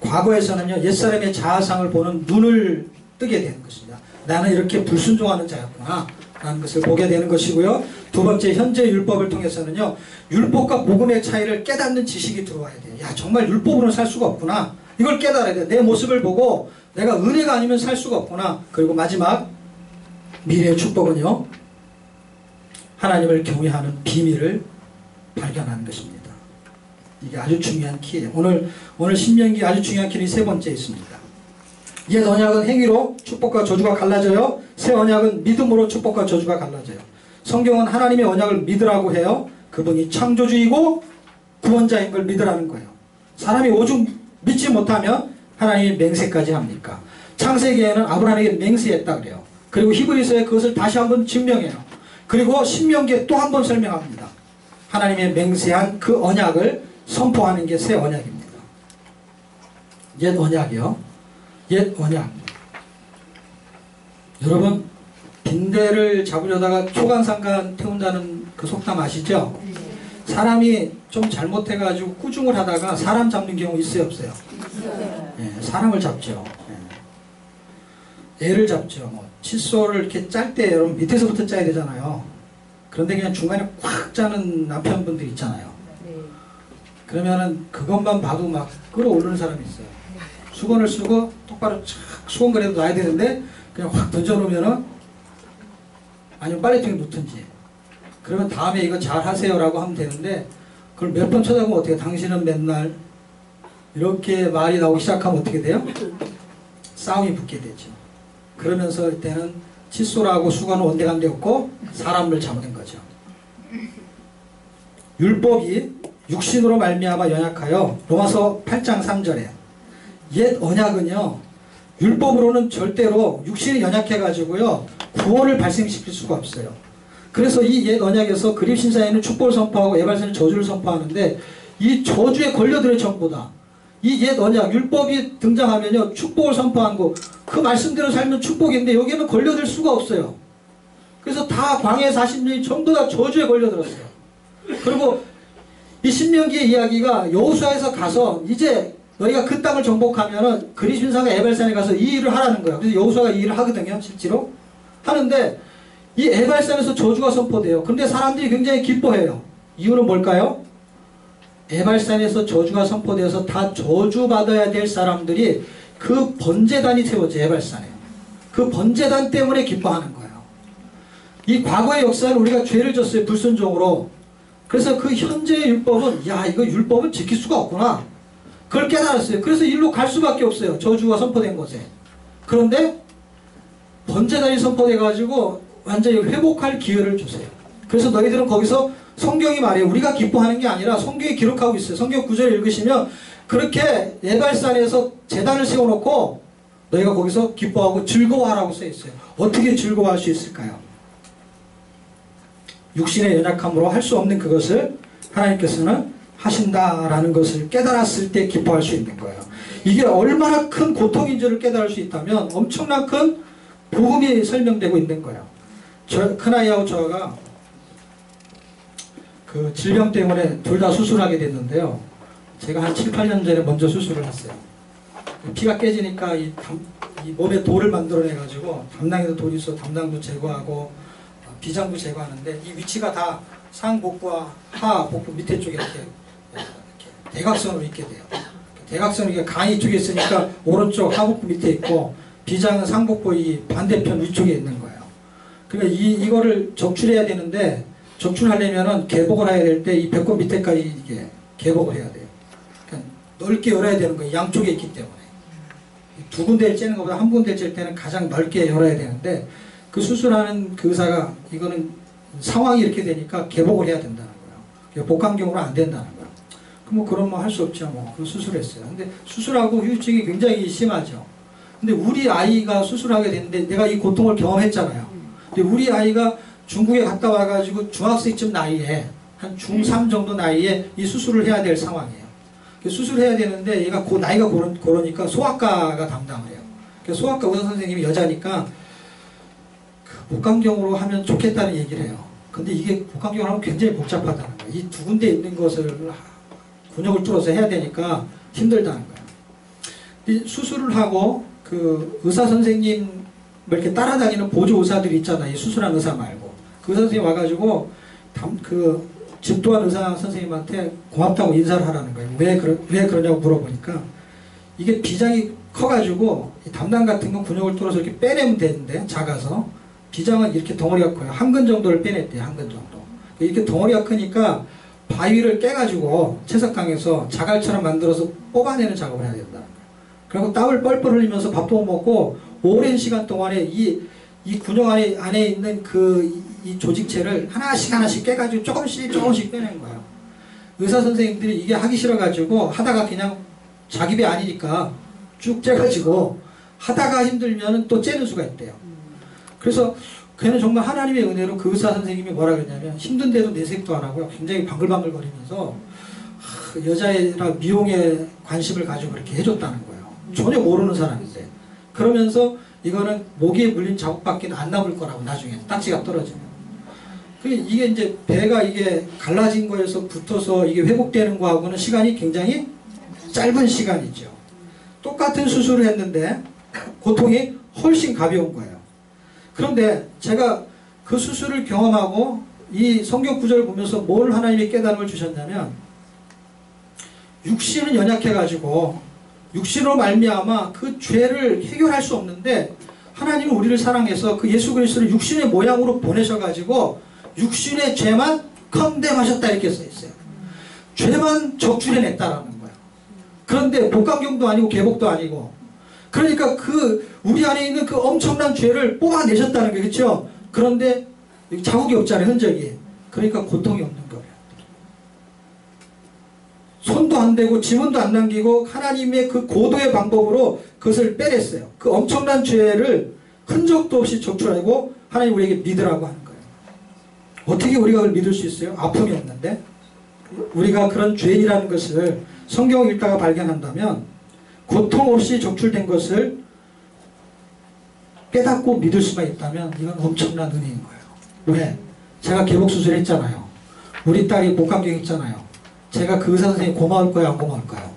Speaker 1: 과거에서는요 옛사람의 자아상을 보는 눈을 뜨게 되는 것입니다. 나는 이렇게 불순종하는 자였구나 라는 것을 보게 되는 것이고요. 두 번째, 현재 율법을 통해서는요 율법과 복음의 차이를 깨닫는 지식이 들어와야 돼요. 야 정말 율법으로는 살 수가 없구나. 이걸 깨달아야 돼요. 내 모습을 보고 내가 은혜가 아니면 살 수가 없구나. 그리고 마지막 미래의 축복은요 하나님을 경외하는 비밀을 발견하는 것입니다. 이게 아주 중요한 키예요. 오늘 신명기 아주 중요한 키는 세 번째 있습니다. 옛 언약은 행위로 축복과 저주가 갈라져요. 새 언약은 믿음으로 축복과 저주가 갈라져요. 성경은 하나님의 언약을 믿으라고 해요. 그분이 창조주이고 구원자인 걸 믿으라는 거예요. 사람이 오죽 믿지 못하면 하나님이 맹세까지 합니까? 창세기에는 아브라함에게 맹세했다 그래요. 그리고 히브리서에 그것을 다시 한번 증명해요. 그리고 신명기에 또 한 번 설명합니다. 하나님의 맹세한 그 언약을 선포하는 게 새 언약입니다. 옛 언약이요. 옛 언약. 여러분 빈대를 잡으려다가 초간상간 태운다는 그 속담 아시죠? 사람이 좀 잘못해가지고 꾸중을 하다가 사람 잡는 경우 있어요 없어요? 사람을 잡죠. 애를 잡죠. 칫솔을 이렇게 짤 때 여러분 밑에서부터 짜야 되잖아요. 그런데 그냥 중간에 꽉 짜는 남편분들 있잖아요. 그러면은 그것만 봐도 막 끌어오르는 사람이 있어요. 수건을 쓰고 똑바로 착 수건거리에도 놔야 되는데 그냥 확 던져놓으면은 아니면 빨래통에 놓든지 그러면 다음에 이거 잘 하세요 라고 하면 되는데 그걸 몇 번 쳐다보면 어떻게 당신은 맨날 이렇게 말이 나오기 시작하면 어떻게 돼요? 싸움이 붙게 되죠. 그러면서 이때는 칫솔하고 수건은 온데간데 없고 사람을 잡는 거죠. 율법이 육신으로 말미암아 연약하여 로마서 8장 3절에 옛 언약은요 율법으로는 절대로 육신이 연약해가지고요 구원을 발생시킬 수가 없어요. 그래서 이 옛 언약에서 그립신사에는 축복을 선포하고 에발산에는 저주를 선포하는데 이 저주에 걸려들어요. 전부 다. 이 옛 언약 율법이 등장하면요 축복을 선포한 거 그 말씀대로 살면 축복인데 여기는 걸려들 수가 없어요. 그래서 다 광해 40년이 전부 다 저주에 걸려들었어요. 그리고 이 신명기의 이야기가 여호수아에서 가서 이제 너희가 그 땅을 정복하면은 그리신사가 에발산에 가서 이 일을 하라는 거예요. 그래서 여호수아가 이 일을 하거든요. 실제로 하는데 이 에발산에서 저주가 선포돼요. 근데 사람들이 굉장히 기뻐해요. 이유는 뭘까요? 에발산에서 저주가 선포되어서 다 저주받아야 될 사람들이 그 번제단이 세워져요. 에발산에. 그 번제단 때문에 기뻐하는 거예요. 이 과거의 역사는 우리가 죄를 졌어요. 불순종으로. 그래서 그 현재의 율법은 야 이거 율법은 지킬 수가 없구나. 그걸 깨달았어요. 그래서 일로 갈 수밖에 없어요. 저주가 선포된 곳에. 그런데 번제단이 선포돼가지고 완전히 회복할 기회를 주세요. 그래서 너희들은 거기서 성경이 말해요. 우리가 기뻐하는 게 아니라 성경이 기록하고 있어요. 성경 구절을 읽으시면 그렇게 에발산에서 제단을 세워놓고 너희가 거기서 기뻐하고 즐거워하라고 써 있어요. 어떻게 즐거워할 수 있을까요? 육신의 연약함으로 할 수 없는 그것을 하나님께서는 하신다라는 것을 깨달았을 때 기뻐할 수 있는 거예요. 이게 얼마나 큰 고통인 줄을 깨달을 수 있다면 엄청난 큰 복음이 설명되고 있는 거예요. 큰아이하고 저가 그 질병 때문에 둘 다 수술하게 됐는데요. 제가 한 7, 8년 전에 먼저 수술을 했어요. 피가 깨지니까 이 몸에 돌을 만들어내가지고 담낭에도 돌이 있어 담낭도 제거하고 비장도 제거하는데 이 위치가 다 상복부와 하복부 밑에 쪽에 이렇게 대각선으로 있게 돼요. 대각선이 간이 이쪽에 있으니까 오른쪽 하복부 밑에 있고 비장은 상복부 이 반대편 위쪽에 있는 거예요. 그러니까 이거를 적출해야 되는데 적출하려면은 개복을 해야 될 때 이 배꼽 밑에까지 이게 개복을 해야 돼요. 그러니까 넓게 열어야 되는 거예요. 양쪽에 있기 때문에. 두 군데를 째는 것보다 한 군데를 찔 때는 가장 넓게 열어야 되는데 그 수술하는 그 의사가 이거는 상황이 이렇게 되니까 개복을 해야 된다는 거예요. 복강경으로 안 된다는 거예요. 뭐 그럼 뭐 할 수 없죠. 뭐 그 수술했어요. 근데 수술하고 후유증이 굉장히 심하죠. 근데 우리 아이가 수술하게 됐는데 내가 이 고통을 경험했잖아요. 근데 우리 아이가 중국에 갔다 와가지고 중학생쯤 나이에 한 중3 정도 나이에 이 수술을 해야 될 상황이에요. 수술해야 되는데 얘가 나이가 그러니까 소아과가 담당을 해요. 소아과 의사 선생님이 여자니까 그 복강경으로 하면 좋겠다는 얘기를 해요. 근데 이게 복강경으로 하면 굉장히 복잡하다는 거예요. 이 두 군데 있는 것을 근육을 뚫어서 해야 되니까 힘들다는 거예요. 이 수술을 하고 그 의사 선생님 이렇게 따라다니는 보조 의사들이 있잖아요. 이 수술한 의사 말고. 그 의사 선생님 와가지고 그 집도한 의사 선생님한테 고맙다고 인사를 하라는 거예요. 왜 그러냐고 물어보니까 이게 비장이 커가지고 담낭 같은 건 근육을 뚫어서 이렇게 빼내면 되는데 작아서 비장은 이렇게 덩어리가 커요. 한 근 정도를 빼냈대요. 한 근 정도. 이렇게 덩어리가 크니까 바위를 깨가지고 채석강에서 자갈처럼 만들어서 뽑아내는 작업을 해야 된다. 그리고 땀을 뻘뻘 흘리면서 밥도 못 먹고 오랜 시간 동안에 이 근육 안에 있는 이 조직체를 하나씩 깨가지고 조금씩 빼낸 거예요. 의사 선생님들이 이게 하기 싫어가지고 하다가 그냥 자기 배 아니니까 쭉 째가지고 하다가 힘들면 또 째는 수가 있대요. 그래서 걔는 정말 하나님의 은혜로 그 의사 선생님이 뭐라 그러냐면 힘든데도 내색도 안 하고요. 굉장히 방글방글거리면서 여자애라 미용에 관심을 가지고 그렇게 해줬다는 거예요. 전혀 모르는 사람인데. 그러면서 이거는 모기에 물린 자국밖에 안 남을 거라고 나중에 딱지가 떨어지면. 이게 이제 배가 이게 갈라진 거에서 붙어서 이게 회복되는 거하고는 시간이 굉장히 짧은 시간이죠. 똑같은 수술을 했는데 고통이 훨씬 가벼운 거예요. 그런데 제가 그 수술을 경험하고 이 성경 구절을 보면서 뭘 하나님의 깨달음을 주셨냐면 육신은 연약해가지고 육신으로 말미암아 그 죄를 해결할 수 없는데 하나님은 우리를 사랑해서 그 예수 그리스도를 육신의 모양으로 보내셔가지고 육신의 죄만 컨뎀하셨다 이렇게 써있어요. 죄만 적출해냈다라는 거예요. 그런데 복강경도 아니고 개복도 아니고 그러니까 우리 안에 있는 그 엄청난 죄를 뽑아내셨다는 거예요. 그렇죠? 그런데 자국이 없잖아요. 흔적이. 그러니까 고통이 없는 거예요. 손도 안 대고 지문도 안 남기고 하나님의 그 고도의 방법으로 그것을 빼냈어요. 그 엄청난 죄를 흔적도 없이 적출하고 하나님 우리에게 믿으라고 하는 거예요. 어떻게 우리가 그걸 믿을 수 있어요? 아픔이 없는데? 우리가 그런 죄인이라는 것을 성경을 읽다가 발견한다면 고통 없이 적출된 것을 깨닫고 믿을 수만 있다면 이건 엄청난 은혜인 거예요. 왜? 제가 개복수술 했잖아요. 우리 딸이 복강경 있잖아요. 제가 그 의사 선생님 고마울 거예요? 안 고마울까요?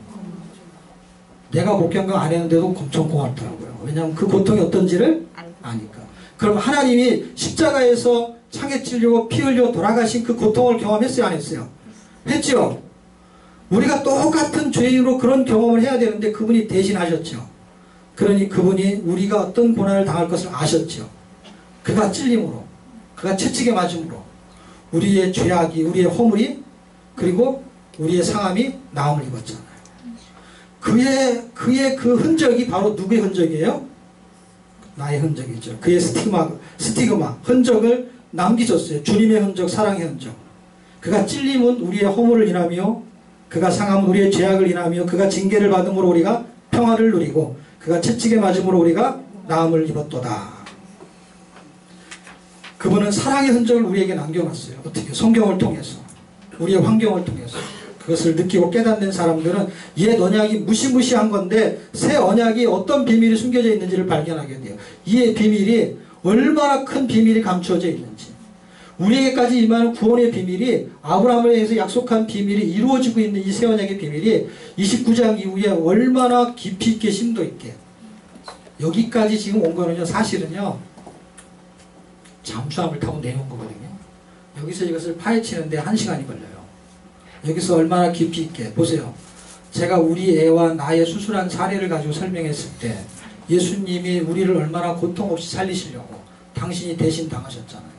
Speaker 1: 내가 복강경 안 했는데도 엄청 고맙더라고요. 왜냐하면 그 고통이 어떤지를 아니까. 그럼 하나님이 십자가에서 창에 찔리고 피 흘려 돌아가신 그 고통을 경험했어요? 안 했어요? 했죠? 우리가 똑같은 죄인으로 그런 경험을 해야 되는데 그분이 대신하셨죠. 그러니 그분이 우리가 어떤 고난을 당할 것을 아셨죠. 그가 찔림으로, 그가 채찍에 맞음으로 우리의 죄악이, 우리의 허물이 그리고 우리의 상함이 나음을 입었잖아요. 그의 그 흔적이 바로 누구의 흔적이에요? 나의 흔적이죠. 그의 스티그마 흔적을 남기셨어요. 주님의 흔적, 사랑의 흔적. 그가 찔림은 우리의 허물을 인하며 그가 상함은 우리의 죄악을 인하며 그가 징계를 받음으로 우리가 평화를 누리고 그가 채찍에 맞음으로 우리가 나음을 입었도다. 그분은 사랑의 흔적을 우리에게 남겨놨어요. 어떻게? 성경을 통해서, 우리의 환경을 통해서. 그것을 느끼고 깨닫는 사람들은 옛 언약이 무시무시한 건데 새 언약이 어떤 비밀이 숨겨져 있는지를 발견하게 돼요. 이 비밀이 얼마나 큰 비밀이 감추어져 있는지, 우리에게까지 임하는 구원의 비밀이, 아브라함에 의해서 약속한 비밀이 이루어지고 있는 이 새 언약의 비밀이 29장 이후에 얼마나 깊이 있게 심도 있게 여기까지 지금 온 거는요, 사실은요 잠수함을 타고 내려온 거거든요. 여기서 이것을 파헤치는데 1시간이 걸려요. 여기서 얼마나 깊이 있게 보세요. 제가 우리 애와 나의 수술한 사례를 가지고 설명했을 때 예수님이 우리를 얼마나 고통 없이 살리시려고 당신이 대신 당하셨잖아요.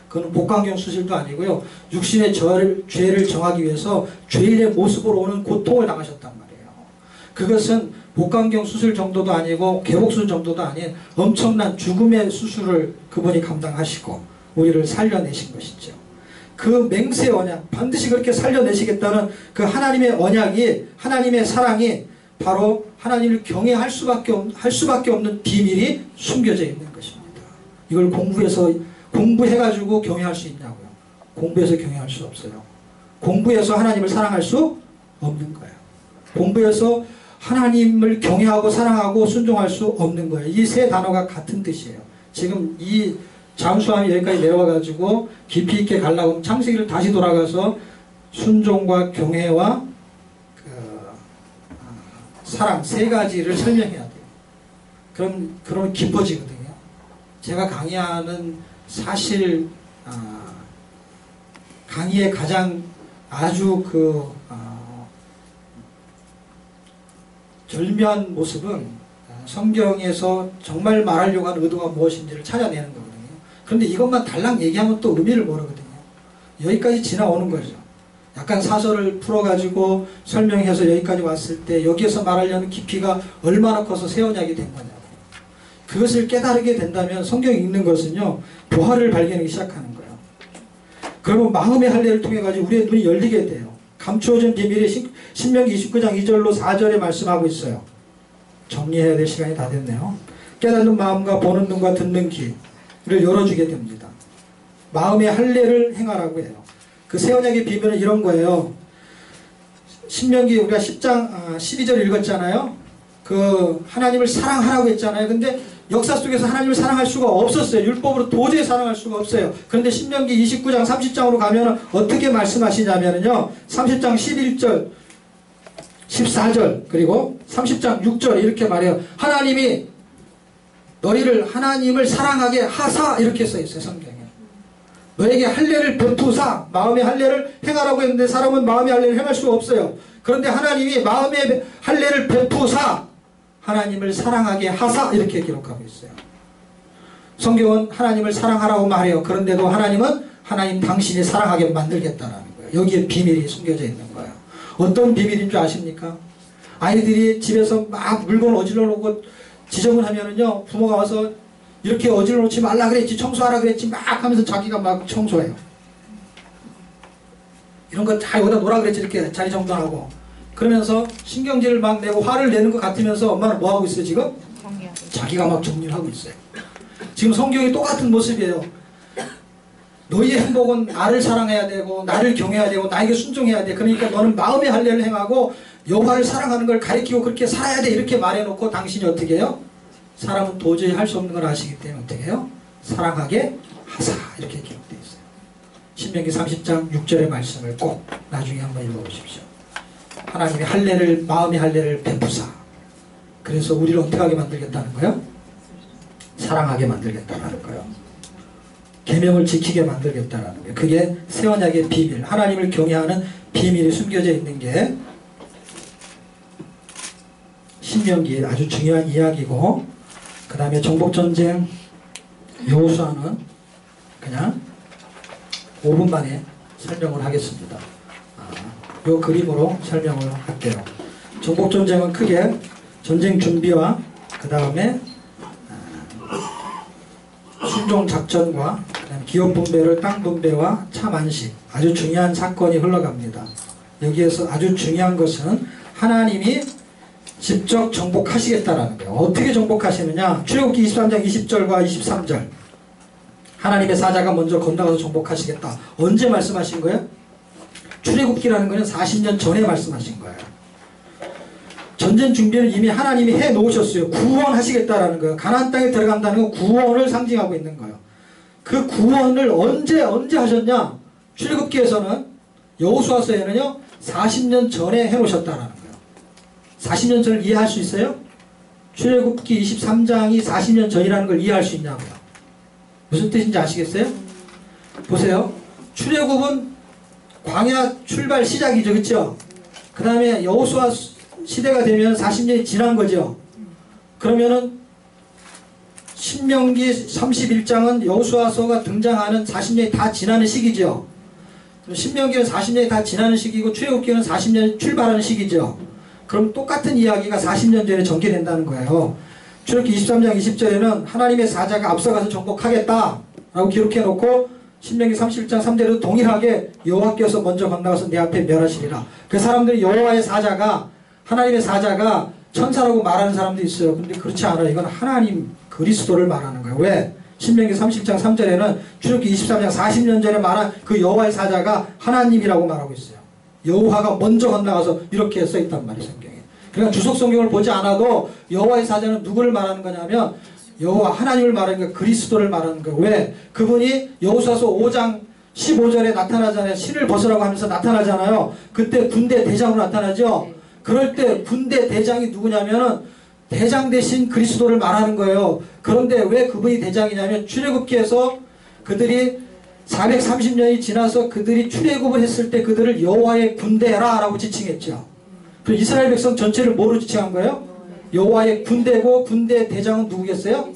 Speaker 1: 그건 복강경 수술도 아니고요, 육신의 죄를 정하기 위해서 죄인의 모습으로 오는 고통을 당하셨단 말이에요. 그것은 복강경 수술 정도도 아니고 개복술 정도도 아닌 엄청난 죽음의 수술을 그분이 감당하시고 우리를 살려내신 것이죠. 그 맹세 언약, 반드시 그렇게 살려내시겠다는 그 하나님의 언약이, 하나님의 사랑이 바로 하나님을 경외할 수밖에 없는 비밀이 숨겨져 있는 것입니다. 이걸 공부해가지고 경외할 수 있냐고요? 공부해서 경외할 수 없어요. 공부해서 하나님을 사랑할 수 없는 거예요. 공부해서 하나님을 경외하고 사랑하고 순종할 수 없는 거예요. 이 세 단어가 같은 뜻이에요. 지금 이 잠수함이 여기까지 내려와가지고 깊이 있게 가려고 하면 창세기를 다시 돌아가서 순종과 경외와 사랑 세 가지를 설명해야 돼요. 그러면 깊어지거든요. 제가 강의하는 사실 강의의 가장 아주 절묘한 모습은 성경에서 정말 말하려고 하는 의도가 무엇인지를 찾아내는 거거든요. 그런데 이것만 달랑 얘기하면 또 의미를 모르거든요. 여기까지 지나오는 거죠. 약간 사설을 풀어가지고 설명해서 여기까지 왔을 때 여기에서 말하려는 깊이가 얼마나 커서 새 언약이 된 거냐고. 그것을 깨달게 된다면 성경 읽는 것은요, 교화를 발견하기 시작하는 거예요. 그러면 마음의 할례를 통해 가지고 우리의 눈이 열리게 돼요. 감추어진 비밀이 신명기 29장 2절로 4절에 말씀하고 있어요. 정리해야 될 시간이 다 됐네요. 깨닫는 마음과 보는 눈과 듣는 귀를 열어주게 됩니다. 마음의 할례를 행하라고 해요. 그 새 언약의 비밀은 이런 거예요. 신명기 우리가 10장 12절 읽었잖아요. 그 하나님을 사랑하라고 했잖아요. 근데 역사 속에서 하나님을 사랑할 수가 없었어요. 율법으로 도저히 사랑할 수가 없어요. 그런데 신명기 29장 30장으로 가면 어떻게 말씀하시냐면요, 30장 11절 14절 그리고 30장 6절 이렇게 말해요. 하나님이 너희를 하나님을 사랑하게 하사, 이렇게 써있어요. 성경에. 너에게 할례를 베푸사, 마음의 할례를 행하라고 했는데 사람은 마음의 할례를 행할 수가 없어요. 그런데 하나님이 마음의 할례를 베푸사 하나님을 사랑하게 하사, 이렇게 기록하고 있어요. 성경은 하나님을 사랑하라고 말해요. 그런데도 하나님은 하나님 당신이 사랑하게 만들겠다는 거예요. 여기에 비밀이 숨겨져 있는 거예요. 어떤 비밀인 줄 아십니까? 아이들이 집에서 막 물건 어질러 놓고 지저분하면은요, 부모가 와서 이렇게 어질러 놓지 말라 그랬지, 청소하라 그랬지 막 하면서 자기가 막 청소해요. 이런 거 다 여기다 놓으라 그랬지, 이렇게 자리 정돈하고. 그러면서 신경질을 막 내고 화를 내는 것 같으면서 엄마는 뭐 하고 있어요 지금? 자기가 막 정리를 하고 있어요. 지금 성경이 똑같은 모습이에요. 너희의 행복은 나를 사랑해야 되고 나를 경외해야 되고 나에게 순종해야 돼. 그러니까 너는 마음의 할례를 행하고 여호와를 사랑하는 걸 가리키고 그렇게 살아야 돼, 이렇게 말해놓고 당신이 어떻게 해요? 사람은 도저히 할 수 없는 걸 아시기 때문에 어떻게 해요? 사랑하게 하사, 이렇게 기록되어 있어요. 신명기 30장 6절의 말씀을 꼭 나중에 한번 읽어보십시오. 하나님의 할례를, 마음의 할례를 베푸사. 그래서 우리를 어떻게 하게 만들겠다는 거예요? 사랑하게 만들겠다는 거예요. 계명을 지키게 만들겠다는 거예요. 그게 새 언약의 비밀, 하나님을 경외하는 비밀이 숨겨져 있는 게 신명기의 아주 중요한 이야기고, 그 다음에 정복전쟁 여호수아는 그냥 5분 만에 설명을 하겠습니다. 이 그림으로 설명을 할게요. 정복전쟁은 크게 전쟁 준비와 그 다음에 순종작전과 그다음에 기업 분배를 땅 분배와 차 만식, 아주 중요한 사건이 흘러갑니다. 여기에서 아주 중요한 것은 하나님이 직접 정복하시겠다라는 거예요. 어떻게 정복하시느냐? 출애굽기 23장 20절과 23절. 하나님의 사자가 먼저 건너가서 정복하시겠다. 언제 말씀하신 거예요? 출애굽기라는 거는 40년 전에 말씀하신 거예요. 전쟁 준비는 이미 하나님이 해 놓으셨어요. 구원하시겠다라는 거예요. 가나안 땅에 들어간다는 건 구원을 상징하고 있는 거예요. 그 구원을 언제 하셨냐? 출애굽기에서는, 여호수아서에는요 40년 전에 해 놓으셨다라는 거예요. 40년 전을 이해할 수 있어요? 출애굽기 23장이 40년 전이라는 걸 이해할 수 있냐고요. 무슨 뜻인지 아시겠어요? 보세요. 출애굽은 광야 출발 시작이죠. 그렇죠? 그 다음에 여호수아 시대가 되면 40년이 지난 거죠. 그러면은 신명기 31장은 여호수아서가 등장하는 40년이 다 지나는 시기죠. 신명기는 40년이 다 지나는 시기고 출애굽기는 40년이 출발하는 시기죠. 그럼 똑같은 이야기가 40년 전에 전개된다는 거예요. 출애굽기 23장 20절에는 하나님의 사자가 앞서가서 정복하겠다 라고 기록해 놓고, 신명기 31장 3절에도 동일하게 여호와께서 먼저 건너가서 내 앞에 멸하시리라. 그 사람들이 여호와의 사자가, 하나님의 사자가 천사라고 말하는 사람도 있어요. 근데 그렇지 않아요. 이건 하나님 그리스도를 말하는 거예요. 왜? 신명기 30장 3절에는 출애굽기 23장 40년 전에 말한 그 여호와의 사자가 하나님이라고 말하고 있어요. 여호와가 먼저 건너가서 이렇게 써있단 말이에요. 성경에. 그러니까 주석 성경을 보지 않아도 여호와의 사자는 누구를 말하는 거냐면 여호와 하나님을 말하는 거예요. 그리스도를 말하는 거예요. 왜? 그분이 여호수아서 5장 15절에 나타나잖아요. 신을 벗으라고 하면서 나타나잖아요. 그때 군대 대장으로 나타나죠. 그럴 때 군대 대장이 누구냐면은 대장 대신 그리스도를 말하는 거예요. 그런데 왜 그분이 대장이냐면 출애굽기에서 그들이 430년이 지나서 그들이 출애굽을 했을 때 그들을 여호와의 군대라 라고 지칭했죠. 그럼 이스라엘 백성 전체를 뭐로 지칭한 거예요? 여호와의 군대고, 군대 대장은 누구겠어요?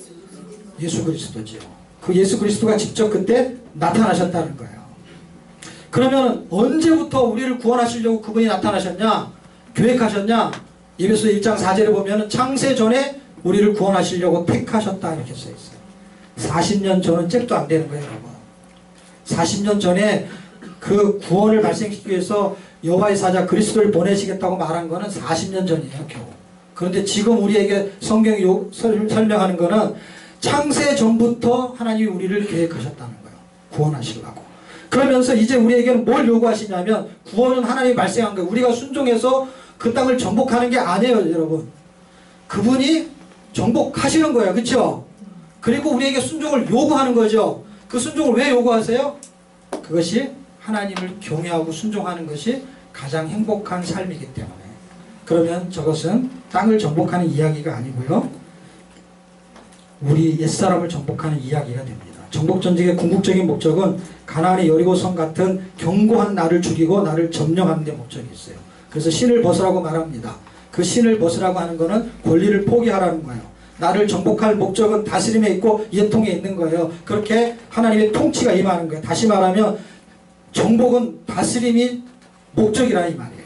Speaker 1: 예수 그리스도죠. 그 예수 그리스도가 직접 그때 나타나셨다는 거예요. 그러면 언제부터 우리를 구원하시려고 그분이 나타나셨냐? 계획하셨냐? 에베소 1장 4절에 보면 창세 전에 우리를 구원하시려고 택하셨다 이렇게 써있어요. 40년 전은 잽도 안 되는 거예요, 여러분. 40년 전에 그 구원을 발생시키기 위해서 여호와의 사자 그리스도를 보내시겠다고 말한 거는 40년 전이에요, 겨우. 그런데 지금 우리에게 성경이 설명하는 거는 창세 전부터 하나님이 우리를 계획하셨다는 거예요. 구원하시려고. 그러면서 이제 우리에게는 뭘 요구하시냐면, 구원은 하나님이 발생한 거예요. 우리가 순종해서 그 땅을 정복하는 게 아니에요, 여러분. 그분이 정복하시는 거예요. 그렇죠? 그리고 우리에게 순종을 요구하는 거죠. 그 순종을 왜 요구하세요? 그것이 하나님을 경외하고 순종하는 것이 가장 행복한 삶이기 때문에. 그러면 저것은 땅을 정복하는 이야기가 아니고요, 우리 옛사람을 정복하는 이야기가 됩니다. 정복전쟁의 궁극적인 목적은 가나안의 여리고성 같은 견고한 나를 죽이고 나를 점령하는 데 목적이 있어요. 그래서 신을 벗으라고 말합니다. 그 신을 벗으라고 하는 것은 권리를 포기하라는 거예요. 나를 정복할 목적은 다스림에 있고 예통에 있는 거예요. 그렇게 하나님의 통치가 임하는 거예요. 다시 말하면 정복은 다스림이 목적이라 이 말이에요.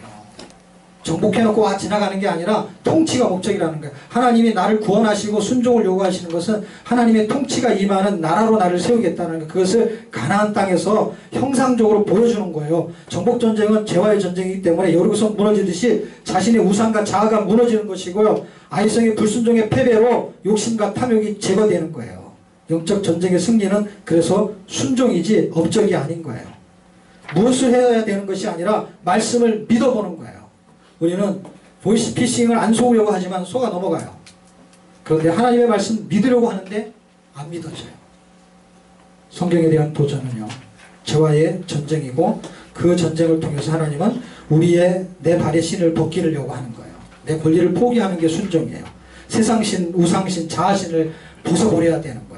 Speaker 1: 정복해놓고 지나가는 게 아니라 통치가 목적이라는 거예요. 하나님이 나를 구원하시고 순종을 요구하시는 것은 하나님의 통치가 임하는 나라로 나를 세우겠다는 거예요. 그것을 가나안 땅에서 형상적으로 보여주는 거예요. 정복전쟁은 죄와의 전쟁이기 때문에 여리고성 무너지듯이 자신의 우상과 자아가 무너지는 것이고요, 아이성의 불순종의 패배로 욕심과 탐욕이 제거되는 거예요. 영적 전쟁의 승리는 그래서 순종이지 업적이 아닌 거예요. 무엇을 해야 되는 것이 아니라 말씀을 믿어보는 거예요. 우리는 보이스피싱을 안 속으려고 하지만 속아 넘어가요. 그런데 하나님의 말씀 믿으려고 하는데 안 믿어져요. 성경에 대한 도전은요, 저와의 전쟁이고, 그 전쟁을 통해서 하나님은 내 발의 신을 벗기를 요구하는 거예요. 내 권리를 포기하는 게 순종이에요. 세상신, 우상신, 자아신을 벗어버려야 되는 거예요.